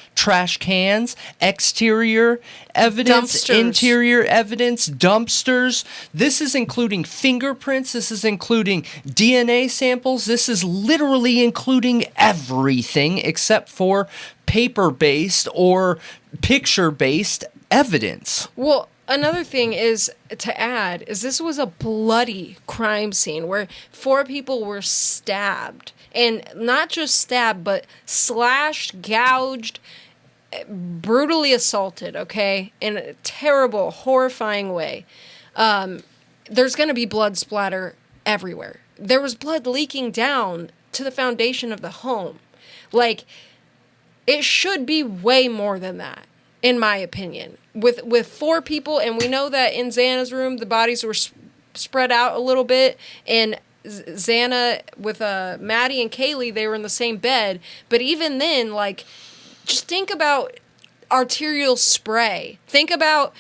cans, exterior evidence, dumpsters. Interior evidence, dumpsters. This is including fingerprints. This is including DNA samples. This is literally including everything except for paper-based or picture-based evidence. Well, another thing is to add is this was a bloody crime scene where 4 people were stabbed, and not just stabbed, but slashed, gouged, brutally assaulted, okay, in a terrible, horrifying way. There's going to be blood splatter everywhere. There was blood leaking down to the foundation of the home. Like, it should be way more than that, in my opinion. With 4 people, and we know that in Xana's room, the bodies were spread out a little bit, and Xana with Maddie and Kaylee, they were in the same bed. But even then, like, just think about arterial spray. Think about,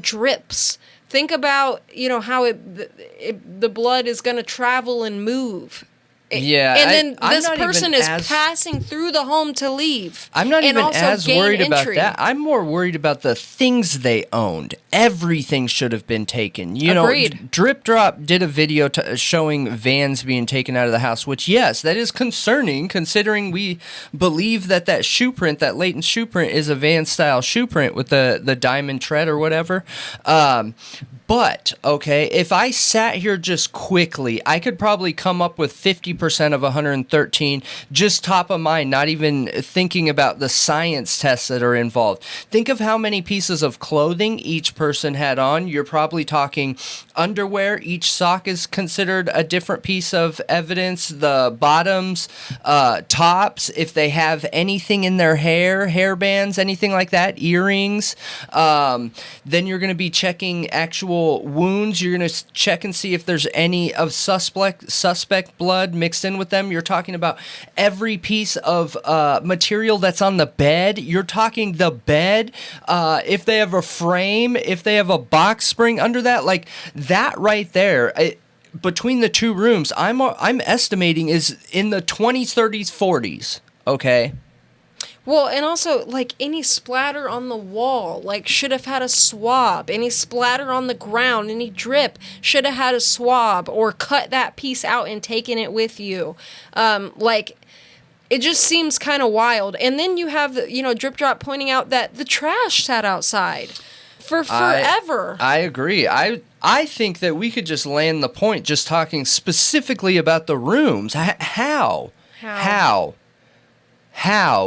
drips. Think about, how the blood is going to travel and move. Yeah, and then this person is passing through the home to leave. I'm not even as worried about entry. that. I'm more worried about the things they owned. Everything should have been taken. Agreed. Drip Drop did a video showing vans being taken out of the house, which, yes, that is concerning considering we believe that shoe print, that latent shoe print, is a van-style shoe print with the diamond tread or whatever. But, okay, if I sat here just quickly, I could probably come up with 50% of 113, just top of mind, not even thinking about the science tests that are involved. Think of how many pieces of clothing each person had on. You're probably talking underwear. Each sock is considered a different piece of evidence. The bottoms, tops, if they have anything in their hair, hairbands, anything like that, earrings. Then you're going to be checking actual wounds. You're going to check and see if there's any of suspect blood mixed in with them. You're talking about every piece of material that's on the bed. You're talking the bed, if they have a frame, if they have a box spring under that, like that right there. Between the two rooms, I'm estimating is in the 20s, 30s, 40s. Okay. Well, and also, like, any splatter on the wall, like, should have had a swab. Any splatter on the ground, any drip, should have had a swab, or cut that piece out and taken it with you. It just seems kind of wild. And then you have, Drip Drop pointing out that the trash sat outside for forever. I agree. I think that we could just land the point just talking specifically about the rooms. How?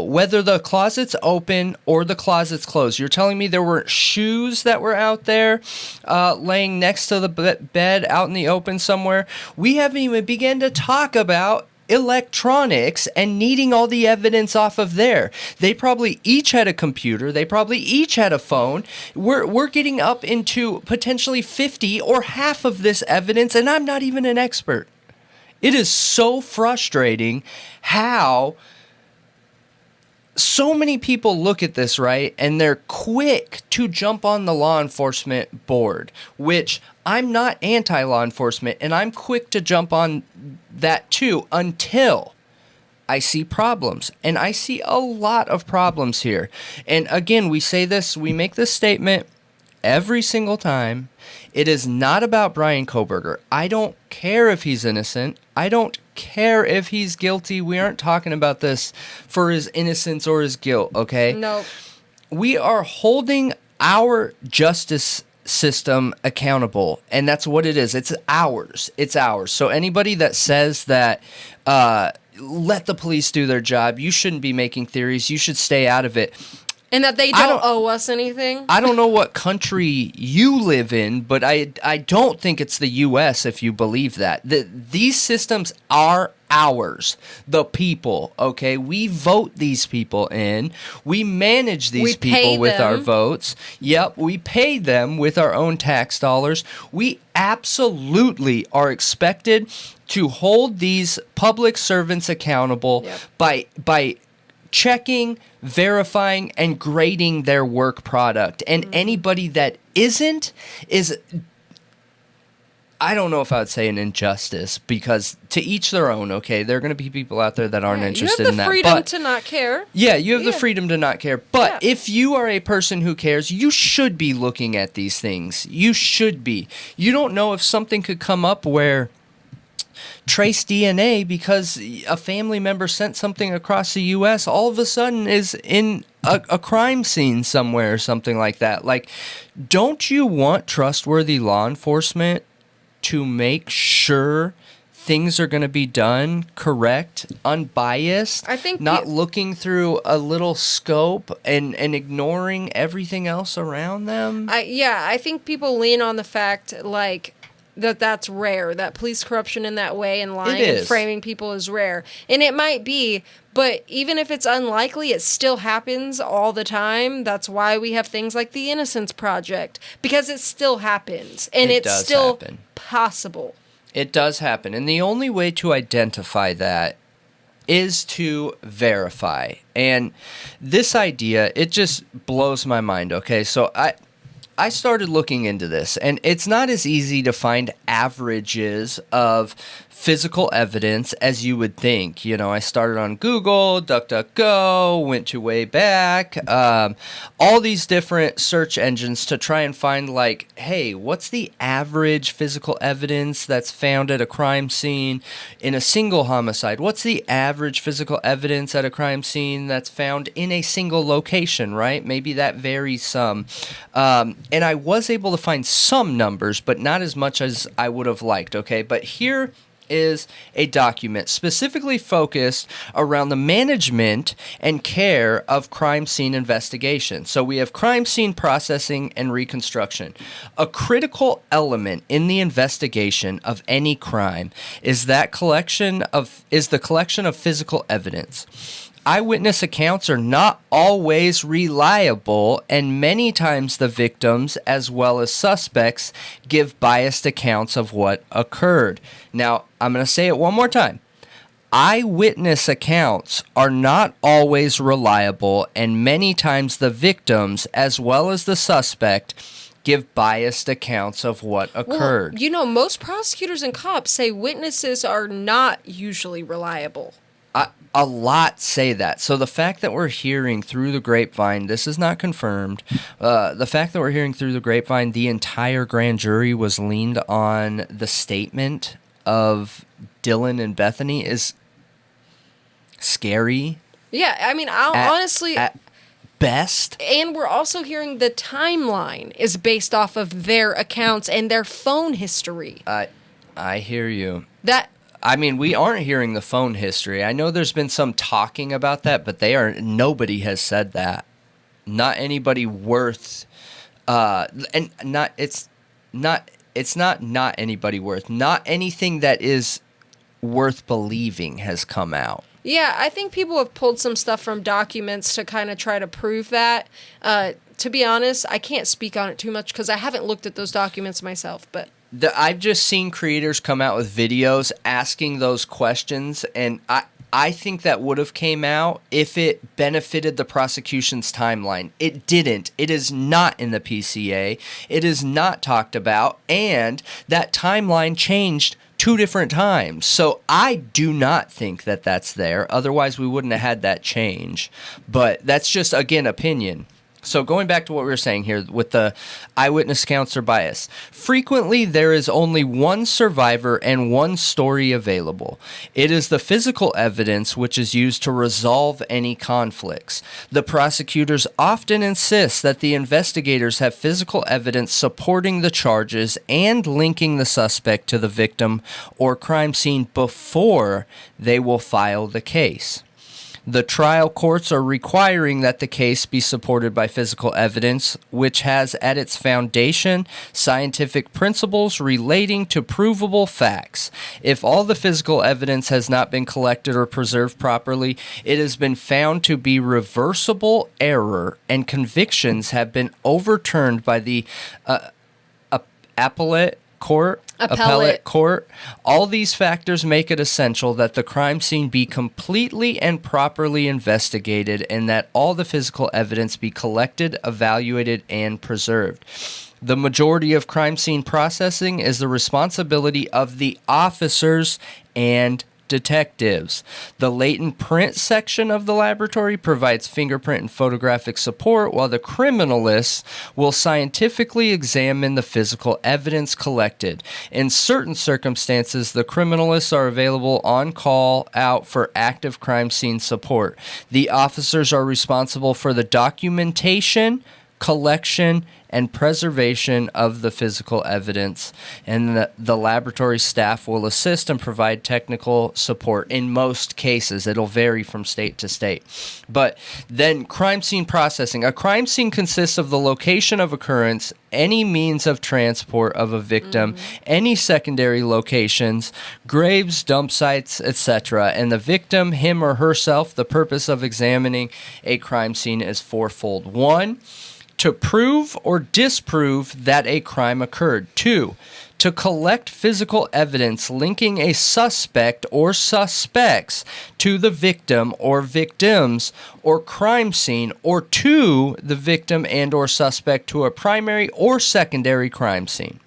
Whether the closet's open or the closet's closed. You're telling me there weren't shoes that were out there laying next to the bed out in the open somewhere? We haven't even begun to talk about electronics and needing all the evidence off of there. They probably each had a computer. They probably each had a phone. We're getting up into potentially 50 or half of this evidence, and I'm not even an expert. It is so frustrating how so many people look at this, right, and they're quick to jump on the law enforcement board, which I'm not anti-law enforcement, and I'm quick to jump on that too until I see problems. And I see a lot of problems here. And again, we make this statement every single time. It is not about Bryan Kohberger. I don't care if he's innocent. I don't care if he's guilty. We aren't talking about this for his innocence or his guilt, okay? No. We are holding our justice system accountable, and that's what it is. It's ours. So anybody that says that let the police do their job, you shouldn't be making theories, you should stay out of it. And that they don't owe us anything? I don't know what country you live in, but I don't think it's the U.S. if you believe that. These systems are ours, the people, okay? We vote these people in. We manage these people with our votes. Yep, we pay them with our own tax dollars. We absolutely are expected to hold these public servants accountable by checking, verifying, and grading their work product. And anybody that isn't is, I don't know if I would say an injustice, because to each their own, okay? There are going to be people out there that aren't interested in that. You have the freedom to not care. Yeah, you have the freedom to not care. But if you are a person who cares, you should be looking at these things. You should be. You don't know if something could come up where trace DNA because a family member sent something across the U.S. all of a sudden is in a crime scene somewhere or something like that. Like, don't you want trustworthy law enforcement to make sure things are going to be done correct, unbiased, I think not looking through a little scope and ignoring everything else around them? I think people lean on the fact, like, that's rare, that police corruption in that way and lying and framing people is rare. And it might be, but even if it's unlikely, it still happens all the time. That's why we have things like the Innocence Project, because it still happens. And it's still possible. It does happen. And the only way to identify that is to verify. And this idea, it just blows my mind, okay? So I started looking into this, and it's not as easy to find averages of physical evidence as you would think. You know, I started on Google, DuckDuckGo, went to way back, all these different search engines to try and find, like, hey, what's the average physical evidence that's found at a crime scene in a single homicide? What's the average physical evidence at a crime scene that's found in a single location, right? Maybe that varies some. And I was able to find some numbers, but not as much as I would have liked, okay? But here is a document specifically focused around the management and care of crime scene investigation. So we have crime scene processing and reconstruction. A critical element in the investigation of any crime is the collection of physical evidence. Eyewitness accounts are not always reliable, and many times the victims, as well as suspects, give biased accounts of what occurred. Now, I'm going to say it one more time. Eyewitness accounts are not always reliable, and many times the victims, as well as the suspect, give biased accounts of what occurred. Well, you know, most prosecutors and cops say witnesses are not usually reliable. A lot say that. So the fact that we're hearing through the grapevine, this is not confirmed, the fact that we're hearing through the grapevine, the entire grand jury was leaned on the statement of Dylan and Bethany is scary. Yeah, I mean, honestly... At best. And we're also hearing the timeline is based off of their accounts and their phone history. I hear you. I mean, we aren't hearing the phone history. I know there's been some talking about that, but nobody has said that. Not anybody worth, it's not anybody worth. Not anything that is worth believing has come out. Yeah, I think people have pulled some stuff from documents to kind of try to prove that. To be honest, I can't speak on it too much because I haven't looked at those documents myself, but... I've just seen creators come out with videos asking those questions, and I think that would have came out if it benefited the prosecution's timeline. It didn't. It is not in the PCA. It is not talked about, and that timeline changed 2 different times. So I do not think that that's there. Otherwise, we wouldn't have had that change. But that's just, again, opinion. So going back to what we were saying here with the eyewitness accounts or bias, frequently there is only one survivor and one story available. It is the physical evidence which is used to resolve any conflicts. The prosecutors often insist that the investigators have physical evidence supporting the charges and linking the suspect to the victim or crime scene before they will file the case. The trial courts are requiring that the case be supported by physical evidence, which has at its foundation scientific principles relating to provable facts. If all the physical evidence has not been collected or preserved properly, it has been found to be reversible error, and convictions have been overturned by the appellate court. All these factors make it essential that the crime scene be completely and properly investigated and that all the physical evidence be collected, evaluated, and preserved. The majority of crime scene processing is the responsibility of the officers and detectives. The latent print section of the laboratory provides fingerprint and photographic support, while the criminalists will scientifically examine the physical evidence collected. In certain circumstances, the criminalists are available on call out for active crime scene support. The officers are responsible for the documentation, collection, and preservation of the physical evidence, and the laboratory staff will assist and provide technical support in most cases. It'll vary from state to state. But then crime scene processing. A crime scene consists of the location of occurrence, any means of transport of a victim, any secondary locations, graves, dump sites, etc. And the victim, him or herself, the purpose of examining a crime scene is fourfold. 1, to prove or disprove that a crime occurred. 2, to collect physical evidence linking a suspect or suspects to the victim or victims or crime scene, or to the victim and or suspect to a primary or secondary crime scene.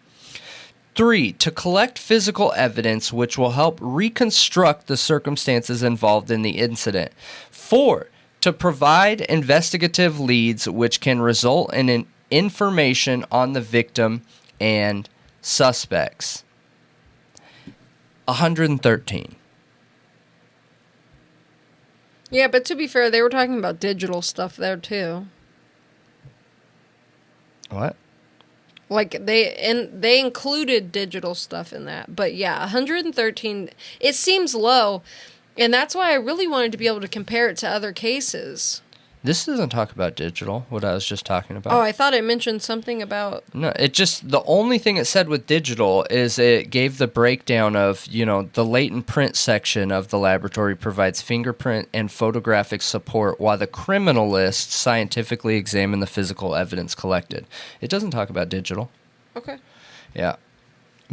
3, to collect physical evidence which will help reconstruct the circumstances involved in the incident. 4, to provide investigative leads which can result in information on the victim and suspects. 113. Yeah, but to be fair, they were talking about digital stuff there too. What? Like they included digital stuff in that. But yeah, 113, it seems low, and that's why I really wanted to be able to compare it to other cases. This doesn't talk about digital, what I was just talking about. Oh, I thought it mentioned something about... No, it just, the only thing it said with digital is it gave the breakdown of, the latent print section of the laboratory provides fingerprint and photographic support, while the criminalists scientifically examine the physical evidence collected. It doesn't talk about digital. Okay. Yeah.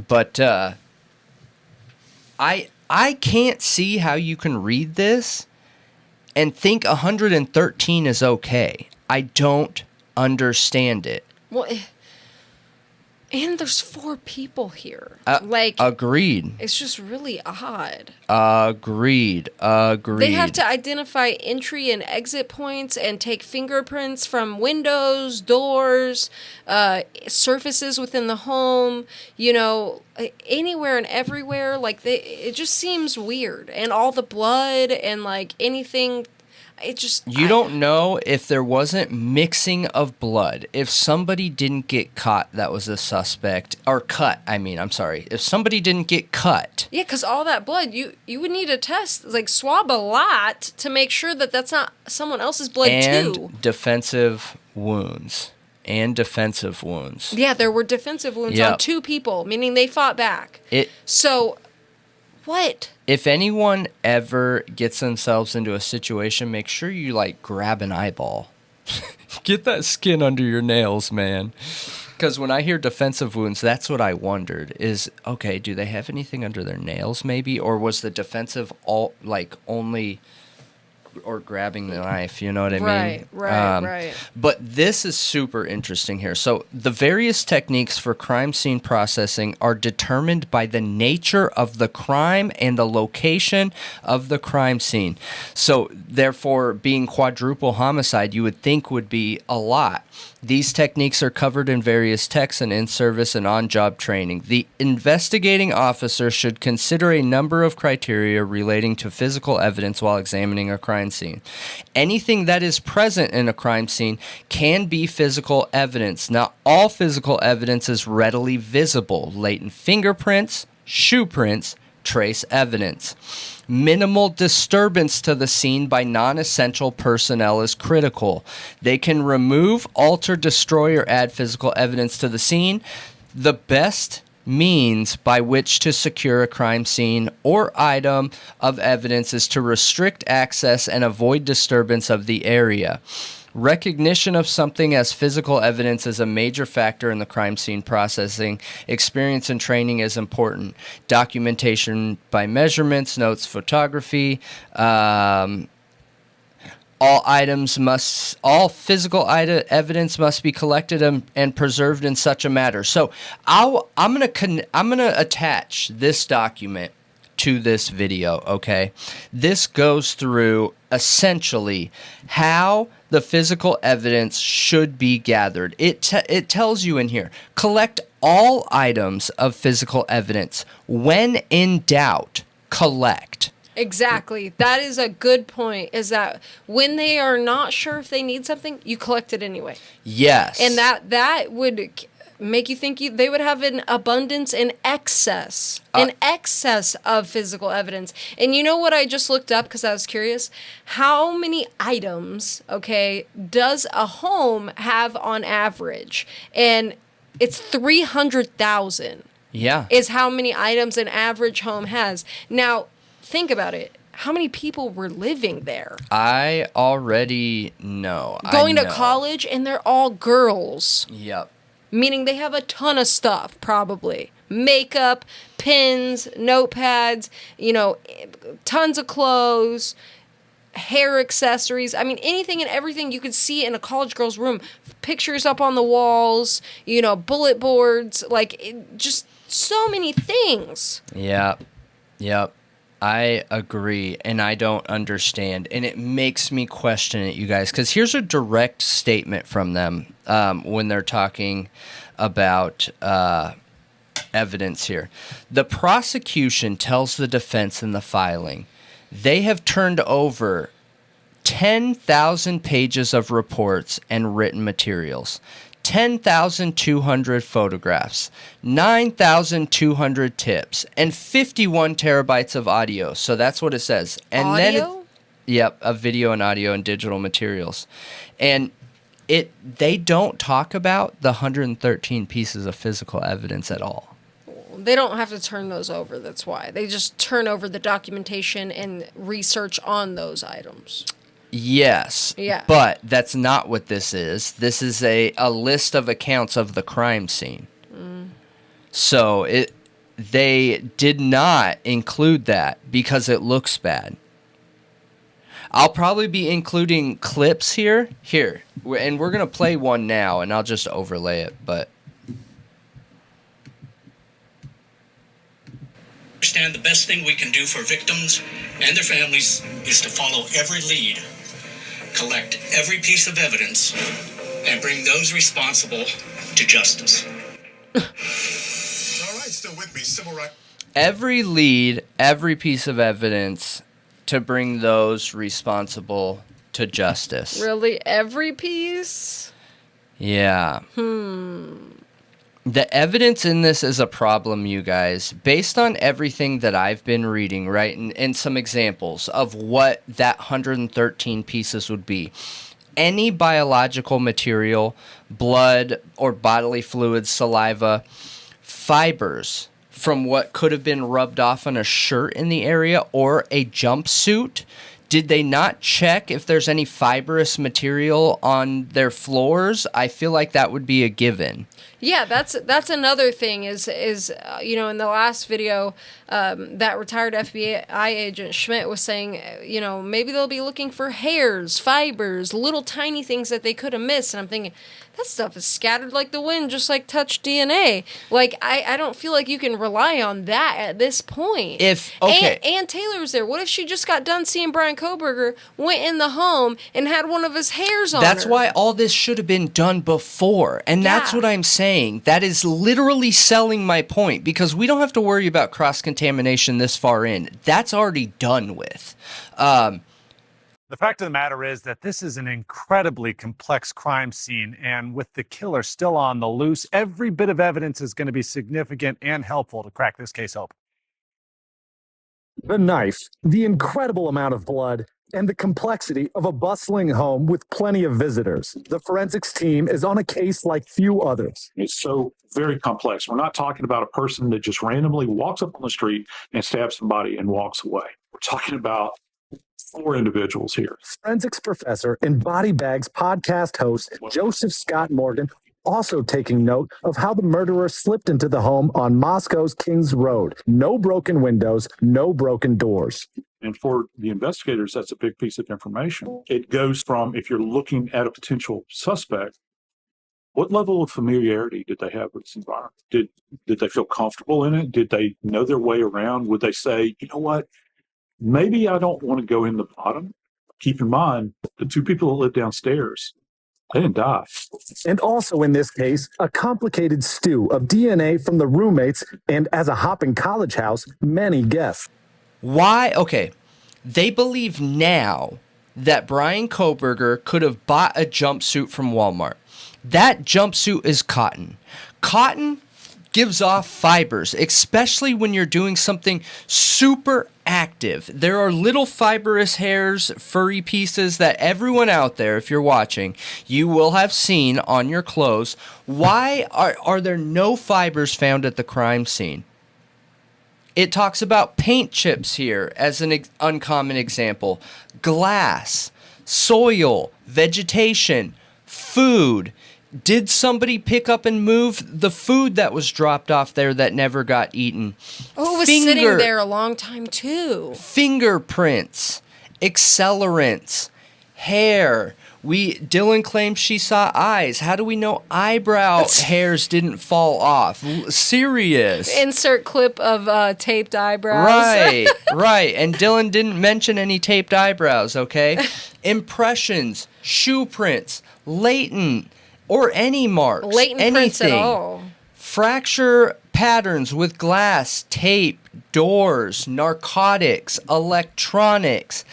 But I can't see how you can read this and think 113 is okay. I don't understand it. Well, and there's 4 people here. Agreed. It's just really odd. Agreed. They have to identify entry and exit points and take fingerprints from windows, doors, surfaces within the home, anywhere and everywhere. It just seems weird. And all the blood and anything, You don't know if there wasn't mixing of blood. If somebody didn't get caught, that was a suspect. Or cut, I'm sorry. If somebody didn't get cut. Yeah, because all that blood, you would need a test, swab a lot to make sure that that's not someone else's blood too. And defensive wounds. Yeah, there were defensive wounds on 2 people, meaning they fought back. So, what? If anyone ever gets themselves into a situation, make sure you, grab an eyeball. Get that skin under your nails, man. Because when I hear defensive wounds, that's what I wondered is, okay, do they have anything under their nails maybe? Or was the defensive only... or grabbing the knife, you know what I mean? Right. But this is super interesting here. So the various techniques for crime scene processing are determined by the nature of the crime and the location of the crime scene. So therefore, being quadruple homicide, you would think would be a lot. These techniques are covered in various texts and in-service and on-job training. The investigating officer should consider a number of criteria relating to physical evidence while examining a crime scene. Anything that is present in a crime scene can be physical evidence. Not all physical evidence is readily visible. Latent fingerprints, shoe prints, trace evidence. Minimal disturbance to the scene by non-essential personnel is critical. They can remove, alter, destroy, or add physical evidence to the scene. The best means by which to secure a crime scene or item of evidence is to restrict access and avoid disturbance of the area. Recognition of something as physical evidence is a major factor in the crime scene processing. Experience and training is important. Documentation by measurements, notes, photography. All physical evidence must be collected and preserved in such a manner. So I'm gonna attach this document to this video. Okay, this goes through essentially how the physical evidence should be gathered. It tells you in here, collect all items of physical evidence. When in doubt, collect. Exactly. That is a good point, is that when they are not sure if they need something, you collect it anyway. Yes. And that would make you think they would have an abundance in excess of physical evidence. And you know what I just looked up because I was curious? How many items, does a home have on average? And it's 300,000. Yeah. Is how many items an average home has. Now, think about it. How many people were living there? I already know. Going to college, and they're all girls. Yep. meaning they have a ton of stuff, probably. Makeup, pins, notepads, tons of clothes, hair accessories. I mean, anything and everything you could see in a college girl's room. Pictures up on the walls, bullet boards, just so many things. Yep. I agree, and I don't understand, and it makes me question it, you guys, because here's a direct statement from them when they're talking about evidence here. The prosecution tells the defense in the filing they have turned over 10,000 pages of reports and written materials, 10,200 photographs, 9,200 tips, and 51 terabytes of audio. So that's what it says. And audio? Of video and audio and digital materials. And they don't talk about the 113 pieces of physical evidence at all. They don't have to turn those over, that's why. They just turn over the documentation and research on those items. Yes, yeah. But that's not what this is. This is a list of accounts of the crime scene. So they did not include that because it looks bad. I'll probably be including clips here, and we're going to play one now, and I'll just overlay it, but... Understand the best thing we can do for victims and their families is to follow every lead, collect every piece of evidence, and bring those responsible to justice. All right, still with me, civil rights. Every lead, every piece of evidence to bring those responsible to justice. Really? Every piece? Yeah. The evidence in this is a problem, you guys. Based on everything that I've been reading, right, and some examples of what that 113 pieces would be. Any biological material, blood or bodily fluids, saliva, fibers from what could have been rubbed off on a shirt in the area or a jumpsuit. Did they not check if there's any fibrous material on their floors? I feel like that would be a given. Yeah, that's another thing is in the last video, that retired FBI agent Schmidt was saying, maybe they'll be looking for hairs, fibers, little tiny things that they could have missed. And I'm thinking, that stuff is scattered like the wind, just like touch DNA. Like, I don't feel like you can rely on that at this point. Ann Taylor was there. What if she just got done seeing Brian Kohberger, went in the home, and had one of his hairs on That's her? why all this should have been done before. And that's what I'm saying. That is literally selling my point, because we don't have to worry about cross-contamination this far in. That's already done with. The fact of the matter is that this is an incredibly complex crime scene, and with the killer still on the loose, every bit of evidence is going to be significant and helpful to crack this case open. The knife, the incredible amount of blood, and the complexity of a bustling home with plenty of visitors. The forensics team is on a case like few others. It's so very complex. We're not talking about a person that just randomly walks up on the street and stabs somebody and walks away. We're talking about 4 individuals here. Forensics professor and Body Bags podcast host Joseph Scott Morgan also taking note of how the murderer slipped into the home on Moscow's Kings Road. No broken windows, no broken doors. And for the investigators, that's a big piece of information. It goes from, if you're looking at a potential suspect, what level of familiarity did they have with this environment? Did they feel comfortable in it? Did they know their way around? Would they say, you know what, maybe I don't want to go in the bottom? Keep in mind, the 2 people that live downstairs, they didn't die. And also in this case, a complicated stew of DNA from the roommates and, as a hopping college house, many guests. Why? Okay, they believe now that Brian Kohberger could have bought a jumpsuit from Walmart. That jumpsuit is cotton. Cotton gives off fibers, especially when you're doing something super active. There are little fibrous hairs, furry pieces that everyone out there, if you're watching, you will have seen on your clothes. Why are there no fibers found at the crime scene? It talks about paint chips here as an uncommon example. Glass, soil, vegetation, food, Did somebody pick up and move the food that was dropped off there that never got eaten? Oh, it was sitting there a long time too. Fingerprints, accelerants, hair. Dylan claims she saw eyes. How do we know eyebrow hairs didn't fall off? Serious. Insert clip of taped eyebrows. Right, right. And Dylan didn't mention any taped eyebrows, okay? Impressions, shoe prints, latent, or any marks. Latent anything. prints at all. Fracture patterns with glass, tape, doors, narcotics, electronics.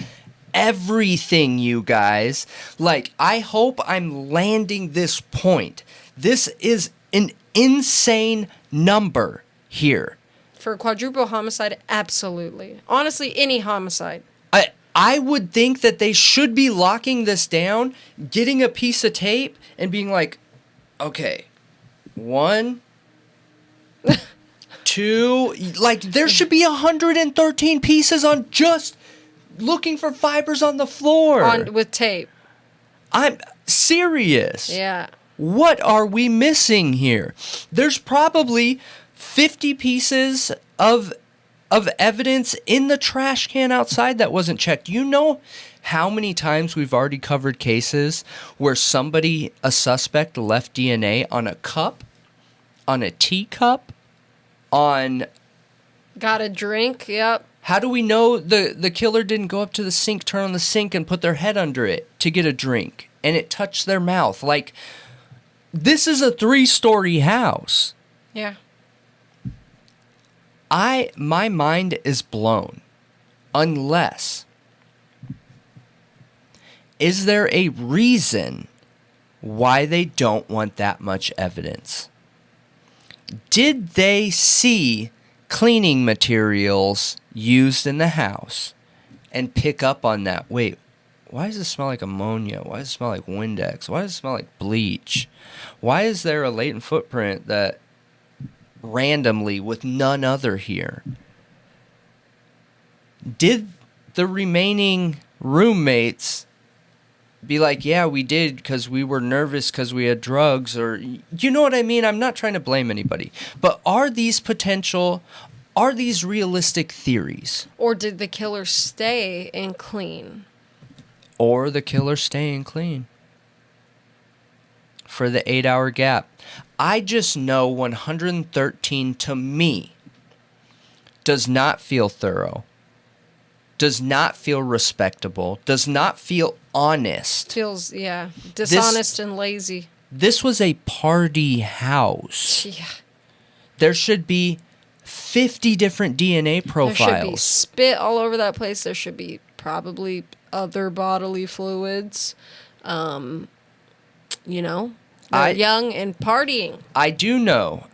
Everything, you guys. Like, I hope I'm landing this point. This is an insane number here. For quadruple homicide, absolutely. Honestly, any homicide. I would think that they should be locking this down, getting a piece of tape, and being like, okay, 1, 2, like, there should be 113 pieces on just looking for fibers on the floor. With tape. I'm serious. Yeah. What are we missing here? There's probably 50 pieces of evidence in the trash can outside that wasn't checked. You know how many times we've already covered cases where a suspect left DNA on a cup, on a teacup, on... Got a drink, yep. How do we know the killer didn't go up to the sink, turn on the sink, and put their head under it to get a drink, and it touched their mouth? Like, this is a 3-story house. Yeah. My mind is blown. Unless, is there a reason why they don't want that much evidence? Did they see cleaning materials used in the house and pick up on that? Wait, why does it smell like ammonia? Why does it smell like Windex? Why does it smell like bleach? Why is there a latent footprint that randomly with none other here? Did the remaining roommates be like, yeah, we did because we were nervous because we had drugs, or you know what I mean? I'm not trying to blame anybody, but are these realistic theories? Or did the killer stay and clean? Or the killer staying clean for the 8-hour gap. I just know 113 to me does not feel thorough, does not feel respectable, does not feel honest. Feels, yeah, dishonest and lazy. This was a party house. Yeah. There should be 50 different DNA profiles. There should be spit all over that place. There should be probably other bodily fluids. They're young and partying. I do know.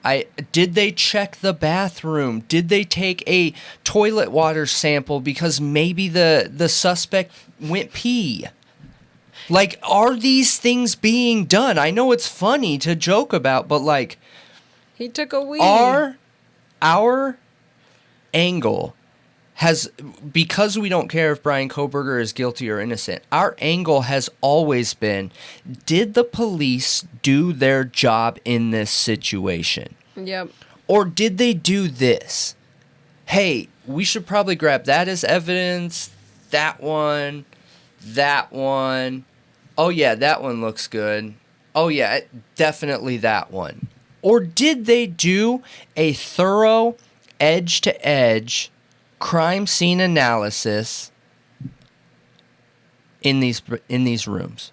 Did they check the bathroom? Did they take a toilet water sample because maybe the suspect went pee? Like, are these things being done? I know it's funny to joke about, but like, he took a wee. Our angle has, because we don't care if Brian Kohberger is guilty or innocent, our angle has always been, did the police do their job in this situation? Yep. Or did they do this? Hey, we should probably grab that as evidence, that one. Oh yeah, that one looks good. Oh yeah, definitely that one. Or did they do a thorough edge-to-edge crime scene analysis in these rooms?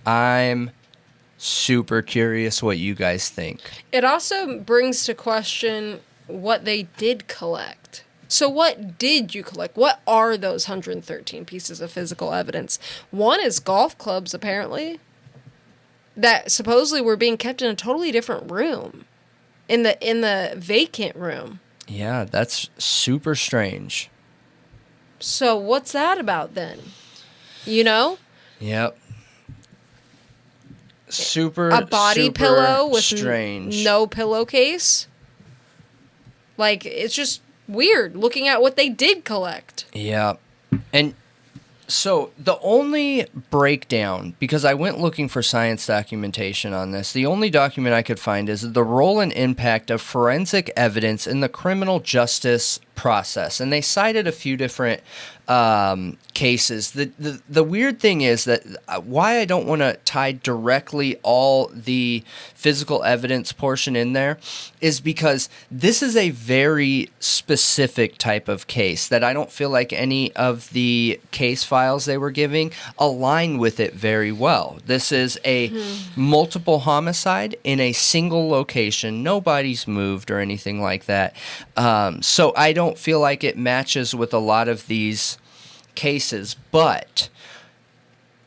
I'm super curious what you guys think. It also brings to question what they did collect. So what did you collect? What are those 113 pieces of physical evidence? One is golf clubs, apparently, that supposedly were being kept in a totally different room, in the vacant room. Yeah, that's super strange. So what's that about then? You know? Yep. A body pillow with strange. No pillowcase. Like, it's just weird looking at what they did collect. Yeah. And so the only breakdown, because I went looking for science documentation on this, the only document I could find is the role and impact of forensic evidence in the criminal justice process. And they cited a few different cases. The weird thing is that why I don't want to tie directly all the physical evidence portion in there is because this is a very specific type of case that I don't feel like any of the case files they were giving align with it very well. This is a multiple homicide in a single location. Nobody's moved or anything like that. So I don't feel like it matches with a lot of these cases, but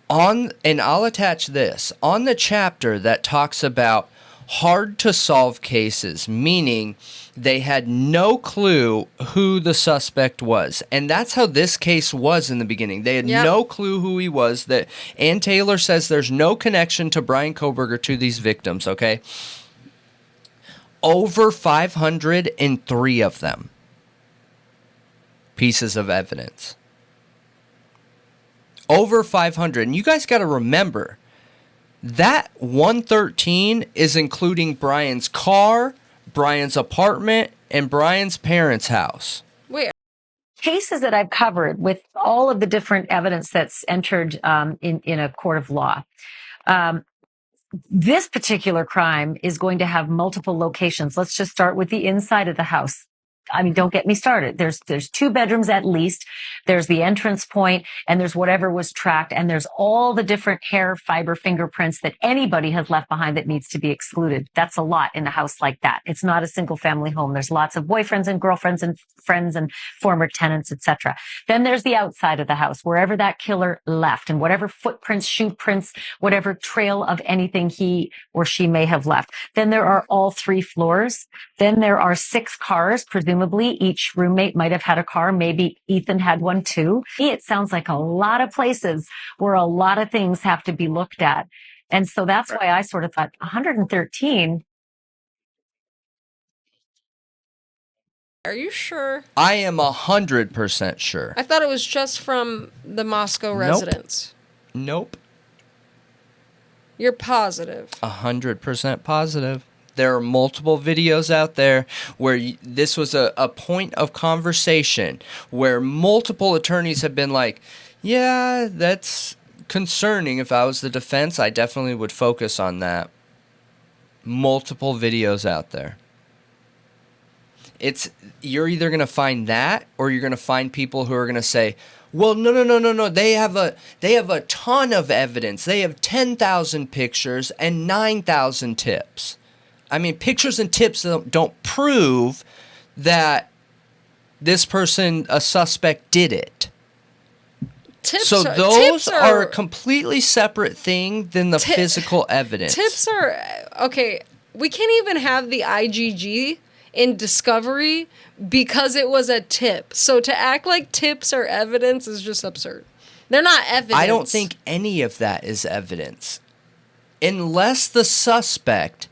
and I'll attach this on the chapter that talks about hard to solve cases, meaning they had no clue who the suspect was. And that's how this case was in the beginning. They had no clue who he was. That Ann Taylor says there's no connection to Brian Kohberger to these victims, okay? Over 503 of them pieces of evidence. Over 500. And you guys got to remember, that 113 is including Brian's car, Brian's apartment, and Brian's parents' house. Wait. Cases that I've covered with all of the different evidence that's entered in a court of law, this particular crime is going to have multiple locations. Let's just start with the inside of the house. I mean, don't get me started. There's 2 bedrooms at least. There's the entrance point, and there's whatever was tracked, and there's all the different hair, fiber, fingerprints that anybody has left behind that needs to be excluded. That's a lot in a house like that. It's not a single family home. There's lots of boyfriends and girlfriends and friends and former tenants, etc. Then there's the outside of the house, wherever that killer left, and whatever footprints, shoe prints, whatever trail of anything he or she may have left. Then there are all 3 floors. Then there are 6 cars, presumably each roommate might have had a car. Maybe Ethan had one too. It sounds like a lot of places where a lot of things have to be looked at. And so that's why I sort of thought 113. Are you sure? I am 100% sure. I thought it was just from the Moscow residence. Nope. You're positive? 100% positive. There are multiple videos out there where this was a point of conversation where multiple attorneys have been like, yeah, that's concerning. If I was the defense, I definitely would focus on that. Multiple videos out there. You're either going to find that or you're going to find people who are going to say, well, no. They have a ton of evidence. They have 10,000 pictures and 9,000 tips. I mean, pictures and tips don't prove that this person, a suspect, did it. So those are a completely separate thing than the physical evidence. Tips are, okay, we can't even have the IGG in discovery because it was a tip. So to act like tips are evidence is just absurd. They're not evidence. I don't think any of that is evidence. Unless the suspect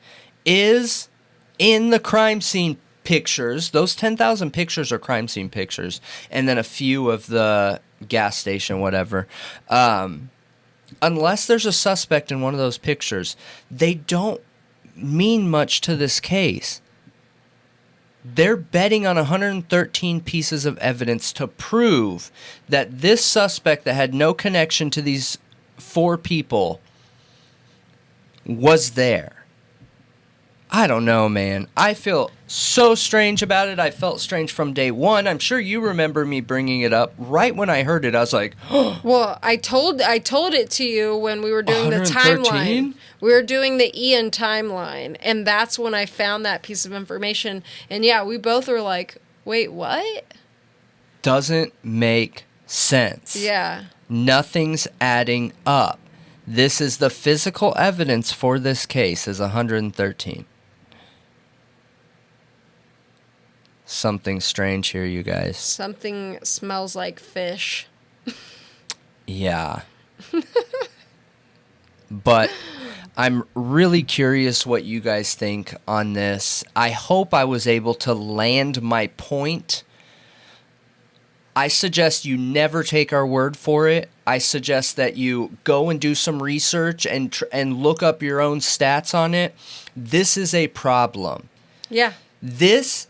is in the crime scene pictures. Those 10,000 pictures are crime scene pictures. And then a few of the gas station, whatever. Unless there's a suspect in one of those pictures, they don't mean much to this case. They're betting on 113 pieces of evidence to prove that this suspect that had no connection to these 4 people was there. I don't know, man. I feel so strange about it. I felt strange from day one. I'm sure you remember me bringing it up. Right when I heard it, I was like, oh. Well, I told it to you when we were doing 113? The timeline. We were doing the Ian timeline, and that's when I found that piece of information. And yeah, we both were like, wait, what? Doesn't make sense. Yeah. Nothing's adding up. This is the physical evidence for this case is 113. Something strange here, you guys. Something smells like fish. Yeah. But I'm really curious what you guys think on this. I hope I was able to land my point I suggest you never take our word for it. I suggest that you go and do some research and look up your own stats on it. This is a problem. Yeah. This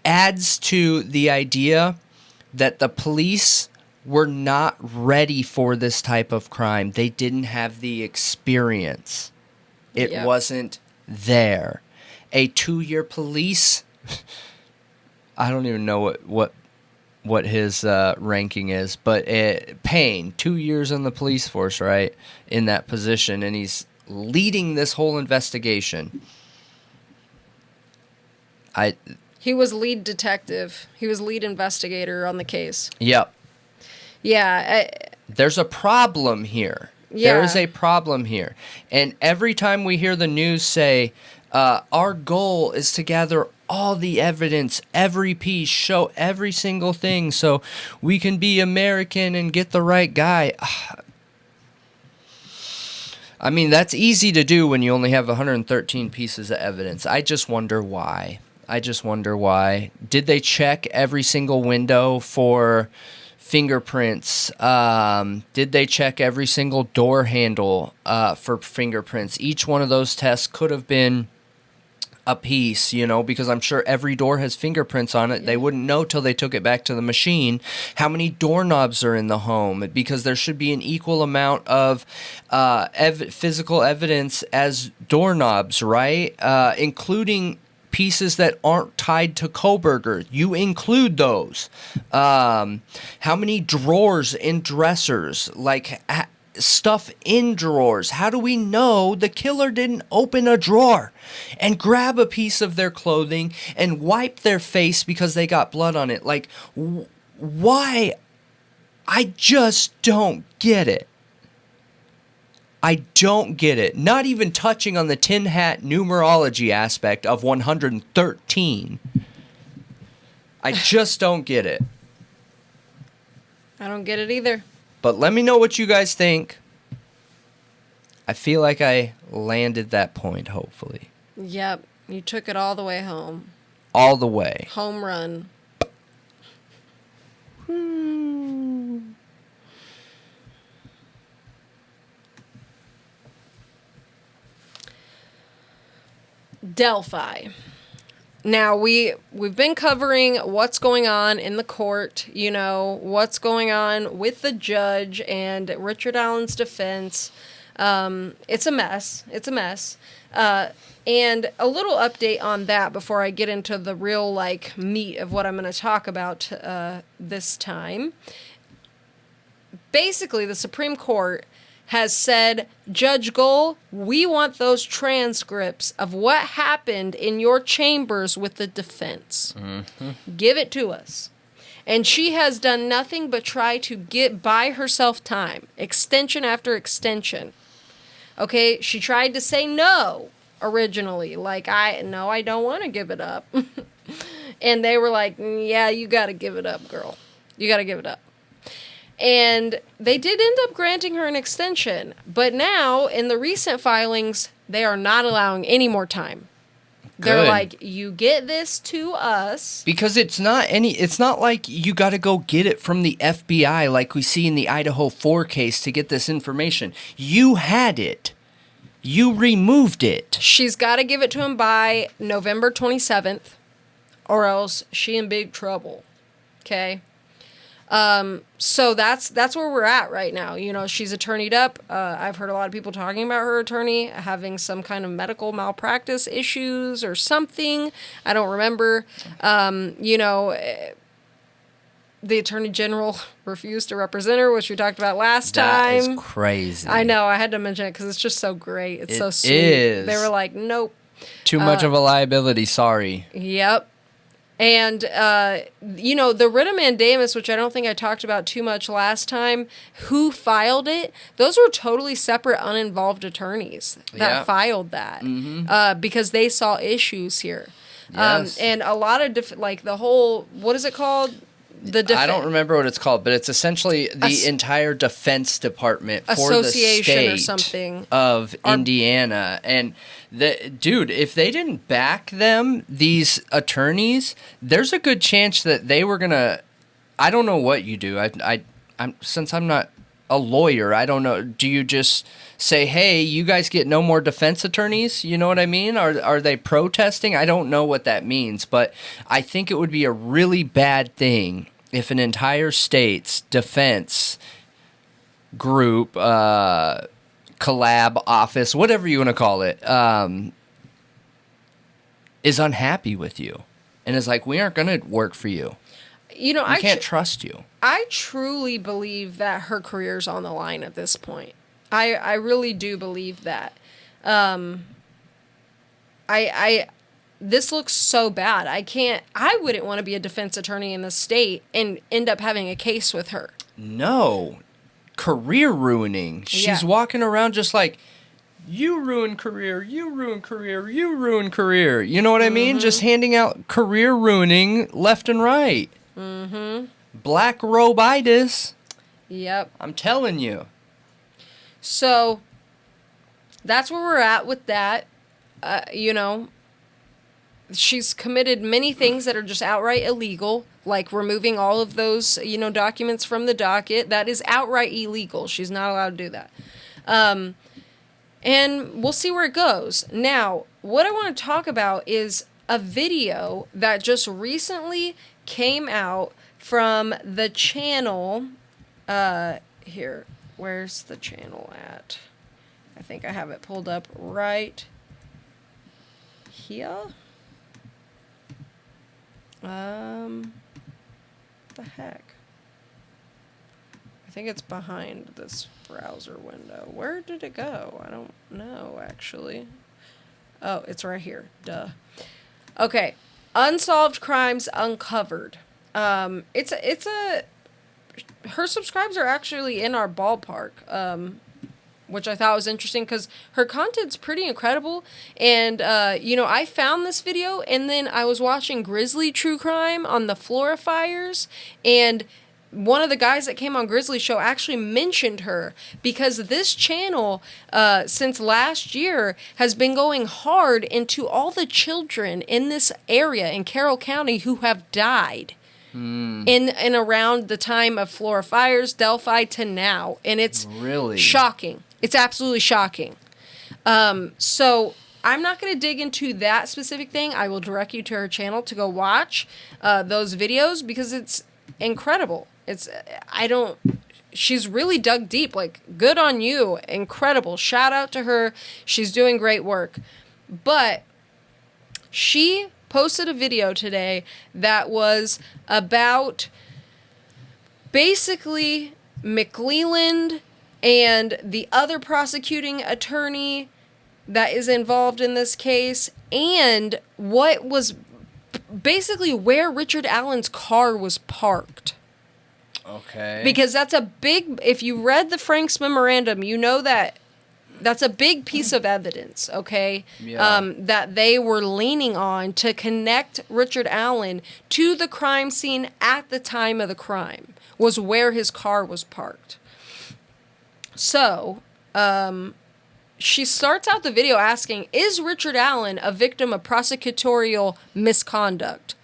adds to the idea that the police were not ready for this type of crime. They didn't have the experience. It wasn't there. A 2-year police, I don't even know what his ranking is, but Payne, 2 years in the police force, right, in that position, and he's leading this whole investigation. He was lead detective. He was lead investigator on the case. Yep. Yeah. There's a problem here. Yeah. There is a problem here. And every time we hear the news say, our goal is to gather all the evidence, every piece, show every single thing so we can be American and get the right guy. I mean, that's easy to do when you only have 113 pieces of evidence. I just wonder why. Did they check every single window for fingerprints? Did they check every single door handle for fingerprints? Each one of those tests could have been a piece, because I'm sure every door has fingerprints on it. They wouldn't know till they took it back to the machine how many doorknobs are in the home, because there should be an equal amount of physical evidence as doorknobs, right? Including pieces that aren't tied to Koberger. You include those. How many drawers in dressers? Like stuff in drawers. How do we know the killer didn't open a drawer and grab a piece of their clothing and wipe their face because they got blood on it? Like, why? I just don't get it. I don't get it. Not even touching on the tin hat numerology aspect of 113. I just don't get it. I don't get it either. But let me know what you guys think. I feel like I landed that point, hopefully. Yep. You took it all the way home. All the way. Home run. Delphi. Now, we've been covering what's going on in the court, what's going on with the judge and Richard Allen's defense. It's a mess. And a little update on that before I get into the real, meat of what I'm going to talk about this time. Basically, the Supreme Court has said, Judge Gohl, we want those transcripts of what happened in your chambers with the defense. Mm-hmm. Give it to us. And she has done nothing but try to buy herself time. Extension after extension. Okay, she tried to say no originally. I don't want to give it up. And they were like, yeah, you got to give it up, girl. You got to give it up. And they did end up granting her an extension. But now, in the recent filings, they are not allowing any more time. Good. They're like, you get this to us. Because it's not like you got to go get it from the FBI like we see in the Idaho 4 case to get this information. You had it. You removed it. She's got to give it to him by November 27th, or else she in big trouble. Okay? So that's where we're at right now. She's attorneyed up. I've heard a lot of people talking about her attorney having some kind of medical malpractice issues or something. I don't remember. The attorney general refused to represent her, which we talked about last time. That is crazy. I know. I had to mention it because it's just so great. It's so sweet. Is. They were like, nope. Too much of a liability. Sorry. Yep. And, the writ of mandamus, which I don't think I talked about too much last time, who filed it, those were totally separate, uninvolved attorneys that filed that because they saw issues here. Yes. And a lot of, the whole, what is it called? I don't remember what it's called, but it's essentially the entire defense department for association the state or something of Indiana. And dude, if they didn't back them, these attorneys, there's a good chance that they were gonna I don't know what you do. I'm since I'm not a lawyer, I don't know. Do you just say, hey, you guys get no more defense attorneys? You know what I mean? Are they protesting? I don't know what that means, but I think it would be a really bad thing if an entire state's defense group, collab office, whatever you want to call it, is unhappy with you and is like, we aren't going to work for you. You know, I can't trust you. I truly believe that her career's on the line at this point. I really do believe that. This looks so bad. I wouldn't want to be a defense attorney in the state and end up having a case with her. No. Career ruining. She's walking around just like, you ruin career, you ruin career, you ruin career. You know what I mean? Just handing out career ruining left and right. Mm-hmm. Black robe-itis. Yep. I'm telling you. So, that's where we're at with that. You know, she's committed many things that are just outright illegal, like removing all of those, you know, documents from the docket. That is outright illegal. She's not allowed to do that. And we'll see where it goes. Now, what I want to talk about is a video that just recently came out from the channel. Here, where's the channel at? I think I have it pulled up right here. The heck? I think it's behind this browser window. Where did it go? I don't know, actually. Oh, it's right here. Duh. Okay. Unsolved Crimes Uncovered. Her subscribes are actually in our ballpark, which I thought was interesting because her content's pretty incredible. And, you know, I found this video and then I was watching Grizzly True Crime on the Flora fires, and one of the guys that came on Grizzly's show actually mentioned her because this channel, since last year, has been going hard into all the children in this area in Carroll County who have died in and around the time of Flora fires, Delphi to now. And it's really shocking. It's absolutely shocking. So I'm not going to dig into that specific thing. I will direct you to her channel to go watch those videos because it's incredible. She's really dug deep. Like, good on you. Incredible. Shout out to her. She's doing great work. But she posted a video today that was about basically McLeland and the other prosecuting attorney that is involved in this case, and what was basically where Richard Allen's car was parked. Okay. Because that's a big, if you read the Frank's memorandum, you know that that's a big piece of evidence, okay? Yeah. That they were leaning on to connect Richard Allen to the crime scene at the time of the crime, was where his car was parked. So, she starts out the video asking, is Richard Allen a victim of prosecutorial misconduct?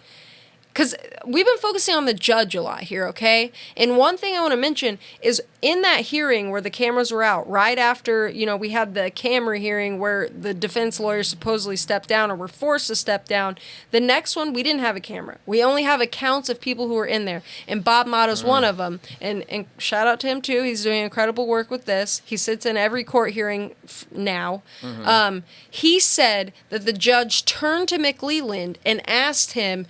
Because we've been focusing on the judge a lot here, okay? And one thing I want to mention is in that hearing where the cameras were out, right after, you know, we had the camera hearing where the defense lawyers supposedly stepped down or were forced to step down, the next one, we didn't have a camera. We only have accounts of people who were in there. And Bob Motta's one of them. And shout out to him, too. He's doing incredible work with this. He sits in every court hearing now. He said that the judge turned to McLeland and asked him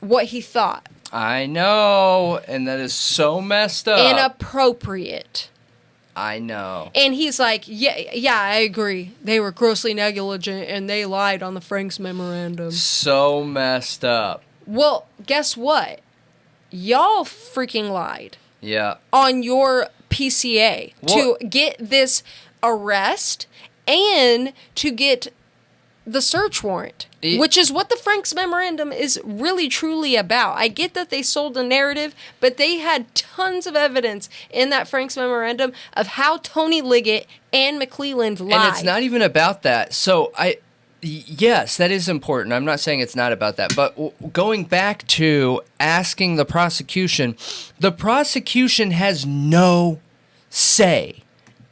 what he thought. I know, and that is so messed up. Inappropriate. I know. And he's like, yeah, I agree. They were grossly negligent, and they lied on the Frank's memorandum. So messed up. Well, guess what? Y'all freaking lied. Yeah. On your PCA to get this arrest and to get the search warrant, which is what the Frank's memorandum is really truly about. I get that they sold a narrative, but they had tons of evidence in that Frank's memorandum of how Tony Liggett and McLeland lied. And it's not even about that. So Yes, that is important. I'm not saying it's not about that. But going back to asking the prosecution has no say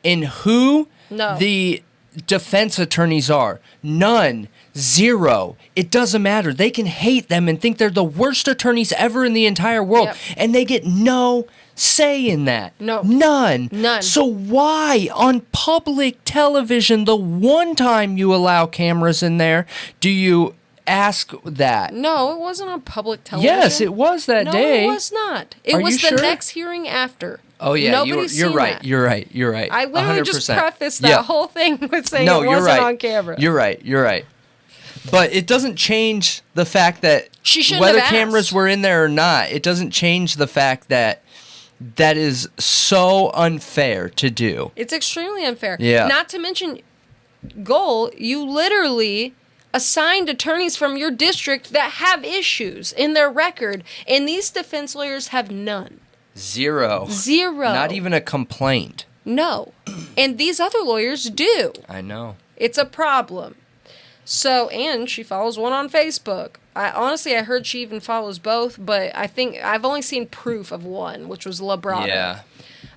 in who the defense attorneys are. None. Zero. It doesn't matter. They can hate them and think they're the worst attorneys ever in the entire world. Yep. And they get no say in that. No. None. None. So why on public television, the one time you allow cameras in there, do you ask that? No, it wasn't on public television. Yes, it was that day. No, it was not. It was the next hearing after. Oh, yeah, you're right. You're right. I literally 100%. Just prefaced that whole thing with saying it wasn't on camera. You're right. But it doesn't change the fact that whether cameras were in there or not, it doesn't change the fact that that is so unfair to do. It's extremely unfair. Yeah. Not to mention, Goal, you literally assigned attorneys from your district that have issues in their record, and these defense lawyers have none. Zero. Not even a complaint. No. And these other lawyers do. I know. It's a problem. So, and she follows one on Facebook. I heard she even follows both, but I think I've only seen proof of one, which was Labrada.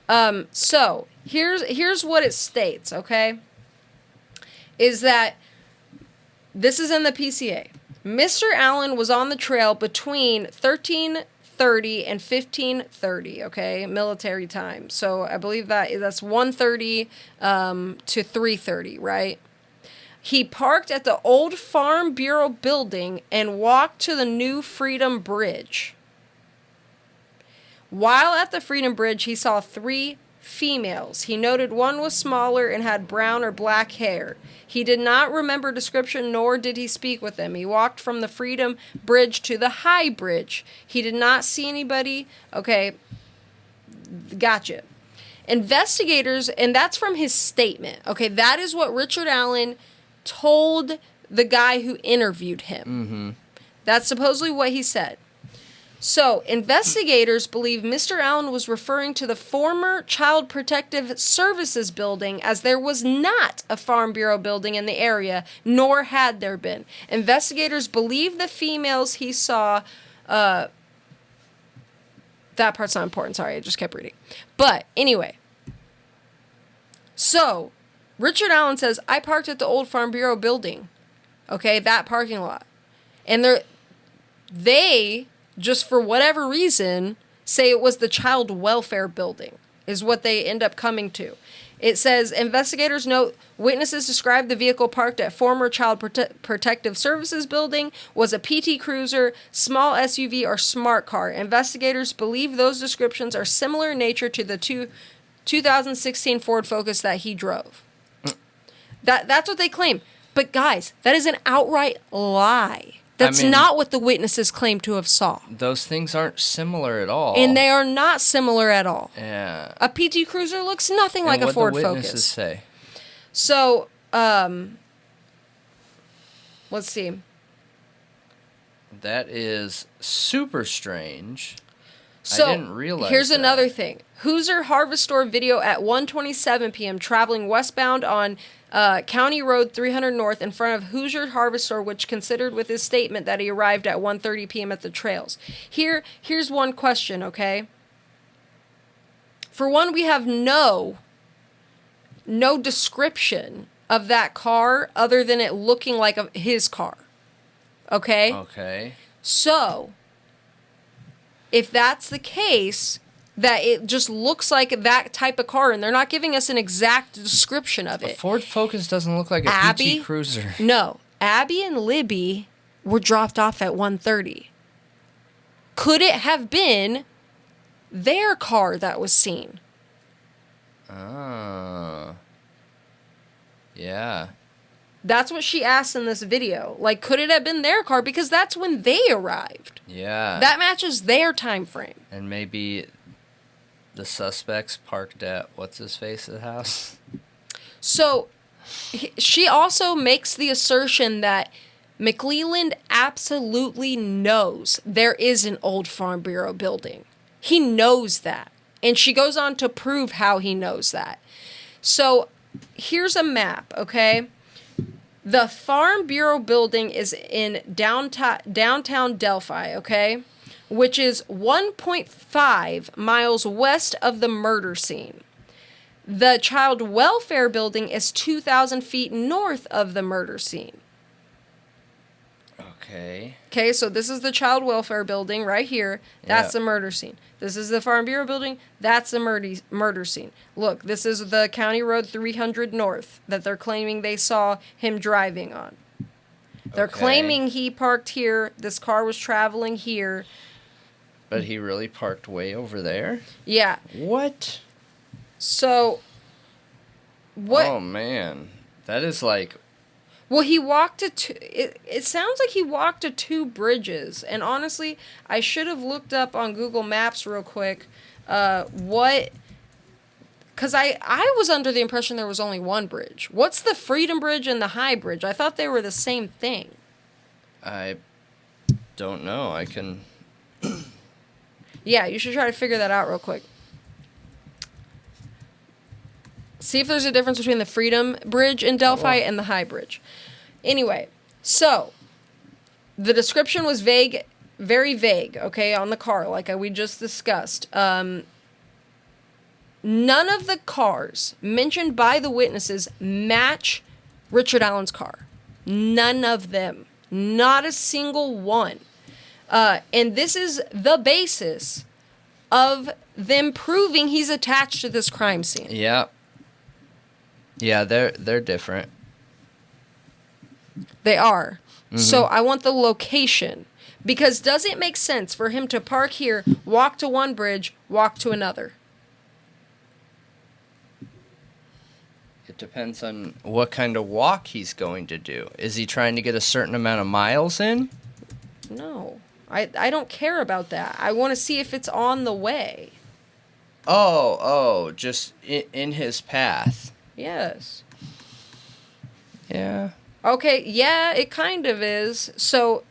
Yeah. So here's what it states, okay? Is that this is in the PCA. Mr. Allen was on the trail between 13:30 and 15:30, okay, military time. So I believe that's 1:30 to 3:30, right? He parked at the old Farm Bureau building and walked to the new Freedom Bridge. While at the Freedom Bridge, he saw 3 females. He noted one was smaller and had brown or black hair. He did not remember description, nor did he speak with them. He walked from the Freedom Bridge to the High Bridge. He did not see anybody. Okay, gotcha. Investigators, and that's from his statement. Okay, that is what Richard Allen told the guy who interviewed him. Mm-hmm. That's supposedly what he said. So, investigators believe Mr. Allen was referring to the former Child Protective Services building, as there was not a Farm Bureau building in the area, nor had there been. Investigators believe the females he saw... that part's not important, sorry, I just kept reading. But, anyway. So... Richard Allen says, I parked at the old Farm Bureau building. Okay, that parking lot. And they, just for whatever reason, say it was the child welfare building, is what they end up coming to. It says, investigators note, witnesses described the vehicle parked at former Child Protective Services building was a PT Cruiser, small SUV, or smart car. Investigators believe those descriptions are similar in nature to the 2016 Ford Focus that he drove. That's what they claim. But guys, that is an outright lie. That's not what the witnesses claim to have saw. Those things aren't similar at all. And they are not similar at all. Yeah. A PT Cruiser looks nothing like a Ford Focus. What the witnesses say? So, let's see. That is super strange. So, I didn't realize here's that. another thing. Hoosier Harvest Store video at 1:27 p.m. traveling westbound on County Road 300 North in front of Hoosier Harvest Store, which considered with his statement that he arrived at 1:30 p.m. at the trails. Here's one question, okay? For one, we have no description of that car other than it looking like his car. Okay? Okay. So, if that's the case, that it just looks like that type of car, and they're not giving us an exact description of it. A Ford Focus doesn't look like a PT Cruiser. No. Abby and Libby were dropped off at 1:30. Could it have been their car that was seen? Oh. Yeah. That's what she asked in this video. Like, could it have been their car? Because that's when they arrived. Yeah. That matches their time frame. And maybe the suspects parked at what's-his-face's house. So, she also makes the assertion that McLeland absolutely knows there is an old Farm Bureau building. He knows that. And she goes on to prove how he knows that. So, here's a map, okay? The Farm Bureau building is in downtown Delphi, okay? Which is 1.5 miles west of the murder scene. The Child Welfare building is 2,000 feet north of the murder scene. Okay. Okay, so this is the Child Welfare building right here. That's the murder scene. This is the Farm Bureau building. That's the murder scene. Look, this is the County Road 300 North that they're claiming they saw him driving on. They're claiming he parked here. This car was traveling here. But he really parked way over there? Yeah. What? So, what? Oh, man. That is like... Well, he walked it sounds like he walked to 2 bridges. And honestly, I should have looked up on Google Maps real quick what... Because I was under the impression there was only 1 bridge. What's the Freedom Bridge and the High Bridge? I thought they were the same thing. I don't know. I can... Yeah, you should try to figure that out real quick. See if there's a difference between the Freedom Bridge in Delphi and the High Bridge. Anyway, so the description was vague, very vague, okay, on the car, like we just discussed. None of the cars mentioned by the witnesses match Richard Allen's car. None of them. Not a single one. And this is the basis of them proving he's attached to this crime scene. Yeah. Yeah, they're different. They are. Mm-hmm. So I want the location. Because does it make sense for him to park here, walk to one bridge, walk to another? It depends on what kind of walk he's going to do. Is he trying to get a certain amount of miles in? No. I don't care about that. I want to see if it's on the way. Oh, just in his path. Yes. Yeah. Okay, yeah, it kind of is. So,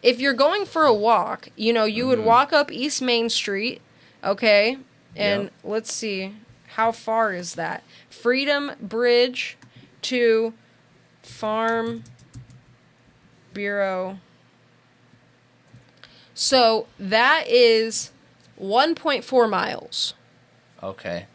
if you're going for a walk, you know, you would walk up East Main Street, okay? And let's see, how far is that? Freedom Bridge to Farm Bureau. So, that is 1.4 miles. Okay.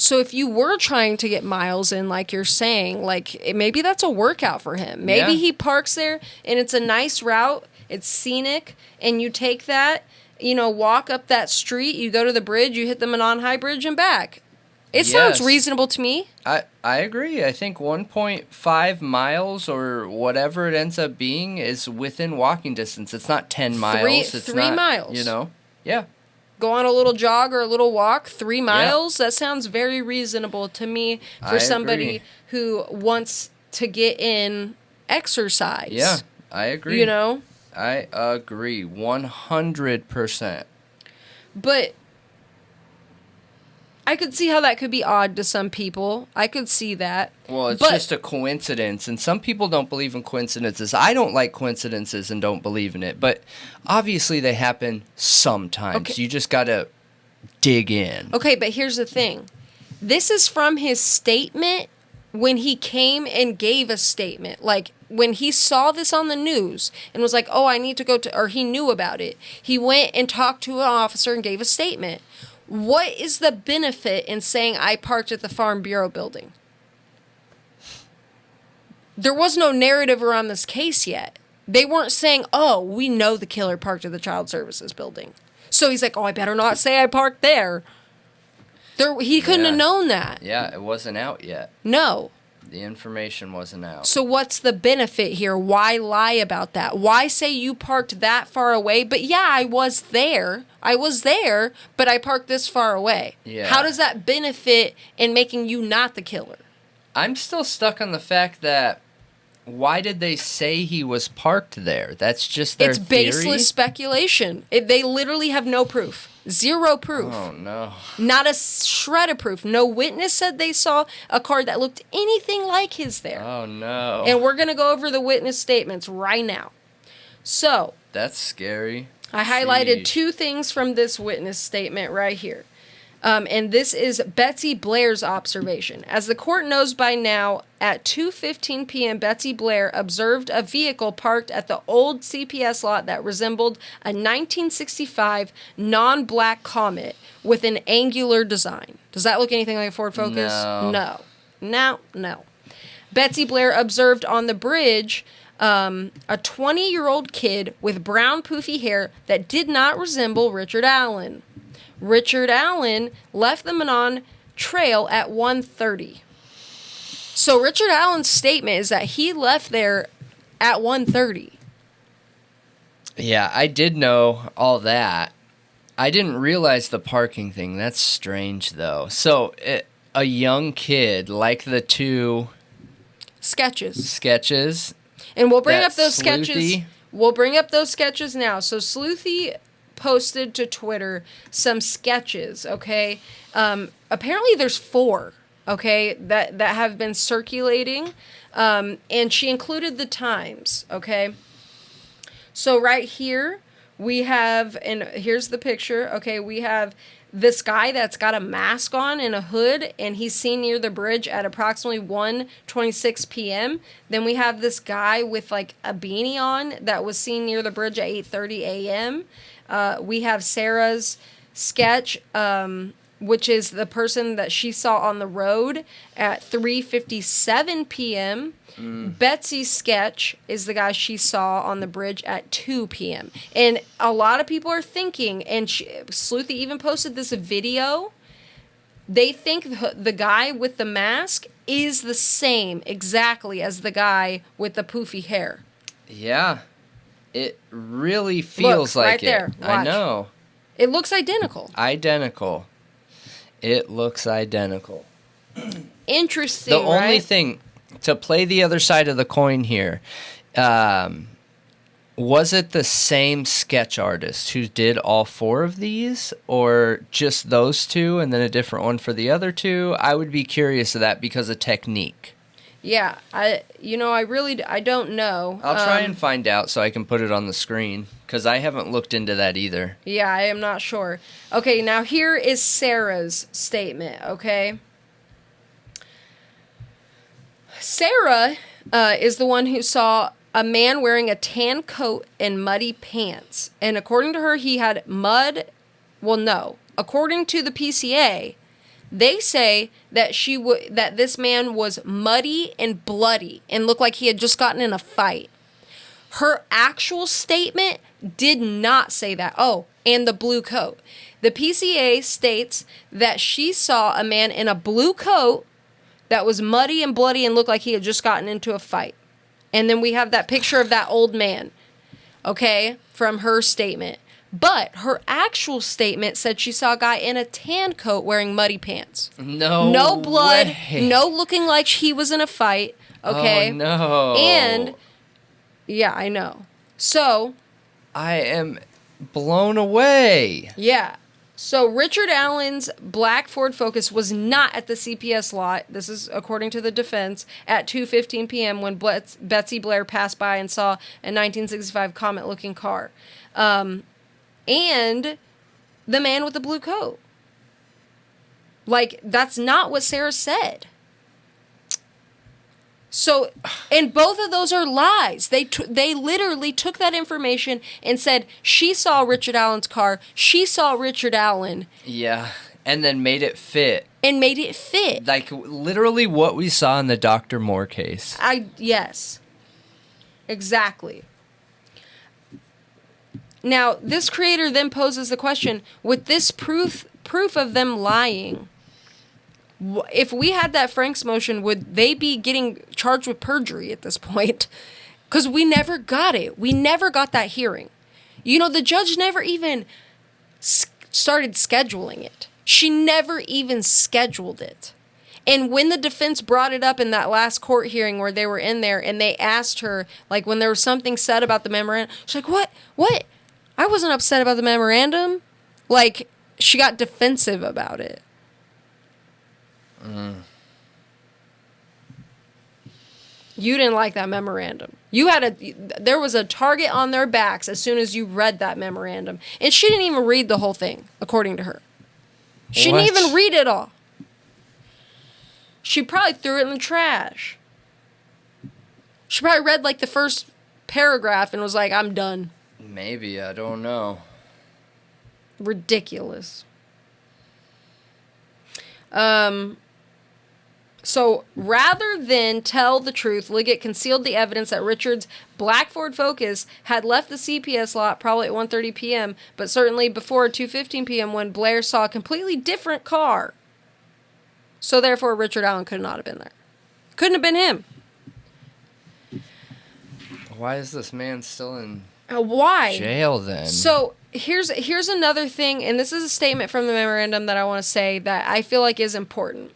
So if you were trying to get miles in, like you're saying, like maybe that's a workout for him. Maybe he parks there and it's a nice route, it's scenic, and you take that, you know, walk up that street, you go to the bridge, you hit the Manon High Bridge and back. It sounds reasonable to me. I agree. I think 1.5 miles or whatever it ends up being is within walking distance. It's not 10 miles. It's 3 miles. You know? Yeah. Go on a little jog or a little walk, 3 miles. That sounds very reasonable to me for somebody who wants to get in exercise. Yeah, I agree. You know? I agree 100%. But I could see how that could be odd to some people. I could see that. Well, it's just a coincidence, and some people don't believe in coincidences. I don't like coincidences and don't believe in it, but obviously they happen sometimes. Okay. You just got to dig in. Okay, but here's the thing. This is from his statement when he came and gave a statement. Like, when he saw this on the news and was like, oh, I need to go to, or he knew about it, he went and talked to an officer and gave a statement. What is the benefit in saying I parked at the Farm Bureau building? There was no narrative around this case yet. They weren't saying, oh, we know the killer parked at the Child Services building. So he's like, oh, I better not say I parked there. He couldn't have known that. Yeah, it wasn't out yet. No. The information wasn't out. So what's the benefit here? Why lie about that? Why say you parked that far away? But yeah, I was there. But I parked this far away. Yeah. How does that benefit in making you not the killer? I'm still stuck on the fact that why did they say he was parked there? That's just their theory? It's baseless speculation. They literally have no proof. Zero proof. Oh, no. Not a shred of proof. No witness said they saw a car that looked anything like his there. Oh, no. And we're going to go over the witness statements right now. So. That's scary. I highlighted 2 things from this witness statement right here. And this is Betsy Blair's observation. As the court knows by now, at 2:15 p.m., Betsy Blair observed a vehicle parked at the old CPS lot that resembled a 1965 non-black Comet with an angular design. Does that look anything like a Ford Focus? No. Betsy Blair observed on the bridge a 20-year-old kid with brown poofy hair that did not resemble Richard Allen. Richard Allen left the Manon Trail at 1:30. So Richard Allen's statement is that he left there at 1:30. Yeah, I did know all that. I didn't realize the parking thing. That's strange, though. So a young kid, like the two sketches. And we'll bring up those Sleuthy. sketches. We'll bring up those sketches now. So Sleuthy posted to Twitter some sketches, okay? Apparently there's 4, okay, that have been circulating. And she included the times, okay? So right here, we have, and here's the picture, okay, we have this guy that's got a mask on and a hood, and he's seen near the bridge at approximately 1:26 p.m. Then we have this guy with like a beanie on that was seen near the bridge at 8:30 a.m. We have Sarah's sketch, which is the person that she saw on the road at 3:57 p.m. Betsy's sketch is the guy she saw on the bridge at 2 p.m. And a lot of people are thinking, and Sleuthy even posted this video, they think the guy with the mask is the same exactly as the guy with the poofy hair. Yeah. It really feels Look, like right there. it. I Watch. know. It looks identical. It looks identical. Interesting, The only right? thing, to play the other side of the coin here, was it the same sketch artist who did all 4 of these, or just those 2 and then a different one for the other 2? I would be curious of that because of technique. Yeah, I don't know. I'll try and find out so I can put it on the screen, because I haven't looked into that either. Yeah, I am not sure. Okay, now here is Sarah's statement, okay? Sarah is the one who saw a man wearing a tan coat and muddy pants. And according to her, he had mud. Well, no. According to the PCA, they say that that this man was muddy and bloody and looked like he had just gotten in a fight. Her actual statement did not say that. Oh, and the blue coat. The PCA states that she saw a man in a blue coat that was muddy and bloody and looked like he had just gotten into a fight. And then we have that picture of that old man, okay, from her statement. But her actual statement said she saw a guy in a tan coat wearing muddy pants. No blood, way. no looking like he was in a fight, okay? Oh, no. And, yeah, I know. So. I am blown away. Yeah. So Richard Allen's black Ford Focus was not at the CPS lot, this is according to the defense, at 2:15 p.m. when Betsy Blair passed by and saw a 1965 Comet-looking car. And the man with the blue coat. Like, that's not what Sarah said. So, and both of those are lies. They literally took that information and said, she saw Richard Allen's car, she saw Richard Allen. Yeah, and then made it fit. And made it fit. Like, literally what we saw in the Dr. Moore case. Yes. Exactly. Now, this creator then poses the question, with this proof of them lying, if we had that Frank's motion, would they be getting charged with perjury at this point? Because we never got it. We never got that hearing. You know, the judge never even started scheduling it. She never even scheduled it. And when the defense brought it up in that last court hearing where they were in there and they asked her, like, when there was something said about the memorandum, she's like, what? I wasn't upset about the memorandum. Like, she got defensive about it. You didn't like that memorandum. There was a target on their backs as soon as you read that memorandum. And she didn't even read the whole thing, according to her. She didn't even read it all. She probably threw it in the trash. She probably read like the first paragraph and was like, I'm done. Maybe, I don't know. Ridiculous. So rather than tell the truth, Liggett concealed the evidence that Richard's black Ford Focus had left the CPS lot probably at 1:30 p.m., but certainly before 2:15 p.m. when Blair saw a completely different car. So therefore, Richard Allen could not have been there. Couldn't have been him. Why is this man still in why jail then? So here's another thing, and this is a statement from the memorandum that I want to say that I feel like is important.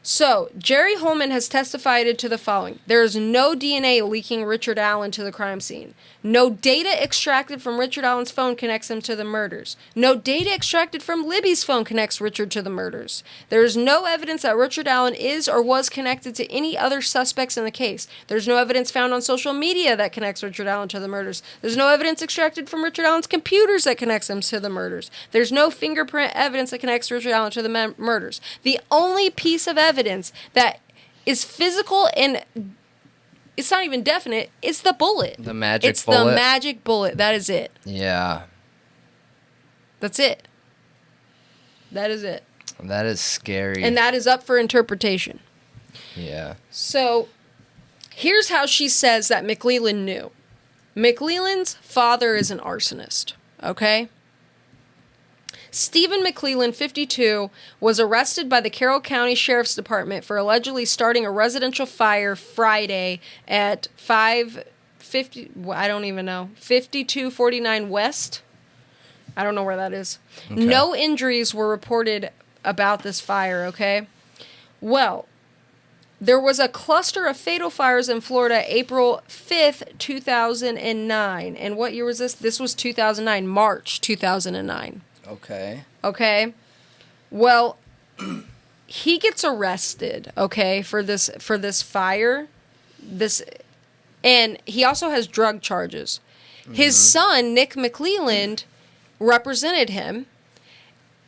So, Jerry Holman has testified to the following. There is no DNA leaking Richard Allen to the crime scene. No data extracted from Richard Allen's phone connects him to the murders. No data extracted from Libby's phone connects Richard to the murders. There is no evidence that Richard Allen is or was connected to any other suspects in the case. There's no evidence found on social media that connects Richard Allen to the murders. There's no evidence extracted from Richard Allen's computers that connects him to the murders. There's no fingerprint evidence that connects Richard Allen to the murders. The only piece of evidence that is physical and it's not even definite, it's the bullet. The magic it's bullet? the magic bullet. That is it. Yeah. That's it. That is it. That is scary. And that is up for interpretation. Yeah. So, here's how she says that McLeland knew. McLeland's father is an arsonist, okay? Stephen McLeland, 52, was arrested by the Carroll County Sheriff's Department for allegedly starting a residential fire Friday at 5249 West. I don't know where that is. Okay. No injuries were reported about this fire, okay? Well, there was a cluster of fatal fires in Florida April 5th, 2009. And what year was this? This was 2009, March 2009. Okay. Well, he gets arrested, okay, for this fire. And he also has drug charges. Mm-hmm. His son, Nick McLeland, represented him.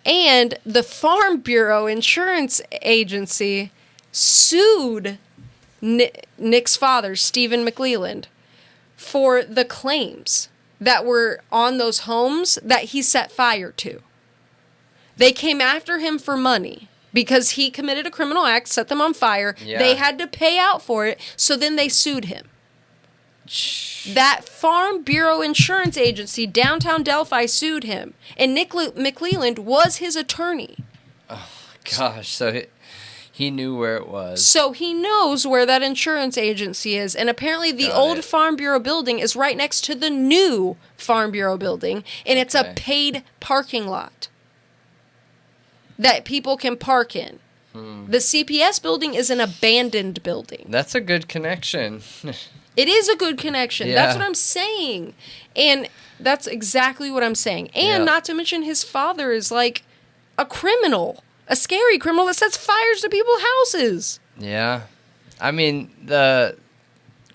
And the Farm Bureau Insurance Agency sued Nick's father, Stephen McLeland, for the claims that were on those homes that he set fire to. They came after him for money because he committed a criminal act, set them on fire. Yeah. They had to pay out for it, so then they sued him. That Farm Bureau Insurance Agency, downtown Delphi, sued him, and Nick McLeland was his attorney. Oh, gosh, so he knew where it was. So he knows where that insurance agency is. And apparently the old Farm Bureau building is right next to the new Farm Bureau building. And it's a paid parking lot that people can park in. The CPS building is an abandoned building. That's a good connection. It is a good connection. Yeah. That's what I'm saying. And that's exactly what I'm saying. And not to mention his father is like a criminal. A scary criminal that sets fires to people's houses. Yeah. I mean, the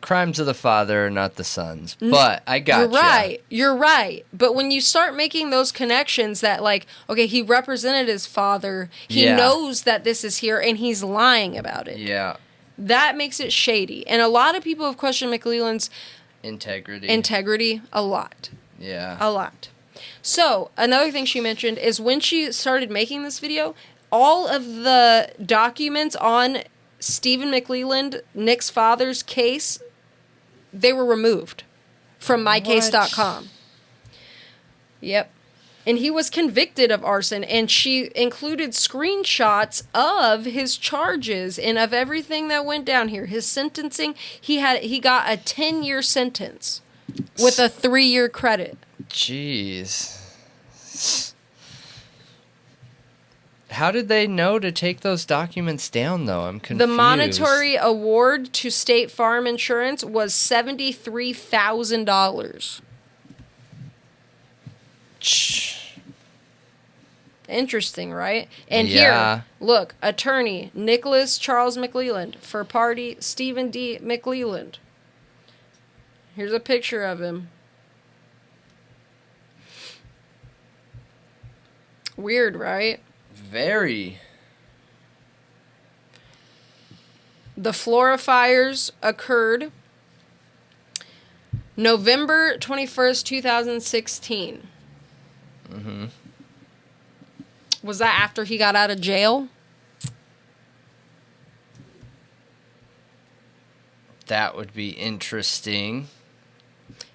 crimes of the father are not the son's. But I got you. You're right. But when you start making those connections that, like, okay, he represented his father. He knows that this is here, and he's lying about it. Yeah. That makes it shady. And a lot of people have questioned McLeland's integrity a lot. Yeah. A lot. So, another thing she mentioned is when she started making this video, all of the documents on Stephen McLeland, Nick's father's case, they were removed from mycase.com. Yep. And he was convicted of arson, and she included screenshots of his charges and of everything that went down here. His sentencing, he got a 10-year sentence with a 3-year credit. Jeez. How did they know to take those documents down, though? I'm confused. The monetary award to State Farm Insurance was $73,000. Interesting, right? And here, look, attorney Nicholas Charles McLeland for party Stephen D. McLeland. Here's a picture of him. Weird, right? Very. The Flora fires occurred November 21st, 2016. Mm-hmm. Was that after he got out of jail? That would be interesting.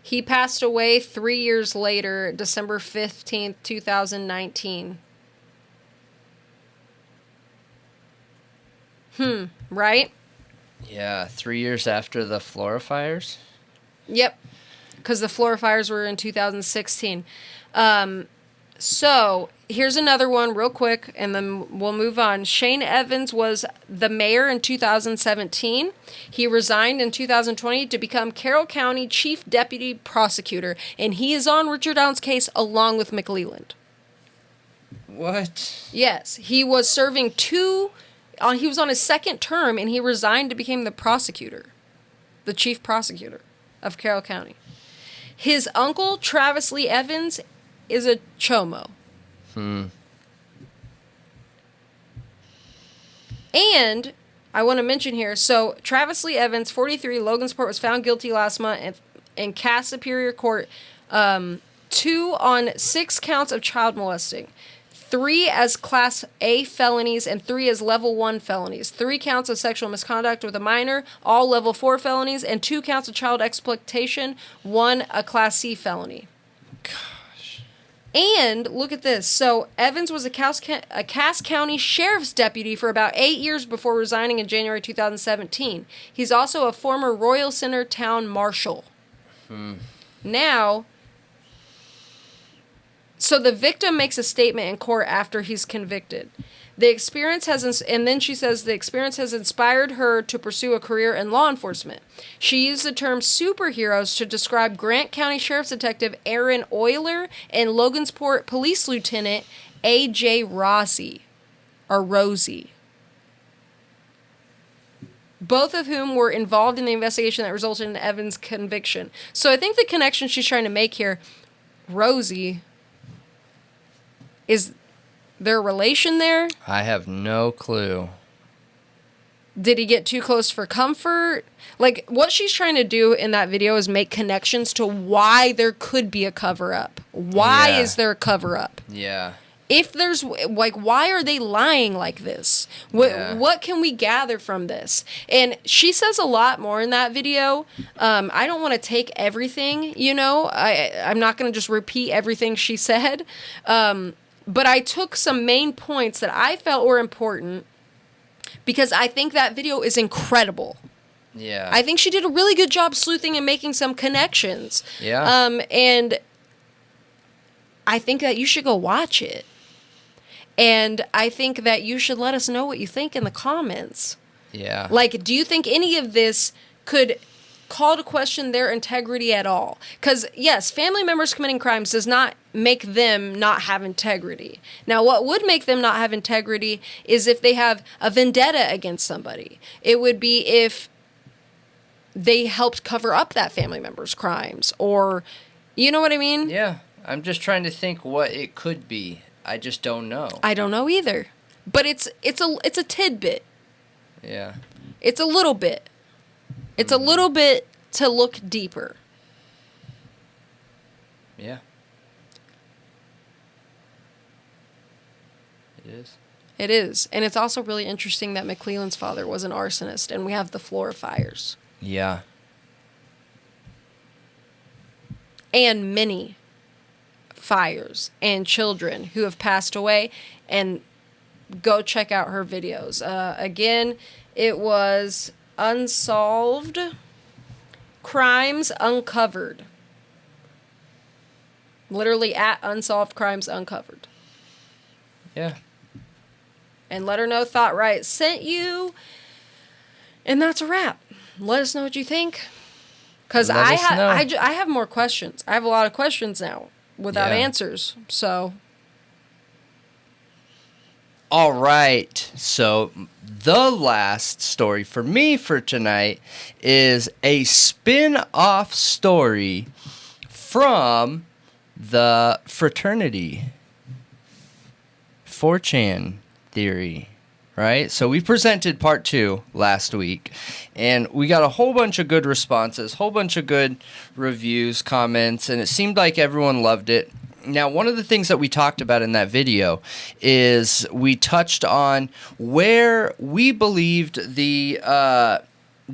He passed away 3 years later, December 15th, 2019. Right? Yeah, 3 years after the Flora fires? Yep, because the Flora fires were in 2016. So, here's another one real quick, and then we'll move on. Shane Evans was the mayor in 2017. He resigned in 2020 to become Carroll County Chief Deputy Prosecutor, and he is on Richard Allen's case along with McLeland. What? Yes, he was serving he was on his second term, and he resigned to become the prosecutor, the chief prosecutor of Carroll County. His uncle, Travis Lee Evans, is a chomo. And I want to mention here, so Travis Lee Evans, 43, Logansport, was found guilty last month in Cass Superior Court, 2 on 6 counts of child molesting, 3 as Class A felonies, and 3 as Level 1 felonies, 3 counts of sexual misconduct with a minor, all Level 4 felonies, and 2 counts of child exploitation, 1 a Class C felony. And look at this. So Evans was a Cass County Sheriff's Deputy for about 8 years before resigning in January 2017. He's also a former Royal Center Town Marshal. Now, so the victim makes a statement in court after he's convicted. The experience and then she says the experience has inspired her to pursue a career in law enforcement. She used the term superheroes to describe Grant County Sheriff's Detective Aaron Euler and Logansport Police Lieutenant A.J. Rosie. Both of whom were involved in the investigation that resulted in Evans' conviction. So I think the connection she's trying to make here, Rosie, is there a relation there? I have no clue. Did he get too close for comfort? Like, what she's trying to do in that video is make connections to why there could be a cover-up. Why is there a cover-up? Yeah. If there's, like, why are they lying like this? What can we gather from this? And she says a lot more in that video. I don't want to take everything, you know. I'm not going to just repeat everything she said. But I took some main points that I felt were important because I think that video is incredible. Yeah. I think she did a really good job sleuthing and making some connections. Yeah. And I think that you should go watch it. And I think that you should let us know what you think in the comments. Yeah. Like, do you think any of this could call to question their integrity at all? Because, yes, family members committing crimes does not make them not have integrity. Now, what would make them not have integrity is if they have a vendetta against somebody. It would be if they helped cover up that family member's crimes, or, you know what I mean? Yeah. I'm just trying to think what it could be. I just don't know. I don't know either. But it's a tidbit. Yeah. It's a little bit. It's a little bit to look deeper. Yeah. It is. It is. And it's also really interesting that McLeland's father was an arsonist, and we have the Flora fires. Yeah. And many fires and children who have passed away. And go check out her videos. Again, it was Unsolved Crimes Uncovered. Literally at Unsolved Crimes Uncovered. Yeah. And let her know Thought Riot sent you. And that's a wrap. Let us know what you think. Because I have more questions. I have a lot of questions now without answers. So. All right. So the last story for me for tonight is a spin-off story from the Fraternity. 4chan theory, right? So we presented part 2 last week, and we got a whole bunch of good responses, whole bunch of good reviews, comments, and it seemed like everyone loved it. Now, one of the things that we talked about in that video is we touched on where we believed the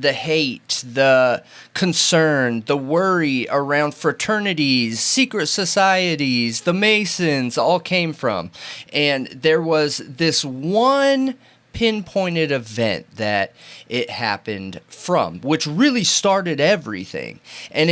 hate, the concern, the worry around fraternities, secret societies, the Masons all came from. And there was this one pinpointed event that it happened from, which really started everything. And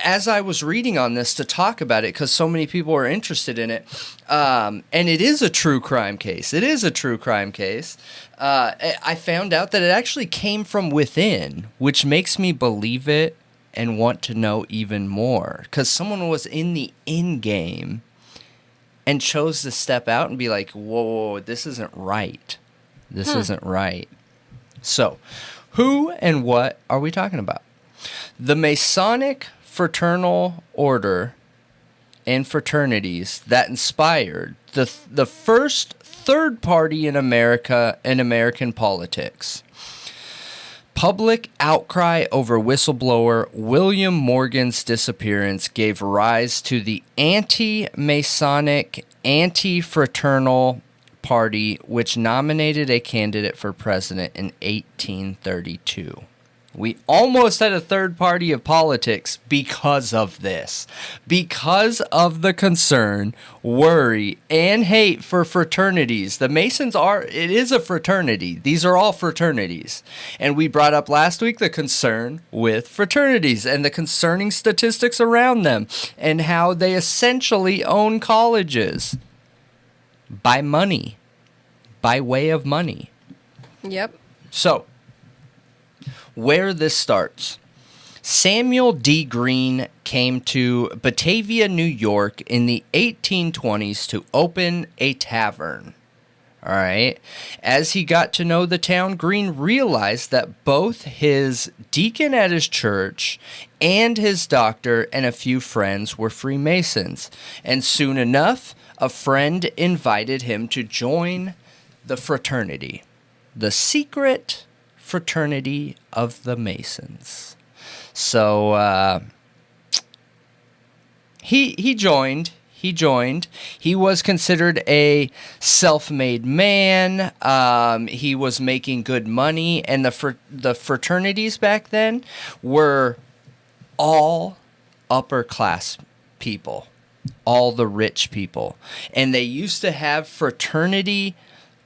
as I was reading on this to talk about it, because so many people are interested in it, and it is a true crime case. It is a true crime case. I found out that it actually came from within, which makes me believe it and want to know even more. Because someone was in the end game and chose to step out and be like, whoa, this isn't right. This isn't right. So, who and what are we talking about? The Masonic Fraternal Order and fraternities that inspired the first third party in America and American politics. Public outcry over whistleblower William Morgan's disappearance gave rise to the anti-Masonic, anti-fraternal party, which nominated a candidate for president in 1832. We almost had a third party of politics because of this. Because of the concern, worry, and hate for fraternities. The Masons it is a fraternity. These are all fraternities. And we brought up last week the concern with fraternities and the concerning statistics around them and how they essentially own colleges. By money. By way of money. Yep. So, where this starts. Samuel D. Green came to Batavia, New York in the 1820s to open a tavern. All right. As he got to know the town, Green realized that both his deacon at his church and his doctor and a few friends were Freemasons. And soon enough, a friend invited him to join the fraternity, the secret fraternity of the Masons. So he joined. He was considered a self-made man. He was making good money, and the fraternities back then were all upper class people, all the rich people, and they used to have fraternity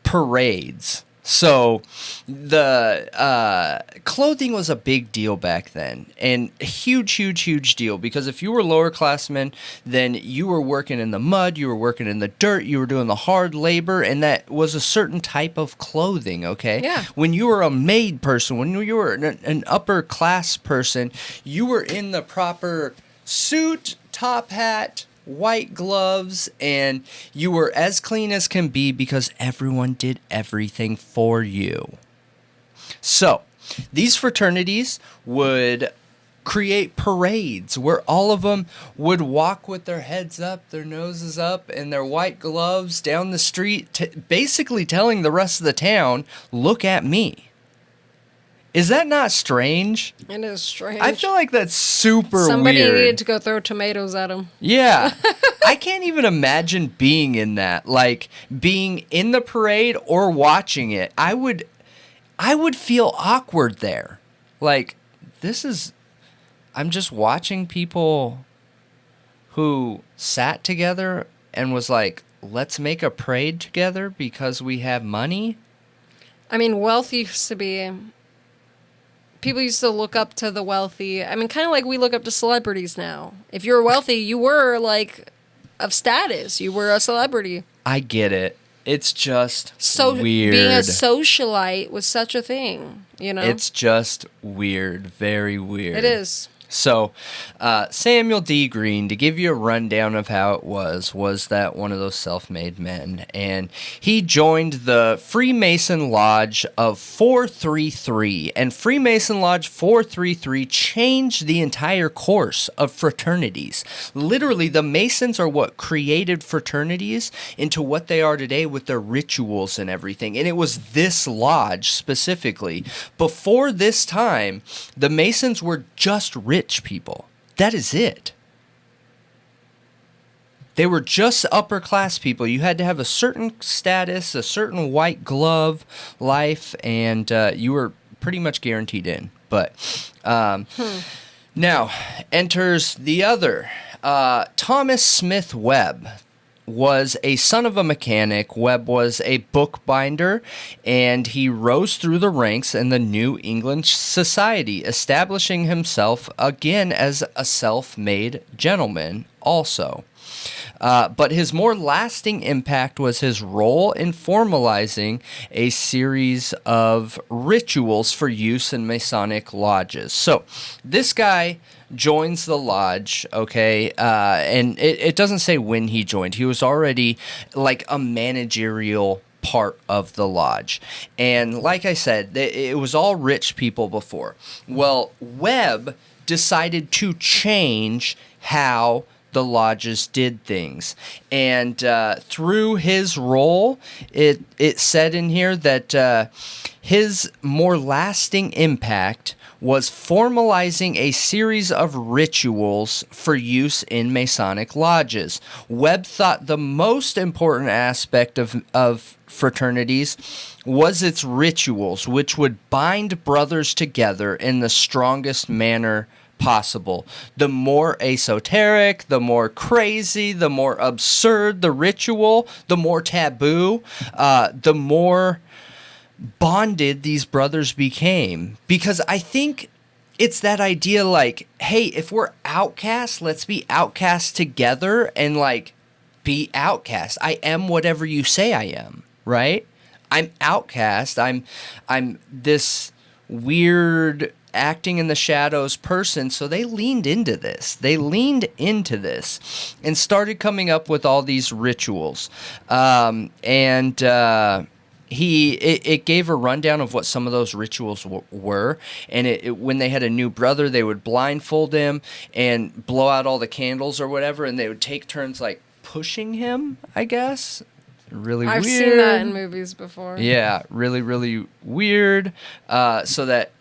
parades. So the clothing was a big deal back then, and a huge deal, because if you were lower classmen, then you were working in the mud, you were working in the dirt, you were doing the hard labor, and that was a certain type of clothing, okay? Yeah. When you were a maid person, when you were an upper class person, you were in the proper suit, top hat, white gloves, and you were as clean as can be because everyone did everything for you. So, these fraternities would create parades where all of them would walk with their heads up, their noses up, and their white gloves down the street, basically telling the rest of the town, look at me. Is that not strange? It is strange. I feel like that's super Somebody weird. needed to go throw tomatoes at him. Yeah. I can't even imagine being in that. Like, being in the parade or watching it. I would feel awkward there. Like, I'm just watching people who sat together and was like, let's make a parade together because we have money. I mean, wealth used to be... People used to look up to the wealthy. I mean, kind of like we look up to celebrities now. If you were wealthy, you were, like, of status. You were a celebrity. I get it. It's just weird. Being a socialite was such a thing, you know? It's just weird. Very weird. It is. So, Samuel D. Green, to give you a rundown of how it was that one of those self-made men, and he joined the Freemason Lodge of 433, and Freemason Lodge 433 changed the entire course of fraternities. Literally, the Masons are what created fraternities into what they are today with their rituals and everything, and it was this lodge specifically. Before this time, the Masons were just rich people. That is it. They were just upper class people. You had to have a certain status, a certain white glove life, and you were pretty much guaranteed in. But now enters the other. Thomas Smith Webb was a son of a mechanic. Webb was a bookbinder, and he rose through the ranks in the New England Society, establishing himself again as a self-made gentleman also. But his more lasting impact was his role in formalizing a series of rituals for use in Masonic lodges. So this guy joins the lodge, okay, and it doesn't say when he joined. He was already like a managerial part of the lodge. And like I said, it was all rich people before. Well, Webb decided to change how the lodges did things. And through his role, it said in here that his more lasting impact was formalizing a series of rituals for use in Masonic lodges. Webb thought the most important aspect of fraternities was its rituals, which would bind brothers together in the strongest manner possible. The more esoteric, the more crazy, the more absurd the ritual, the more taboo, the more bonded these brothers became. Because I think it's that idea like, hey, if we're outcasts, let's be outcasts together and like be outcasts. I am whatever you say I am, right? I'm outcast. I'm this weird acting in the shadows person. So they leaned into this. They leaned into this and started coming up with all these rituals. It gave a rundown of what some of those rituals were, and when they had a new brother, they would blindfold him and blow out all the candles or whatever, and they would take turns like pushing him, I guess. Really weird. I've seen that in movies before. Yeah, really, really weird. So that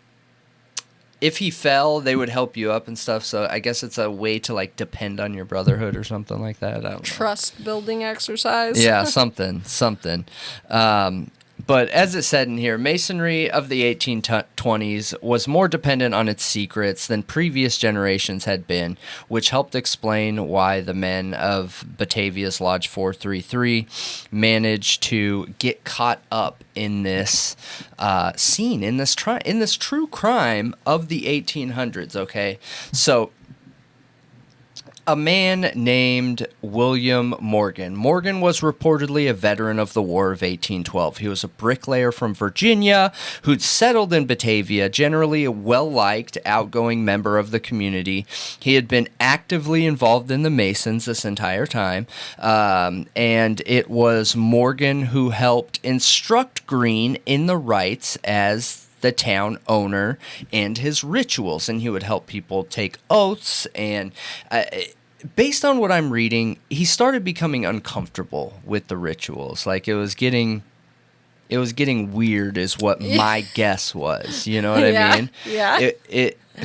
if he fell, they would help you up and stuff. So I guess it's a way to like depend on your brotherhood or something like that. I don't know. Trust building exercise. Yeah, something. But as it said in here, Masonry of the 1820s was more dependent on its secrets than previous generations had been, which helped explain why the men of Batavia's Lodge 433 managed to get caught up in this scene, in this true crime of the 1800s, okay? So a man named William Morgan. Morgan was reportedly a veteran of the War of 1812. He was a bricklayer from Virginia who'd settled in Batavia, generally a well-liked, outgoing member of the community. He had been actively involved in the Masons this entire time, and it was Morgan who helped instruct Green in the rites as the town owner and his rituals, and he would help people take oaths. And based on what I'm reading, he started becoming uncomfortable with the rituals. Like it was getting weird is what my guess was. You know what I mean? Yeah.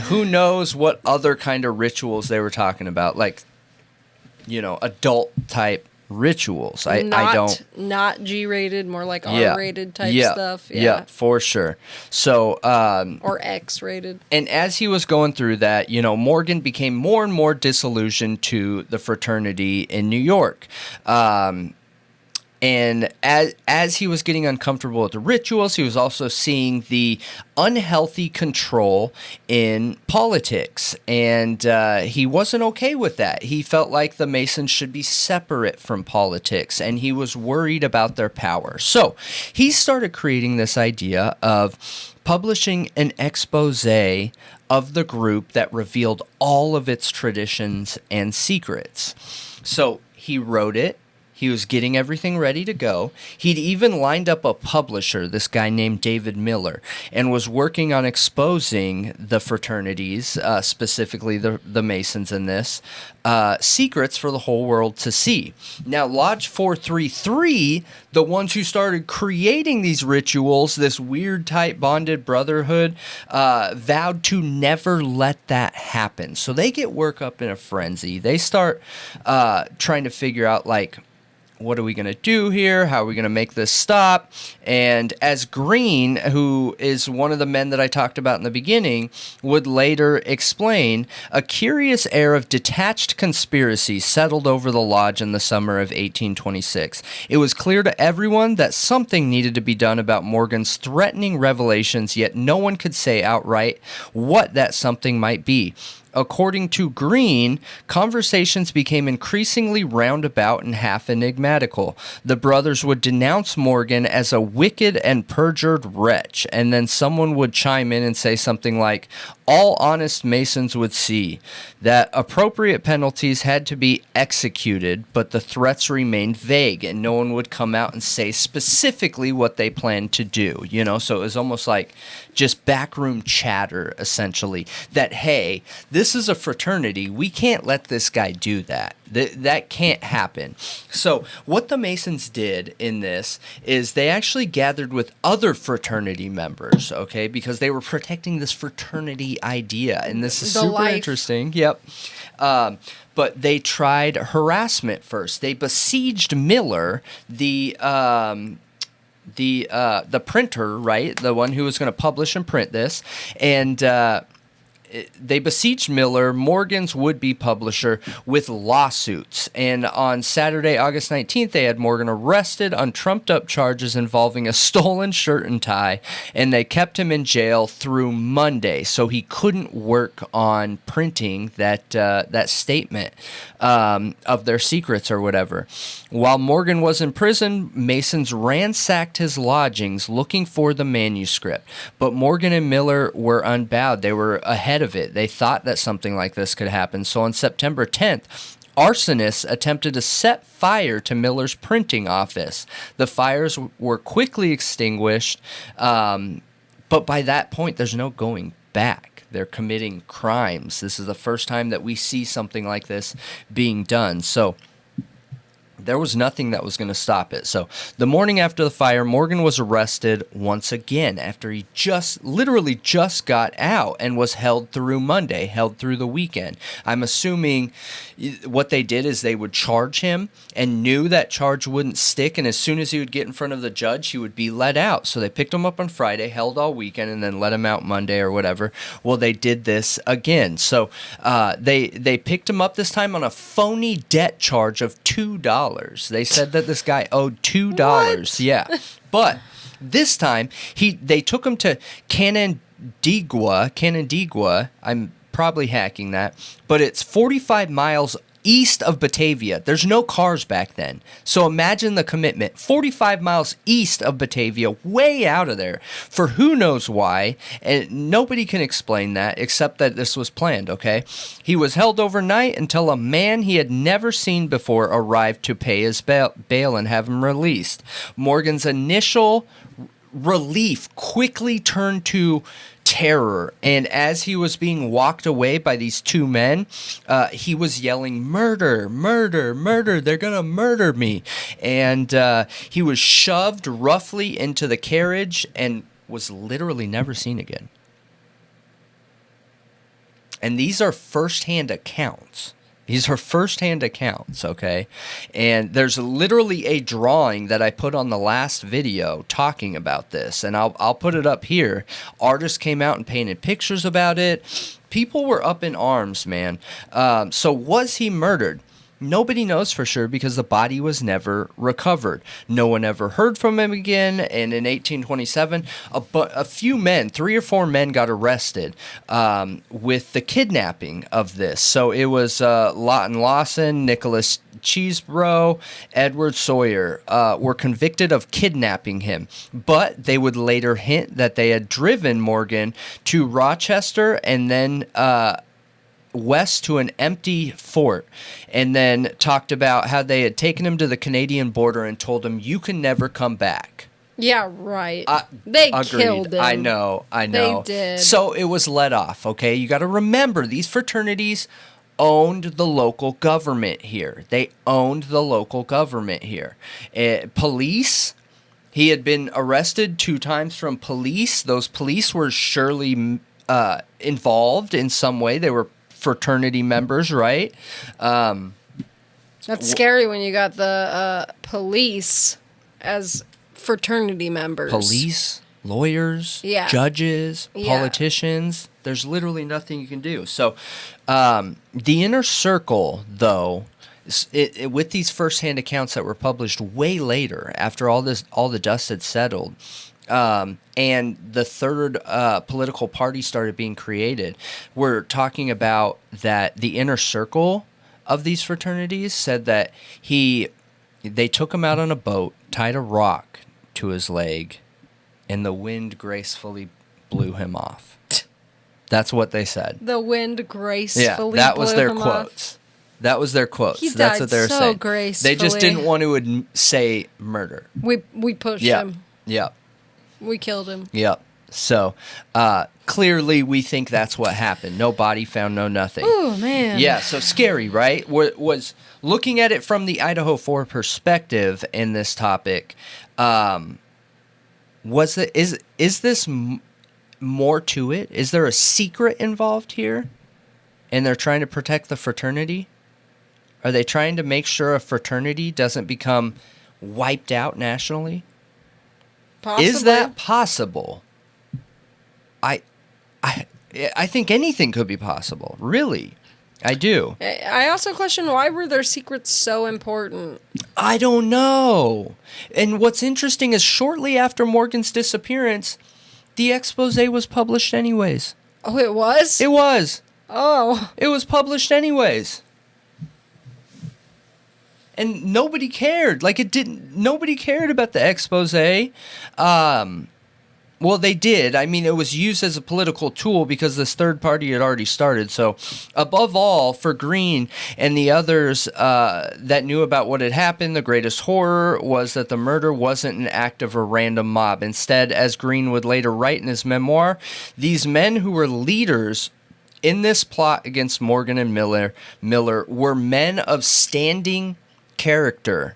Who knows what other kind of rituals they were talking about, like, you know, adult type rituals. I don't. Not G-rated, more like R-rated type stuff. Yeah, for sure. So or X-rated. And as he was going through that, you know, Morgan became more and more disillusioned to the fraternity in New York. And as he was getting uncomfortable with the rituals, he was also seeing the unhealthy control in politics. And he wasn't okay with that. He felt like the Masons should be separate from politics, and he was worried about their power. So he started creating this idea of publishing an expose of the group that revealed all of its traditions and secrets. So he wrote it. He was getting everything ready to go. He'd even lined up a publisher, this guy named David Miller, and was working on exposing the fraternities, specifically the Masons in this, secrets for the whole world to see. Now, Lodge 433, the ones who started creating these rituals, this weird type bonded brotherhood, vowed to never let that happen. So they get work up in a frenzy. They start trying to figure out, like, what are we going to do here? How are we going to make this stop? And as Green, who is one of the men that I talked about in the beginning, would later explain, a curious air of detached conspiracy settled over the lodge in the summer of 1826. It was clear to everyone that something needed to be done about Morgan's threatening revelations, yet no one could say outright what that something might be. According to Green, conversations became increasingly roundabout and half enigmatical. The brothers would denounce Morgan as a wicked and perjured wretch, and then someone would chime in and say something like, all honest Masons would see that appropriate penalties had to be executed, but the threats remained vague, and no one would come out and say specifically what they planned to do, you know? So it was almost like just backroom chatter, essentially, that, hey, this is a fraternity. We can't let this guy do that. That can't happen. So what the Masons did in this is they actually gathered with other fraternity members, okay, because they were protecting this fraternity idea, and this is super interesting. Yep. But they tried harassment first. They besieged Miller, the printer, right, the one who was going to publish and print this, and they besieged Miller, Morgan's would-be publisher, with lawsuits. And on Saturday, August 19th, they had Morgan arrested on trumped-up charges involving a stolen shirt and tie, and they kept him in jail through Monday, so he couldn't work on printing that statement of their secrets or whatever. While Morgan was in prison, Masons ransacked his lodgings looking for the manuscript, but Morgan and Miller were unbowed. They were ahead of it. They thought that something like this could happen. So on September 10th, arsonists attempted to set fire to Miller's printing office. The fires were quickly extinguished, but by that point, there's no going back. They're committing crimes. This is the first time that we see something like this being done. So there was nothing that was going to stop it. So the morning after the fire, Morgan was arrested once again after he literally just got out, and was held through Monday, held through the weekend. I'm assuming what they did is they would charge him and knew that charge wouldn't stick, and as soon as he would get in front of the judge, he would be let out. So they picked him up on Friday, held all weekend, and then let him out Monday or whatever. Well, they did this again. So they picked him up this time on a phony debt charge of $2. They said that this guy owed $2. What? Yeah. But this time they took him to Canandaigua. I'm probably hacking that, but it's 45 miles east of Batavia. There's no cars back then. So imagine the commitment. 45 miles east of Batavia, way out of there, for who knows why, and nobody can explain that except that this was planned, okay? He was held overnight until a man he had never seen before arrived to pay his bail and have him released. Morgan's initial relief quickly turned to terror, and as he was being walked away by these two men, he was yelling, "Murder, murder, murder, they're gonna murder me." And he was shoved roughly into the carriage and was literally never seen again. And these are first-hand accounts. These are first-hand accounts, okay? And there's literally a drawing that I put on the last video talking about this, and I'll put it up here. Artists came out and painted pictures about it. People were up in arms, man. So was he murdered? Nobody knows for sure because the body was never recovered. No one ever heard from him again. And in 1827, a few men, 3 or 4 men, got arrested with the kidnapping of this. So it was Lawton Lawson, Nicholas Cheesebro, Edward Sawyer were convicted of kidnapping him. But they would later hint that they had driven Morgan to Rochester and then west to an empty fort, and then talked about how they had taken him to the Canadian border and told him, you can never come back. Yeah, right. They killed him. I know. They did. So it was let off, okay? You got to remember, these fraternities owned the local government here. They owned the local government here. Police, he had been arrested 2 times from police. Those police were surely involved in some way. They were fraternity members, right? That's scary when you got the police as fraternity members. Police, lawyers, judges, politicians. There's literally nothing you can do. So the inner circle, though, with these firsthand accounts that were published way later, after all the dust had settled, and the third political party started being created, we're talking about that the inner circle of these fraternities said that they took him out on a boat, tied a rock to his leg, and the wind gracefully blew him off. That's what they said. The wind gracefully blew that was their him quotes. off. That was their quotes. He That's died what they were so saying. gracefully. They just didn't want to say murder. We pushed him. Yeah. We killed him. Yep. So, clearly we think that's what happened. No body found, no nothing. Oh, man. Yeah, so scary, right? Was looking at it from the Idaho 4 perspective in this topic, is this more to it? Is there a secret involved here? And they're trying to protect the fraternity? Are they trying to make sure a fraternity doesn't become wiped out nationally? Possibly. Is that possible? I think anything could be possible. Really. I do. I also question, why were their secrets so important? I don't know. And what's interesting is shortly after Morgan's disappearance, the expose was published anyways. Oh, it was? It was. Oh. It was published anyways. And nobody cared. Nobody cared about the expose. Well, they did. I mean, it was used as a political tool because this third party had already started. So, above all, for Green and the others that knew about what had happened, the greatest horror was that the murder wasn't an act of a random mob. Instead, as Green would later write in his memoir, these men who were leaders in this plot against Morgan and Miller were men of standing character.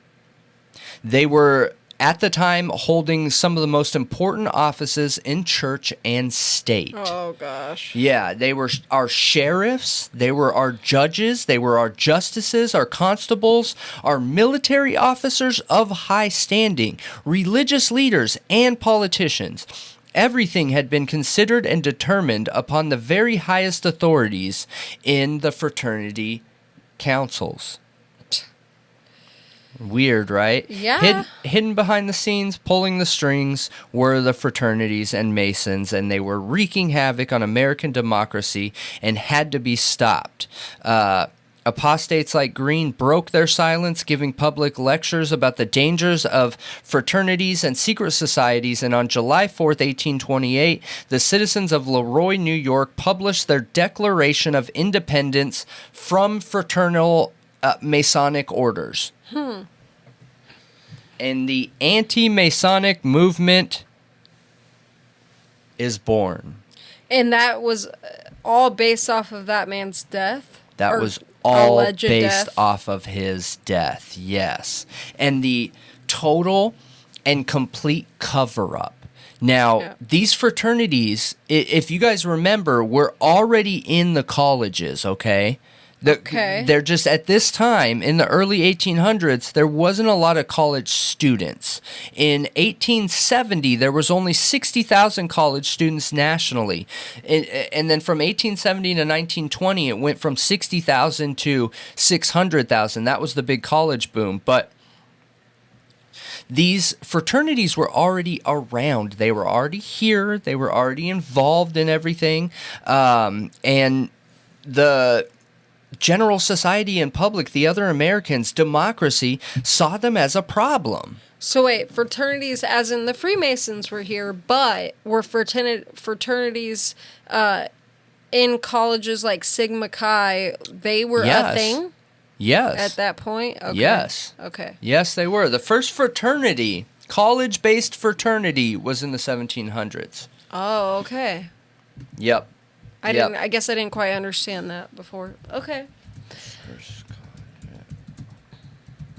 They were, at the time, holding some of the most important offices in church and state. Oh, gosh. Yeah, they were our sheriffs, they were our judges, they were our justices, our constables, our military officers of high standing, religious leaders, and politicians. Everything had been considered and determined upon the very highest authorities in the fraternity councils. Weird, right? Yeah. Hidden behind the scenes, pulling the strings, were the fraternities and Masons, and they were wreaking havoc on American democracy and had to be stopped. Apostates like Green broke their silence, giving public lectures about the dangers of fraternities and secret societies, and on July 4th, 1828, the citizens of Leroy, New York, published their Declaration of Independence from fraternal Masonic orders. And the anti-Masonic movement is born. And that was all based off of that man's death? That was all based off of his death, yes. And the total and complete cover-up. Now, these fraternities, if you guys remember, were already in the colleges, okay? They're just, at this time, in the early 1800s, there wasn't a lot of college students. In 1870, there was only 60,000 college students nationally. And then from 1870 to 1920, it went from 60,000 to 600,000. That was the big college boom. But these fraternities were already around. They were already here. They were already involved in everything. And the general society and public, the other Americans, democracy, saw them as a problem. So wait, fraternities as in the Freemasons were here, but were fraternities in colleges like Sigma Chi, they were a thing? Yes. At that point? Okay. Yes. Okay. Yes, they were. The first fraternity, college-based fraternity, was in the 1700s. Oh, okay. Yep. I guess I didn't quite understand that before. Okay. First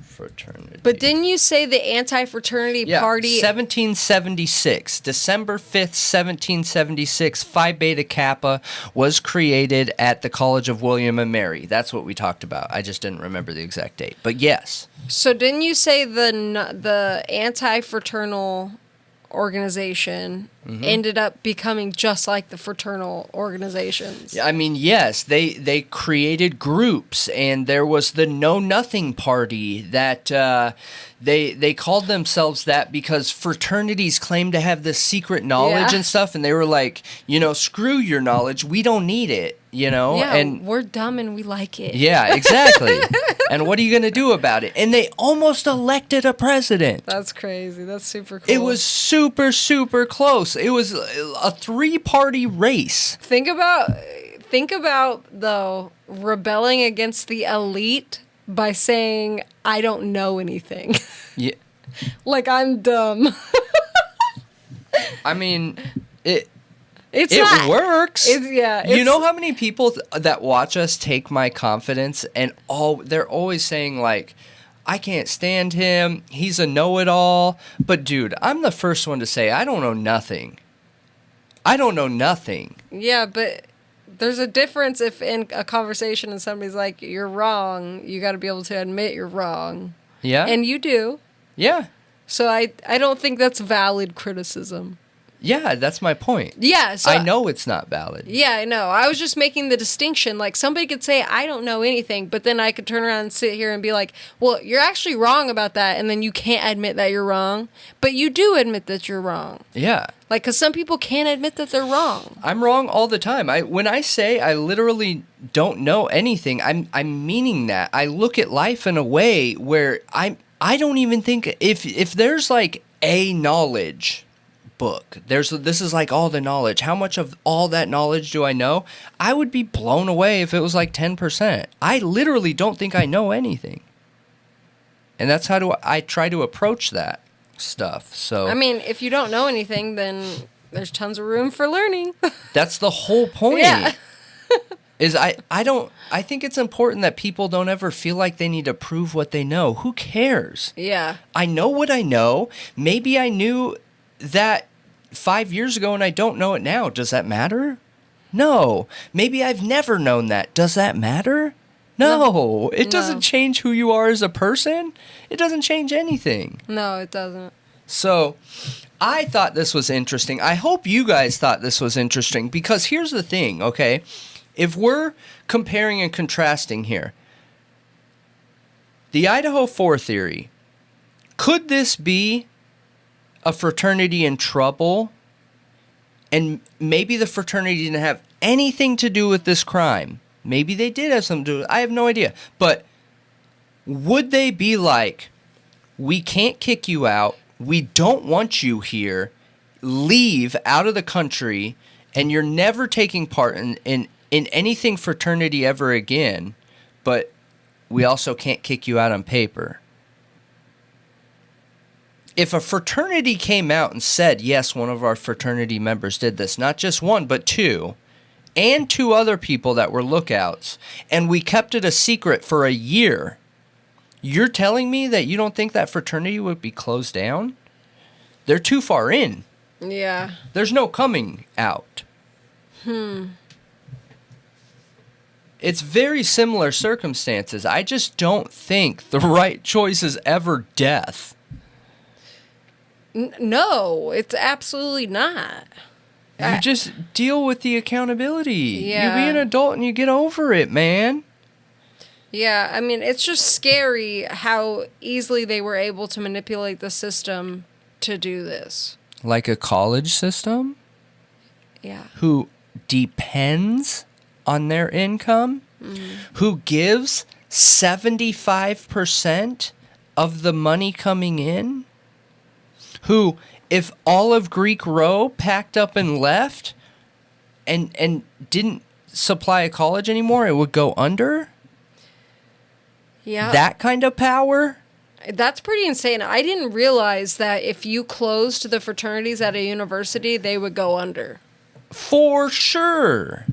fraternity. But didn't you say the anti-fraternity party? 1776. December 5th, 1776, Phi Beta Kappa was created at the College of William and Mary. That's what we talked about. I just didn't remember the exact date. But yes. So didn't you say the anti-fraternal organization ended up becoming just like the fraternal organizations? I mean, yes, they created groups, and there was the Know Nothing Party that they called themselves that because fraternities claimed to have this secret knowledge and stuff, and they were like, screw your knowledge, we don't need it, Yeah, and we're dumb and we like it. Yeah, exactly. And what are you going to do about it? And they almost elected a president. That's crazy. That's super cool. It was super, super close. It was a 3-party race. Think about, though, rebelling against the elite by saying, I don't know anything. Yeah. Like, I'm dumb. I mean, it works. You know how many people that watch us take my confidence, and they're always saying, like, I can't stand him, he's a know-it-all. But dude, I'm the first one to say I don't know nothing. I don't know nothing. Yeah, but there's a difference if in a conversation and somebody's like, you're wrong, you got to be able to admit you're wrong. Yeah. And you do. Yeah. So I don't think that's valid criticism. Yeah, that's my point. Yeah, so I know it's not valid. Yeah, I know. I was just making the distinction. Like, somebody could say, I don't know anything, but then I could turn around and sit here and be like, well, you're actually wrong about that, and then you can't admit that you're wrong, but you do admit that you're wrong. Yeah. Like, because some people can't admit that they're wrong. I'm wrong all the time. When I say I literally don't know anything, I'm meaning that. I look at life in a way where I don't even think, if there's like a knowledge book, this is like all the knowledge, how much of all that knowledge do I know? I would be blown away if it was like 10%. I literally don't think I know anything, and that's how I try to approach that stuff. So I mean, if you don't know anything, then there's tons of room for learning. That's the whole point. Yeah. Is I think it's important that people don't ever feel like they need to prove what they know. Who cares? Yeah. I know what I know. Maybe I knew that 5 years ago and I don't know it now. Does that matter? No. Maybe I've never known that. Does that matter? No. It doesn't change who you are as a person. It doesn't change anything. No, it doesn't. So I thought this was interesting. I hope you guys thought this was interesting, because here's the thing, okay? If we're comparing and contrasting here, the Idaho 4 theory, could this be a fraternity in trouble, and maybe the fraternity didn't have anything to do with this crime? Maybe they did have something to do with it. I have no idea. But would they be like, we can't kick you out, we don't want you here, leave out of the country, and you're never taking part in anything fraternity ever again, but we also can't kick you out on paper? If a fraternity came out and said, yes, one of our fraternity members did this, not just one, but two, and two other people that were lookouts, and we kept it a secret for a year, you're telling me that you don't think that fraternity would be closed down? They're too far in. Yeah. There's no coming out. It's very similar circumstances. I just don't think the right choice is ever death. No, it's absolutely not. You just deal with the accountability. Yeah. You be an adult and you get over it, man. Yeah, I mean, it's just scary how easily they were able to manipulate the system to do this. Like a college system? Yeah. Who depends on their income? Who gives 75% of the money coming in? Who, if all of Greek Row packed up and left and didn't supply a college anymore, it would go under? Yeah. That kind of power? That's pretty insane. I didn't realize that if you closed the fraternities at a university, they would go under. For sure.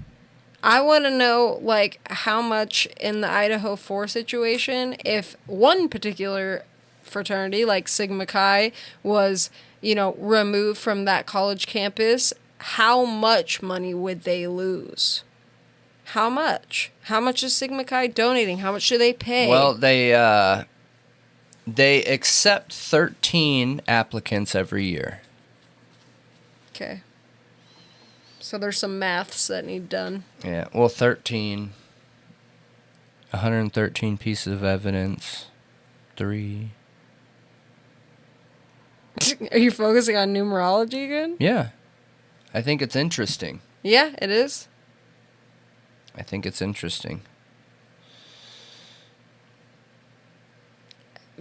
I want to know, like, how much in the Idaho 4 situation, if one particular fraternity, like Sigma Chi, was, removed from that college campus, how much money would they lose? How much? How much is Sigma Chi donating? How much do they pay? Well, they accept 13 applicants every year. Okay. So there's some maths that need done. Yeah, well, 113 pieces of evidence, 3. Are you focusing on numerology again? Yeah, I think it's interesting. Yeah, it is. I think it's interesting.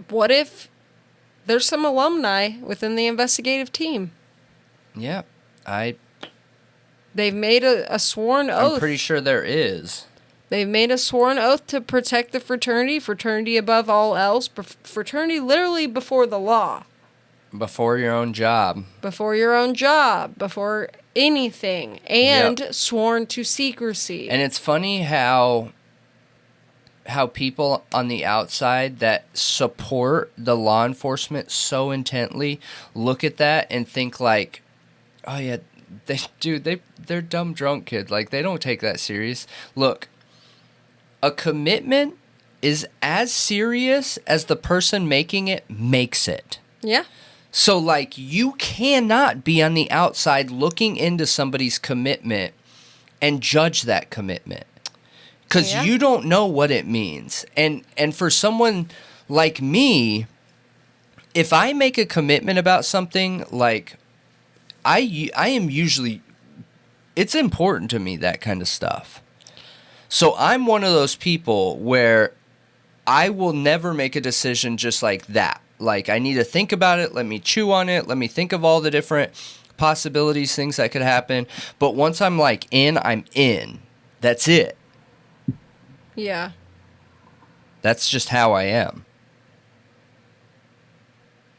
What if there's some alumni within the investigative team? Yeah, They've made a sworn oath. I'm pretty sure there is. They've made a sworn oath to protect the fraternity above all else. Fraternity literally before the law. Before your own job. Before your own job. Before anything. And sworn to secrecy. And it's funny how people on the outside that support the law enforcement so intently look at that and think like, oh yeah, they're dumb drunk kids. Like, they don't take that serious. Look, a commitment is as serious as the person making it makes it. Yeah. So, like, you cannot be on the outside looking into somebody's commitment and judge that commitment. Because you don't know what it means. And for someone like me, if I make a commitment about something, like, I am usually, it's important to me, that kind of stuff. So I'm one of those people where I will never make a decision just like that. Like, I need to think about it. Let me chew on it. Let me think of all the different possibilities, things that could happen. But once I'm like in, I'm in. That's it. Yeah. That's just how I am.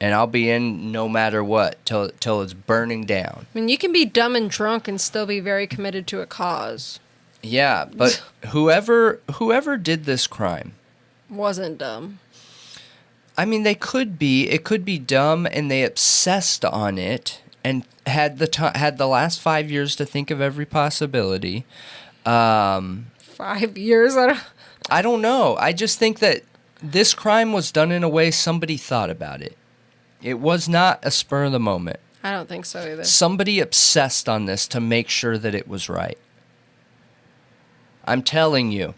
And I'll be in no matter what till it's burning down. I mean, you can be dumb and drunk and still be very committed to a cause. Yeah, but whoever did this crime wasn't dumb. I mean, they could be. It could be dumb, and they obsessed on it and had the last 5 years to think of every possibility. 5 years? I don't know. I just think that this crime was done in a way somebody thought about it. It was not a spur of the moment. I don't think so either. Somebody obsessed on this to make sure that it was right. I'm telling you,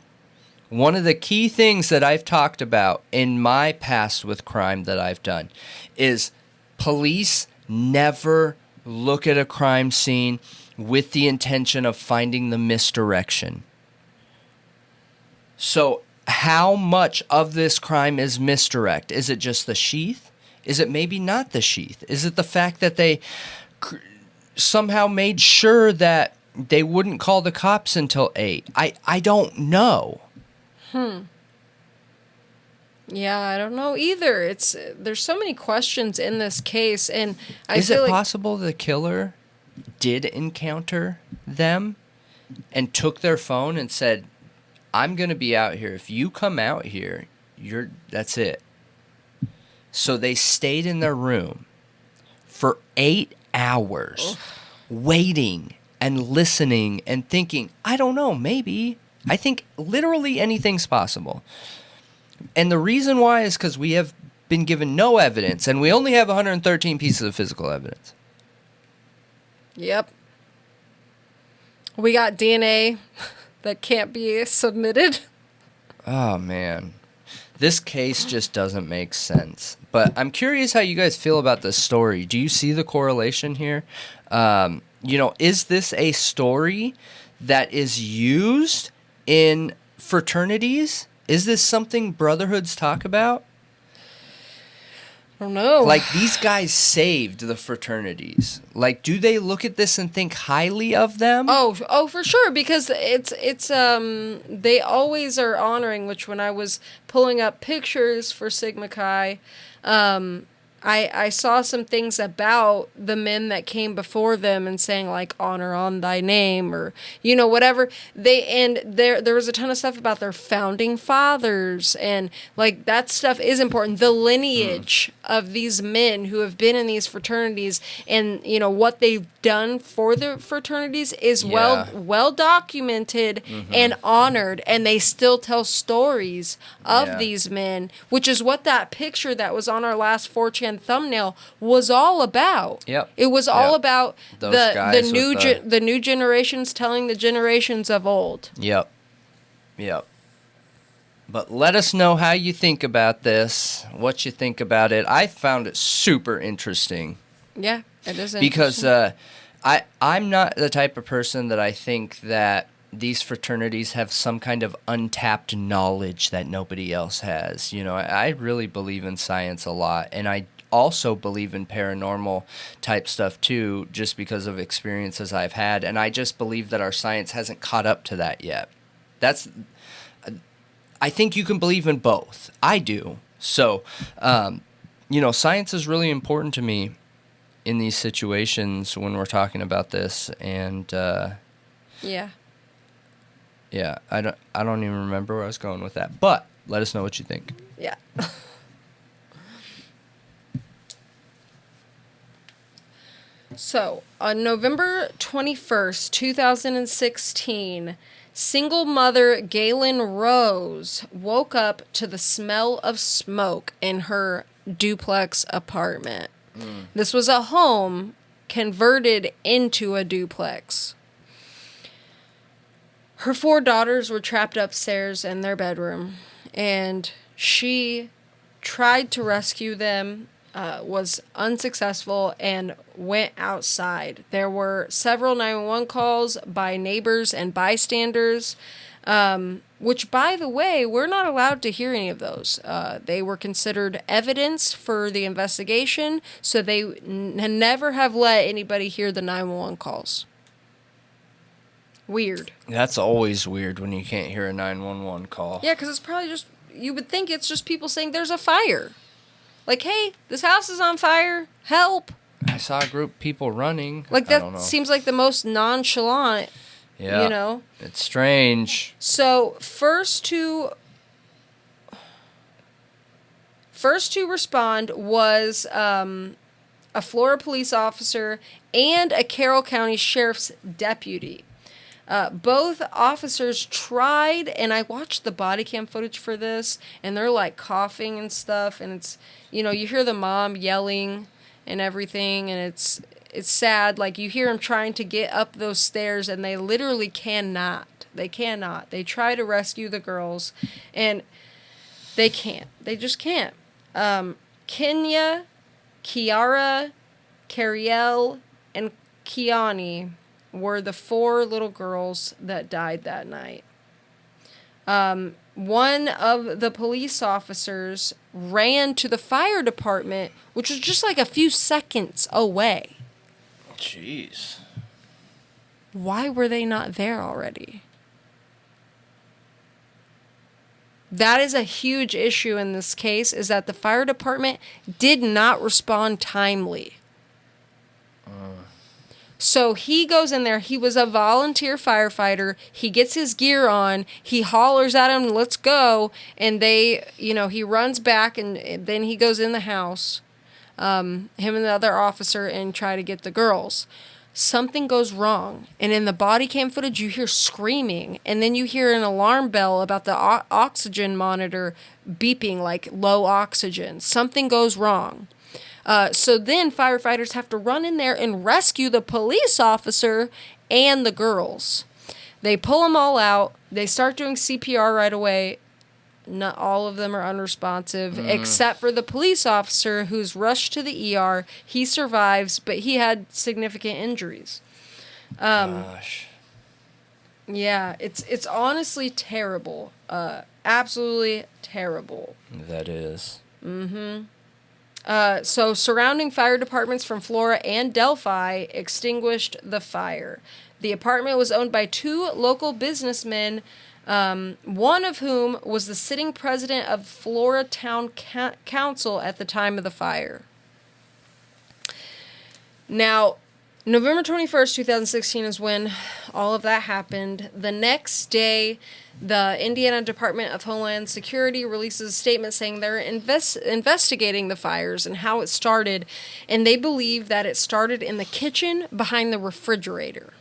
one of the key things that I've talked about in my past with crime that I've done is police never look at a crime scene with the intention of finding the misdirection. So how much of this crime is misdirect? Is it just the sheath? Is it maybe not the sheath? Is it the fact that they somehow made sure that they wouldn't call the cops until 8? I don't know. Yeah, I don't know either. There's so many questions in this case, and Is it possible the killer did encounter them and took their phone and said, I'm going to be out here. If you come out here, that's it. So they stayed in their room for 8 hours waiting and listening and thinking, I don't know, maybe I think literally anything's possible. And the reason why is because we have been given no evidence, and we only have 113 pieces of physical evidence. Yep. We got DNA that can't be submitted. Oh, man. This case just doesn't make sense. But I'm curious how you guys feel about this story. Do you see the correlation here? Is this a story that is used in fraternities? Is this something brotherhoods talk about? I don't know. Like, these guys saved the fraternities. Like, do they look at this and think highly of them? Oh, for sure, because it's they always are honoring, which when I was pulling up pictures for Sigma Chi, I saw some things about the men that came before them and saying, like, honor on thy name, or, whatever. There was a ton of stuff about their founding fathers, and, like, that stuff is important. The lineage of these men who have been in these fraternities and, what they've done for the fraternities is well documented and honored, and they still tell stories of these men, which is what that picture that was on our last 4chan thumbnail was all about. Yep. It was all about Those guys the new generations telling the generations of old. Yep. But let us know how you think about this, what you think about it. I found it super interesting. Yeah, it is because I'm not the type of person that I think that these fraternities have some kind of untapped knowledge that nobody else has. I really believe in science a lot, and I also believe in paranormal type stuff too, just because of experiences I've had, and I just believe that our science hasn't caught up to that yet. I think you can believe in both. I do. So, science is really important to me in these situations when we're talking about this, and yeah, I don't even remember where I was going with that, but let us know what you think. Yeah. So, on November 21st, 2016, single mother Galen Rose woke up to the smell of smoke in her duplex apartment. This was a home converted into a duplex. Her 4 daughters were trapped upstairs in their bedroom, and she tried to rescue them, was unsuccessful, and went outside. There were several 911 calls by neighbors and bystanders, which, by the way, we're not allowed to hear any of those. They were considered evidence for the investigation, so they never have let anybody hear the 911 calls. Weird. That's always weird when you can't hear a 911 call. Yeah, because it's probably just, you would think it's just people saying there's a fire. Like, hey, this house is on fire. Help. I saw a group of people running. Like, that seems like the most nonchalant, Yeah. It's strange. So, first to respond was a Flora police officer and a Carroll County Sheriff's deputy. Both officers tried, and I watched the body cam footage for this, and they're like coughing and stuff, and it's, you hear the mom yelling and everything, and it's sad. Like, you hear them trying to get up those stairs, and they literally cannot. They cannot. They try to rescue the girls, and they can't. They just can't. Kenya, Kiara, Cariel, and Kiani were the 4 little girls that died that night. One of the police officers ran to the fire department, which was just like a few seconds away. Jeez. Why were they not there already? That is a huge issue in this case, is that the fire department did not respond timely. So he goes in there. He was a volunteer firefighter. He gets his gear on. He hollers at him, let's go. And he runs back, and then he goes in the house, him and the other officer, and try to get the girls. something goes wrong. And in the body cam footage, you hear screaming. And then you hear an alarm bell about the oxygen monitor beeping, like low oxygen. Something goes wrong. So then firefighters have to run in there and rescue the police officer and the girls. They pull them all out. They start doing CPR right away. Not all of them are unresponsive, except for the police officer who's rushed to the ER. He survives, but he had significant injuries. Gosh. Yeah, it's honestly terrible. Absolutely terrible. That is. So surrounding fire departments from Flora and Delphi extinguished the fire. The apartment was owned by 2 local businessmen, one of whom was the sitting president of Flora Town Council at the time of the fire. Now, November 21st, 2016 is when all of that happened. The next day, the Indiana Department of Homeland Security releases a statement saying they're investigating the fires and how it started, and they believe that it started in the kitchen behind the refrigerator,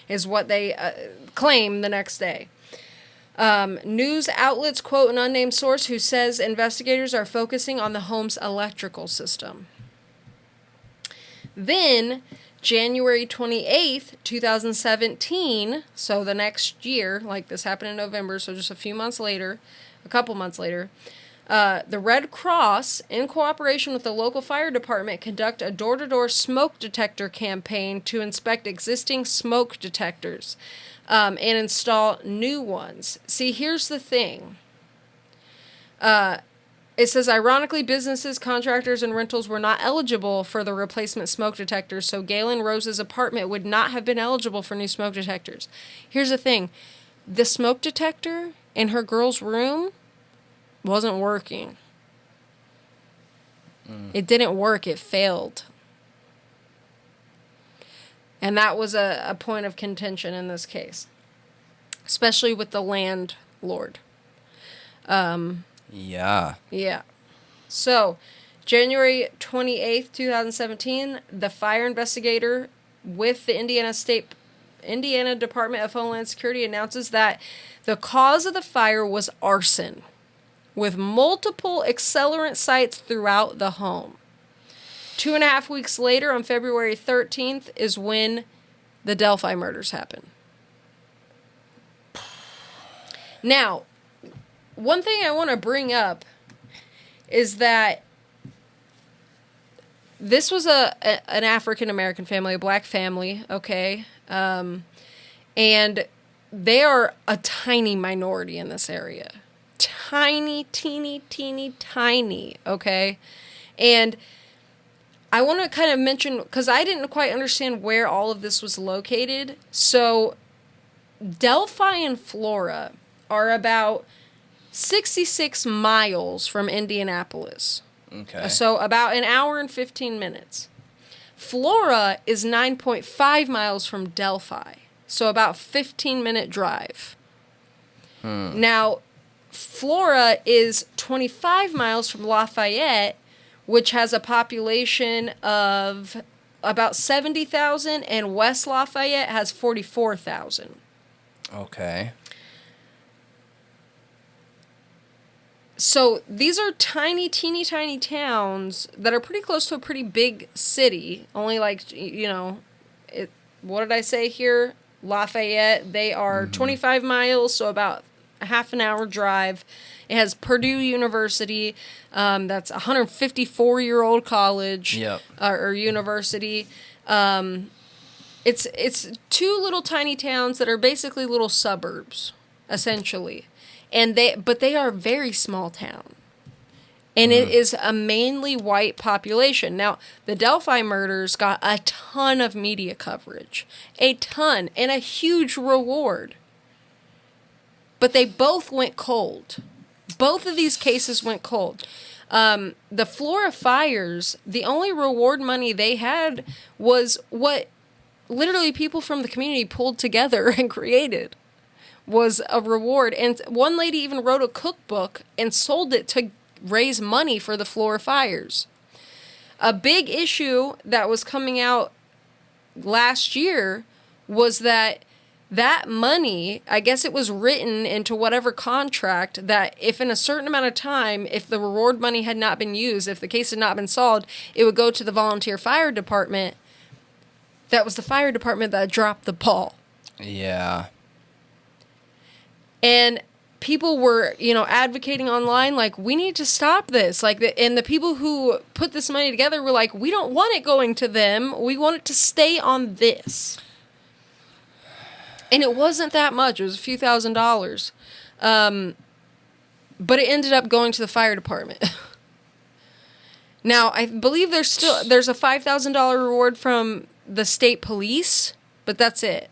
is what they claim the next day. News outlets quote an unnamed source who says investigators are focusing on the home's electrical system. Then, January 28th, 2017, so the next year, like this happened in November, so just a couple months later, the Red Cross, in cooperation with the local fire department, conduct a door-to-door smoke detector campaign to inspect existing smoke detectors and install new ones. See, here's the thing. It says, ironically, businesses, contractors, and rentals were not eligible for the replacement smoke detectors, so Galen Rose's apartment would not have been eligible for new smoke detectors. Here's the thing. The smoke detector in her girl's room wasn't working. It didn't work. It failed. And that was a point of contention in this case, especially with the landlord. Yeah. Yeah. So, January 28th, 2017, the fire investigator with the Indiana Department of Homeland Security announces that the cause of the fire was arson, with multiple accelerant sites throughout the home. 2.5 weeks later, on February 13th, is when the Delphi murders happen. Now, one thing I want to bring up is that this was an African-American family, a black family, okay? And they are a tiny minority in this area. Tiny, teeny, tiny, okay? And I want to kind of mention, because I didn't quite understand where all of this was located. So, Delphi and Flora are about 66 miles from Indianapolis. Okay. So about an hour and 15 minutes. Flora is 9.5 miles from Delphi. So about 15-minute drive. Now, Flora is 25 miles from Lafayette, which has a population of about 70,000, and West Lafayette has 44,000. Okay. So these are tiny, teeny, tiny towns that are pretty close to a pretty big city. Only like, what did I say here? Lafayette. They are 25 miles, so about a half an hour drive. It has Purdue University. That's a 154-year-old college. Yep. Or university. It's 2 little tiny towns that are basically little suburbs, essentially. But they are a very small town. And it is a mainly white population. Now, the Delphi murders got a ton of media coverage. A ton. And a huge reward. But they both went cold. Both of these cases went cold. The Flora fires, the only reward money they had was what literally people from the community pulled together and created. Was a reward. And one lady even wrote a cookbook and sold it to raise money for the Flora fires. A big issue that was coming out last year was that money, I guess it was written into whatever contract that if in a certain amount of time, if the reward money had not been used, if the case had not been solved, it would go to the volunteer fire department. That was the fire department that dropped the ball. Yeah. And people were, advocating online, like, we need to stop this. Like, and the people who put this money together were like, we don't want it going to them. We want it to stay on this. And it wasn't that much. It was a few $1,000s. But it ended up going to the fire department. Now, I believe there's a $5,000 reward from the state police, but that's it.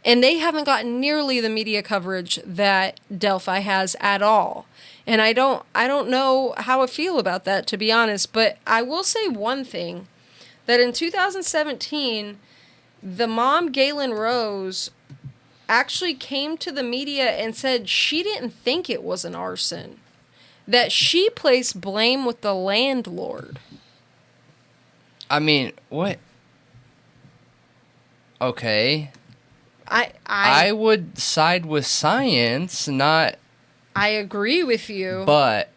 And they haven't gotten nearly the media coverage that Delphi has at all. And I don't know how I feel about that, to be honest. But I will say one thing, that in 2017, the mom, Galen Rose, actually came to the media and said she didn't think it was an arson. That she placed blame with the landlord. I mean, what? Okay. I would side with science, not... I agree with you. But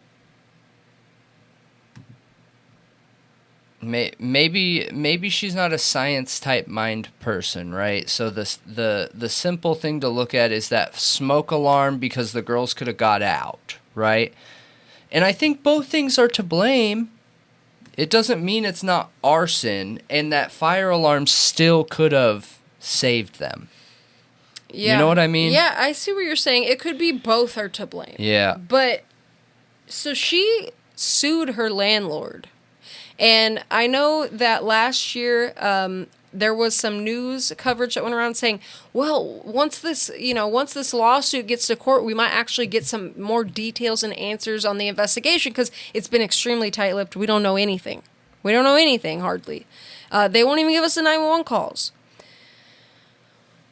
maybe she's not a science type mind person, right? So the simple thing to look at is that smoke alarm because the girls could have got out, right? And I think both things are to blame. It doesn't mean it's not arson, and that fire alarm still could have saved them. Yeah. You know what I mean? Yeah, I see what you're saying. It could be both are to blame. Yeah. But, so she sued her landlord. And I know that last year, there was some news coverage that went around saying, well, once this lawsuit gets to court, we might actually get some more details and answers on the investigation because it's been extremely tight-lipped. We don't know anything. We don't know anything, hardly. They won't even give us the 911 calls.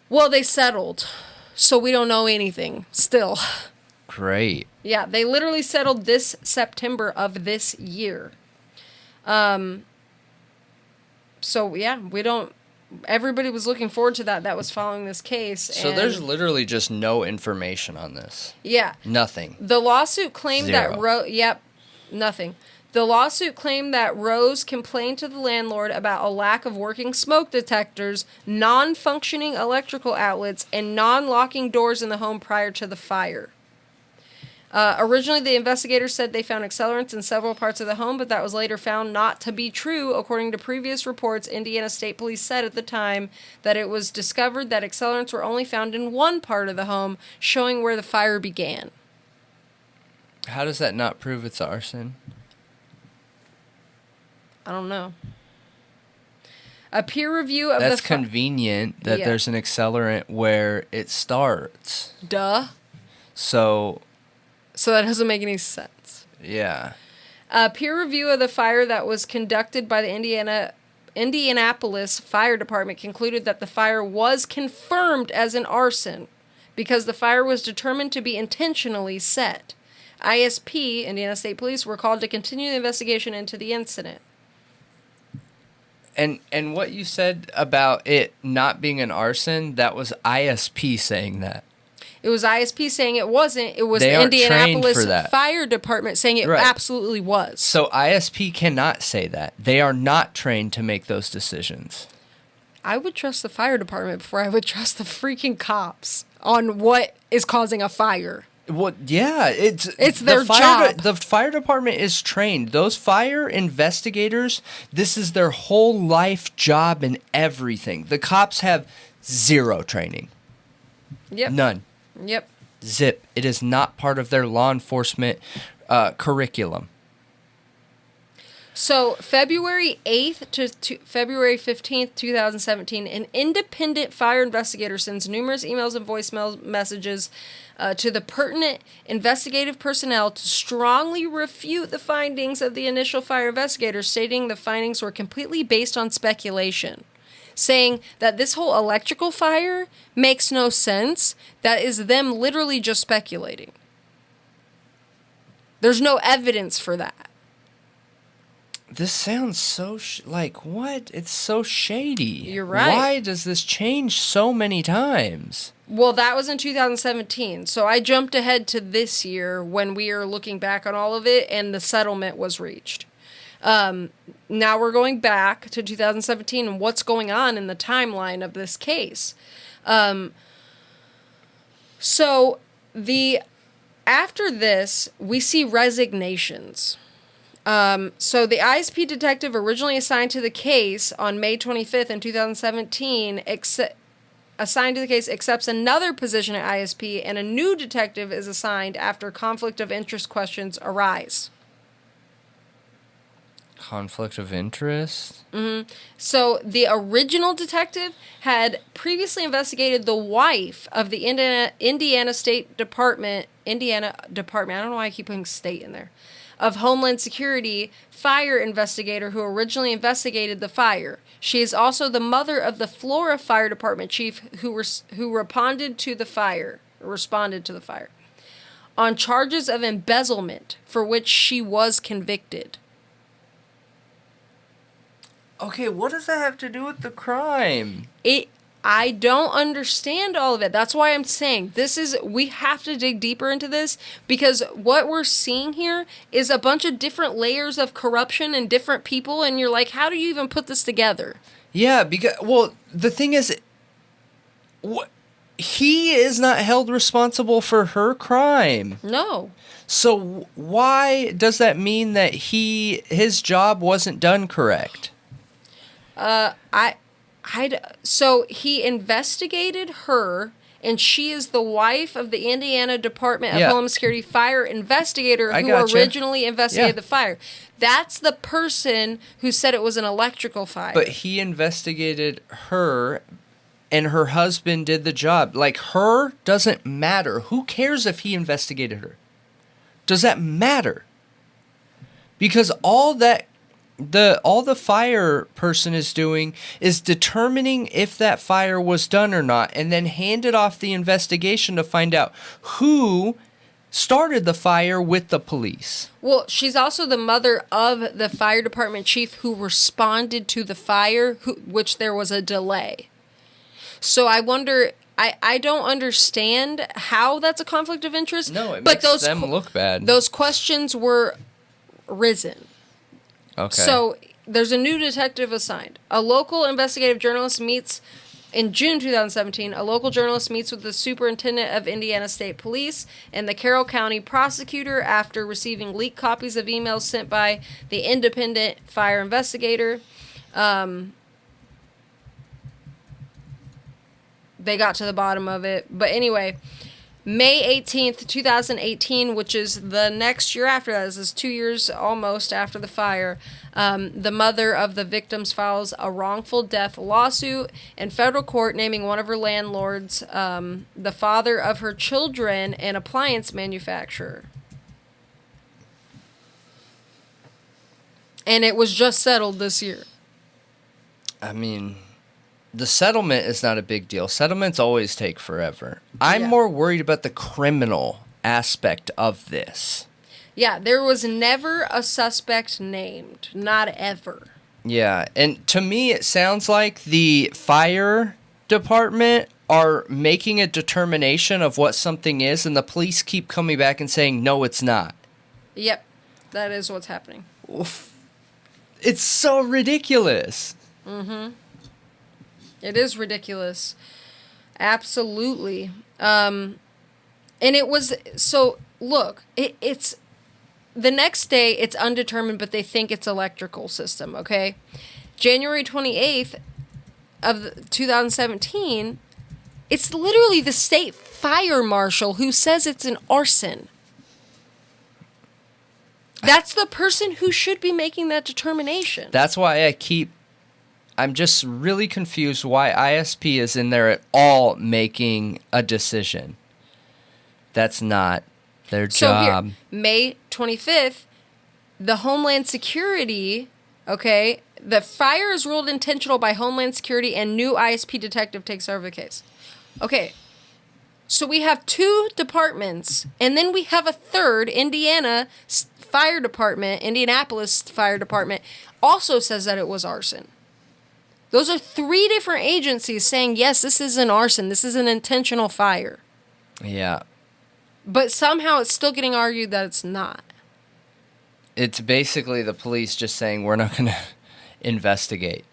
Well, they settled, so we don't know anything still. Great. Yeah, they literally settled this September of this year. So, yeah, we don't... Everybody was looking forward to that. That was following this case. So there's literally just no information on this. Yeah. Nothing. The lawsuit claimed Zero. that Rose... Yep, nothing. The lawsuit claimed that Rose complained to the landlord about a lack of working smoke detectors, non-functioning electrical outlets, and non-locking doors in the home prior to the fire. Originally, the investigators said they found accelerants in several parts of the home, but that was later found not to be true. According to previous reports, Indiana State Police said at the time that it was discovered that accelerants were only found in one part of the home, showing where the fire began. How does that not prove it's arson? I don't know. A peer review of That's convenient that there's an accelerant where it starts. Duh. So that doesn't make any sense. Yeah. A peer review of the fire that was conducted by the Indianapolis Fire Department concluded that the fire was confirmed as an arson because the fire was determined to be intentionally set. ISP, Indiana State Police, were called to continue the investigation into the incident. And what you said about it not being an arson, that was ISP saying that. It was ISP saying it wasn't. It was They the aren't trained Indianapolis for that. Fire Department saying it absolutely was. So ISP cannot say that. They are not trained to make those decisions. I would trust the fire department before I would trust the freaking cops on what is causing a fire. Well, yeah, it's their job. The fire department is trained. Those fire investigators, this is their whole life job and everything. The cops have zero training. Yep. None. Yep. Zip. It is not part of their law enforcement curriculum. So February 8th to February 15th, 2017, an independent fire investigator sends numerous emails and voicemail messages to the pertinent investigative personnel to strongly refute the findings of the initial fire investigators, stating the findings were completely based on speculation, saying that this whole electrical fire makes no sense. That is them literally just speculating. There's no evidence for that. This sounds so like what? It's so shady. You're right. Why does this change so many times? Well, that was in 2017. So I jumped ahead to this year when we are looking back on all of it and the settlement was reached. Now we're going back to 2017 and what's going on in the timeline of this case. So after this, we see resignations. So the ISP detective originally assigned to the case on May 25th in 2017 assigned to the case accepts another position at ISP, and a new detective is assigned after conflict of interest questions arise. Conflict of interest? Mm-hmm. So the original detective had previously investigated the wife of the Indiana Department, I don't know why I keep putting state in there, of Homeland Security fire investigator who originally investigated the fire. She is also the mother of the Flora Fire Department chief who responded to the fire on charges of embezzlement for which she was convicted. Okay, what does that have to do with the crime? I don't understand all of it. That's why I'm saying we have to dig deeper into this, because what we're seeing here is a bunch of different layers of corruption and different people, and you're like, how do you even put this together? Yeah, because, well, the thing is, he is not held responsible for her crime. No. So why does that mean that his job wasn't done correct? So he investigated her, and she is the wife of the Indiana Department of Homeland Security fire investigator who originally investigated the fire. That's the person who said it was an electrical fire. But he investigated her, and her husband did the job. Like, her doesn't matter. Who cares if he investigated her? Does that matter? Because all the fire person is doing is determining if that fire was done or not, and then handed off the investigation to find out who started the fire with the police. Well, she's also the mother of the fire department chief who responded to the fire, which there was a delay. So I wonder, I don't understand how that's a conflict of interest. No, it makes them look bad. Those questions were risen. Okay. So there's a new detective assigned. A local investigative journalist meets in June 2017. A local journalist meets with the superintendent of Indiana State Police and the Carroll County prosecutor after receiving leaked copies of emails sent by the independent fire investigator. They got to the bottom of it. But anyway, May 18th, 2018, which is the next year after that, this is 2 years almost after the fire, the mother of the victims files a wrongful death lawsuit in federal court naming one of her landlords the father of her children, an appliance manufacturer. And it was just settled this year. I mean, the settlement is not a big deal. Settlements always take forever. I'm more worried about the criminal aspect of this. Yeah, there was never a suspect named. Not ever. Yeah, and to me it sounds like the fire department are making a determination of what something is, and the police keep coming back and saying, no, it's not. Yep, that is what's happening. It's so ridiculous. Mm-hmm. It is ridiculous. Absolutely. And it was, so, look, it's, the next day, it's undetermined, but they think it's electrical system, okay? January 28th of 2017, it's literally the state fire marshal who says it's an arson. That's the person who should be making that determination. That's why I'm just really confused why ISP is in there at all making a decision. That's not their job. Here, May 25th, the Homeland Security, okay, the fire is ruled intentional by Homeland Security and new ISP detective takes over the case. Okay, so we have two departments, and then we have a third, Indiana Fire Department, Indianapolis Fire Department, also says that it was arson. Those are 3 different agencies saying, yes, this is an arson. This is an intentional fire. Yeah. But somehow it's still getting argued that it's not. It's basically the police just saying, we're not going to investigate.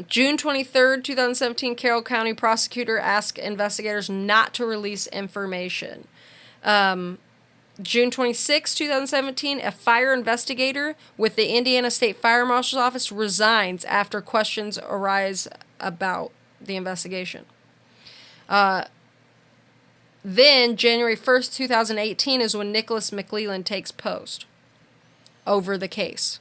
June 23rd, 2017, Carroll County prosecutor asked investigators not to release information. June 26, 2017, a fire investigator with the Indiana State Fire Marshal's Office resigns after questions arise about the investigation. Then, January 1st, 2018 is when Nicholas McLeland takes post over the case.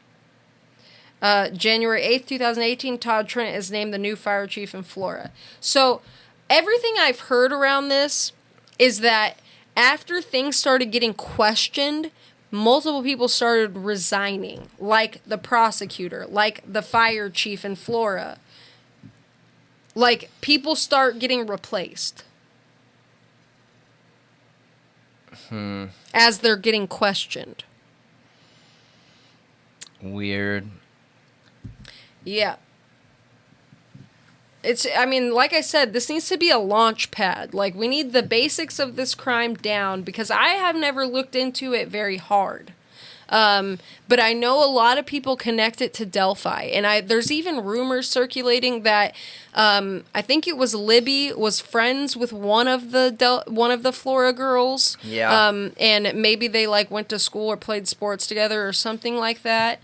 January 8th, 2018, Todd Trent is named the new fire chief in Flora. So, everything I've heard around this is that after things started getting questioned, multiple people started resigning, like the prosecutor, like the fire chief in Flora. Like, people start getting replaced. As they're getting questioned. Weird. Yeah. I mean, like I said, this needs to be a launch pad. Like, we need the basics of this crime down because I have never looked into it very hard. But I know a lot of people connect it to Delphi. And there's even rumors circulating that I think it was Libby was friends with one of the Flora girls. Yeah. And maybe they like went to school or played sports together or something like that.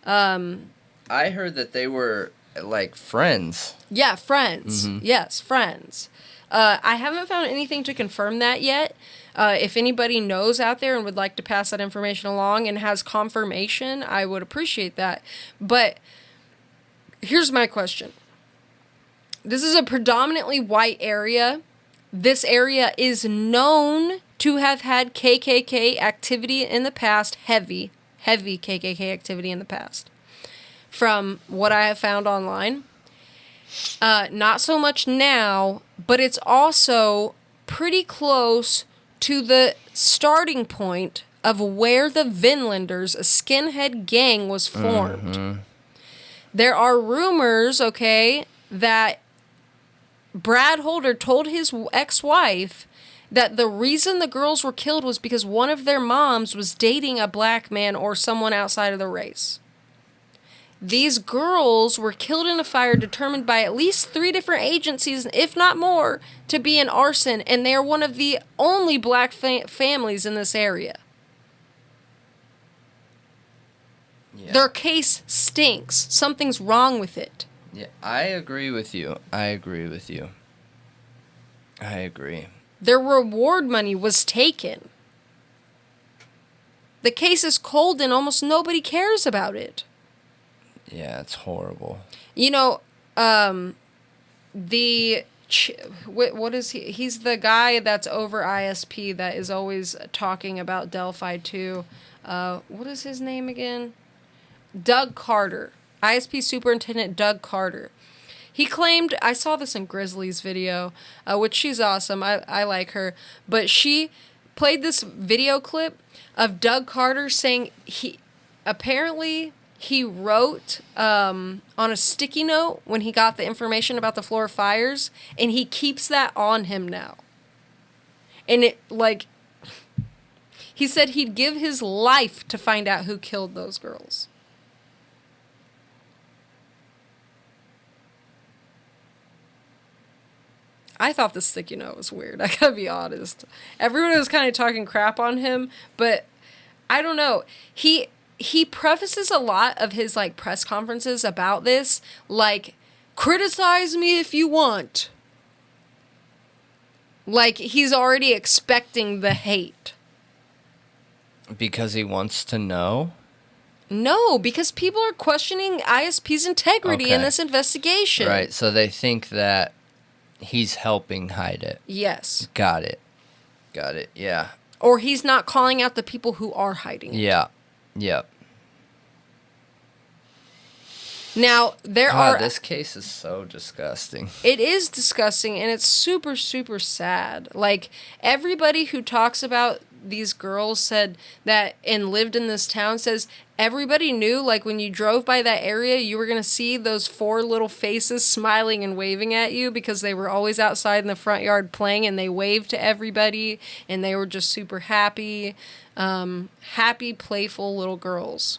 I heard that they were like friends. Yeah, friends. Mm-hmm. Yes, friends. I haven't found anything to confirm that yet. If anybody knows out there and would like to pass that information along and has confirmation, I would appreciate that. But here's my question. This is a predominantly white area. This area is known to have had KKK activity in the past, heavy KKK activity in the past. From what I have found online. Not so much now, but it's also pretty close to the starting point of where the Vinlanders, a skinhead gang, was formed. Mm-hmm. There are rumors, that Brad Holder told his ex-wife that the reason the girls were killed was because one of their moms was dating a black man or someone outside of the race. These girls were killed in a fire determined by at least 3 different agencies, if not more, to be an arson, and they are one of the only black families in this area. Yeah. Their case stinks. Something's wrong with it. Yeah, I agree with you. I agree. Their reward money was taken. The case is cold and almost nobody cares about it. Yeah, it's horrible. You know, what is he? He's the guy that's over ISP that is always talking about Delphi too. What is his name again? Doug Carter. ISP Superintendent Doug Carter. He claimed, I saw this in Grizzly's video, which she's awesome. I like her. But she played this video clip of Doug Carter saying he wrote on a sticky note when he got the information about the Flora fires, and he keeps that on him now. And he said he'd give his life to find out who killed those girls. I thought the sticky note was weird. I gotta be honest. Everyone was kind of talking crap on him, but I don't know. He prefaces a lot of his press conferences about this, criticize me if you want. He's already expecting the hate. Because he wants to know? No, because people are questioning ISP's integrity in this investigation. Right, so they think that he's helping hide it. Yes. Got it, yeah. Or he's not calling out the people who are hiding it. Yeah. Yep. Now, this case is so disgusting. It is disgusting, and it's super, super sad. Everybody who talks about these girls said that and lived in this town says everybody knew, like, when you drove by that area, you were going to see those 4 little faces smiling and waving at you because they were always outside in the front yard playing, and they waved to everybody, and they were just super happy, happy, playful little girls.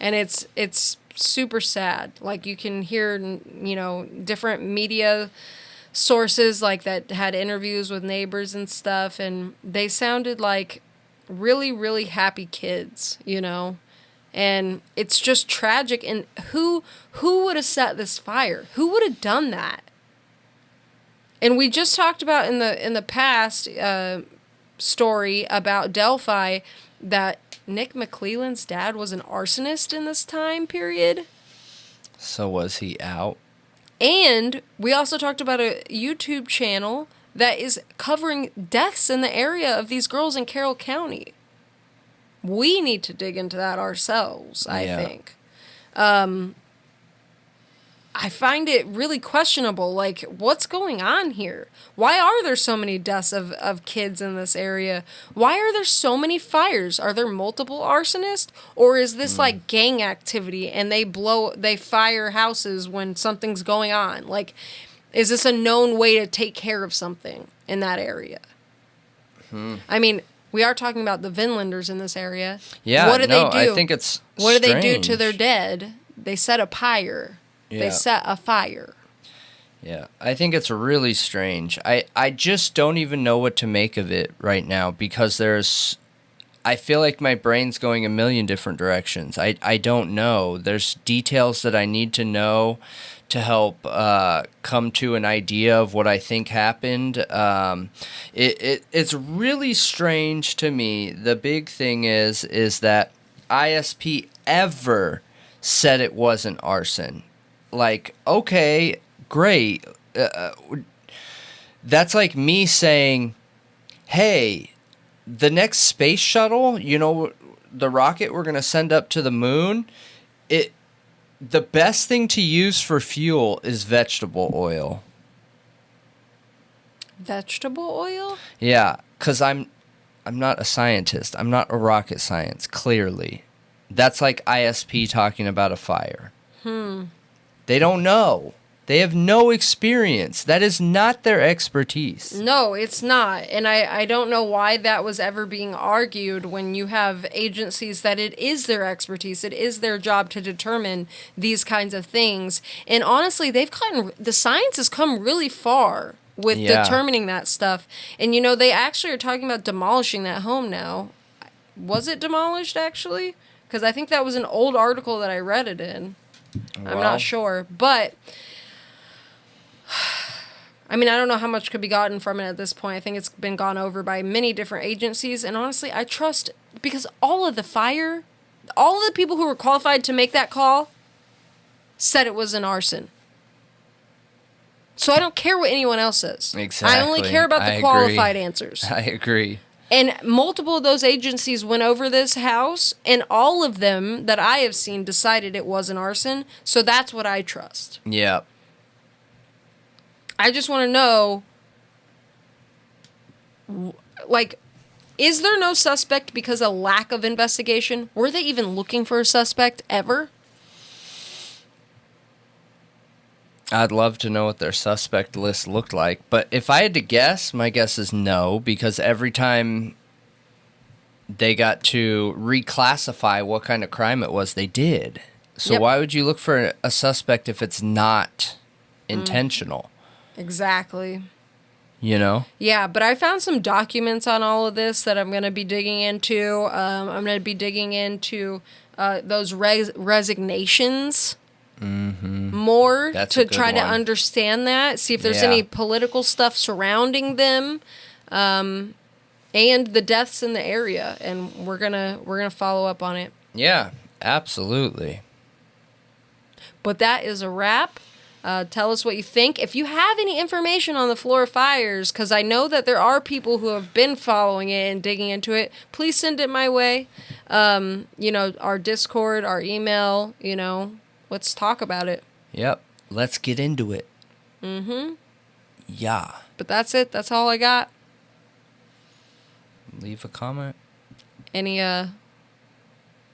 And it's super sad. Like, you can hear, you know, different media sources like that had interviews with neighbors and stuff, and they sounded like really, really happy kids, you know. And it's just tragic. And who would have set this fire? Who would have done that? And we just talked about in the past story about Delphi that Nick McClelland's dad was an arsonist in this time period. So was he out? And we also talked about a YouTube channel that is covering deaths in the area of these girls in Carroll County. We need to dig into that ourselves, I think. I find it really questionable. Like, what's going on here? Why are there so many deaths of kids in this area? Why are there so many fires? Are there multiple arsonists? Or is this like gang activity and they fire houses when something's going on? Like, is this a known way to take care of something in that area? I mean, we are talking about the Vinlanders in this area. Yeah, what do they do? I think it's What do strange. they do to their dead? They set a pyre. Yeah. They set a fire. Yeah, I think it's really strange. I just don't even know what to make of it right now because I feel like my brain's going a million different directions. I don't know. There's details that I need to know to help come to an idea of what I think happened. It's really strange to me. The big thing is that ISP ever said it wasn't arson. Like, okay, great. That's like me saying, hey, the next space shuttle, you know, the rocket we're going to send up to the moon, the best thing to use for fuel is vegetable oil. Vegetable oil? Yeah, because I'm not a scientist. I'm not a rocket science, clearly. That's like ISP talking about a fire. They don't know. They have no experience. That is not their expertise. No, it's not. And I don't know why that was ever being argued when you have agencies that it is their expertise. It is their job to determine these kinds of things. And honestly, the science has come really far with determining that stuff. And, you know, they actually are talking about demolishing that home now. Was it demolished, actually? Because I think that was an old article that I read it in. Well, I'm not sure. But I mean, I don't know how much could be gotten from it at this point. I think it's been gone over by many different agencies. And honestly, I trust, because all of the people who were qualified to make that call said it was an arson. So I don't care what anyone else says. Exactly. I only care about the qualified answers. I agree. And multiple of those agencies went over this house, and all of them that I have seen decided it was an arson. So that's what I trust. Yeah. I just want to know, like, is there no suspect because of lack of investigation? Were they even looking for a suspect ever? I'd love to know what their suspect list looked like. But if I had to guess, my guess is no, because every time they got to reclassify what kind of crime it was, they did. So why would you look for a suspect if it's not intentional? Exactly. You know? Yeah, but I found some documents on all of this that I'm going to be digging into. I'm going to be digging into those resignations more to try to understand that, see if there's any political stuff surrounding them, and the deaths in the area, and we're gonna follow up on it. Yeah, absolutely. But that is a wrap. Tell us what you think. If you have any information on the Flora fires, because I know that there are people who have been following it and digging into it, please send it my way. You know, our Discord, our email, you know, let's talk about it. Yep. Let's get into it. Mm-hmm. Yeah. But that's it. That's all I got. leave a comment. Any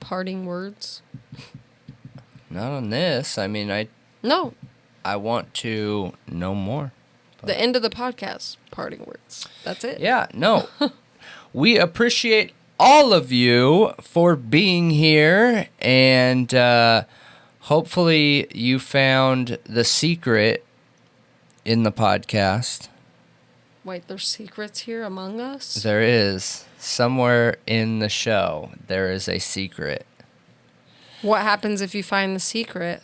parting words? Not on this. I mean, No. I want to know more. The end of the podcast. Parting words. That's it. Yeah, no. We appreciate all of you for being here, and hopefully you found the secret in the podcast. Wait, there's secrets here among us? There is. Somewhere in the show, there is a secret. What happens if you find the secret?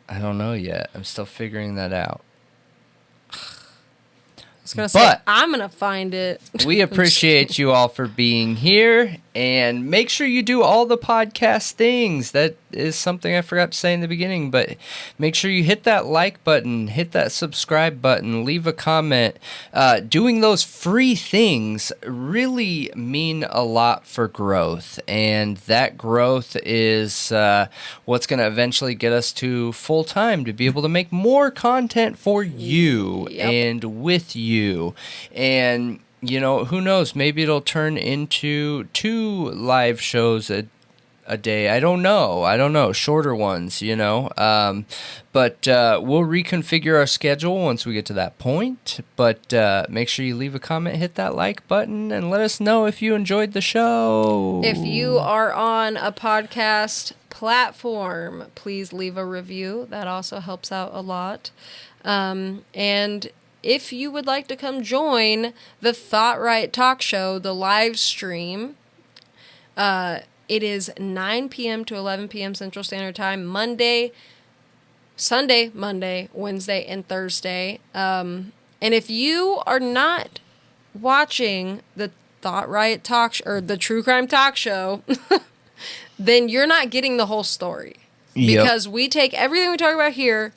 I don't know yet. I'm still figuring that out. I was going to say, I'm going to find it. We appreciate you all for being here, and make sure you do all the podcast things. That is something I forgot to say in the beginning, but make sure you hit that like button, hit that subscribe button, leave a comment. Doing those free things really mean a lot for growth, and that growth is what's going to eventually get us to full-time to be able to make more content for you and with you. And you know, who knows? Maybe it'll turn into 2 live shows a day. I don't know. Shorter ones, you know. But we'll reconfigure our schedule once we get to that point. But make sure you leave a comment, hit that like button, and let us know if you enjoyed the show. If you are on a podcast platform, please leave a review. That also helps out a lot. And if you would like to come join the Thought Riot Talk Show, the live stream, it is 9 p.m. to 11 p.m. Central Standard Time, Sunday, Monday, Wednesday, and Thursday. And if you are not watching the Thought Riot Talk or the True Crime Talk Show, then you're not getting the whole story. Because we take everything we talk about here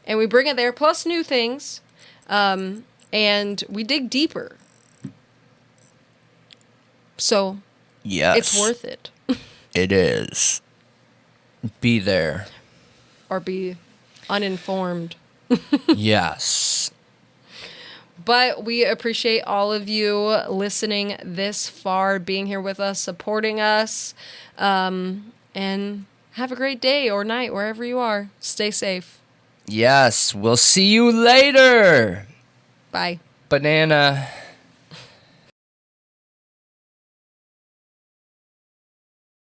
and we bring it there, plus new things. And we dig deeper. So, yes, it's worth it. It is. Be there. Or be uninformed. Yes. But we appreciate all of you listening this far, being here with us, supporting us. And have a great day or night wherever you are. Stay safe. Yes, we'll see you later. Bye. Banana.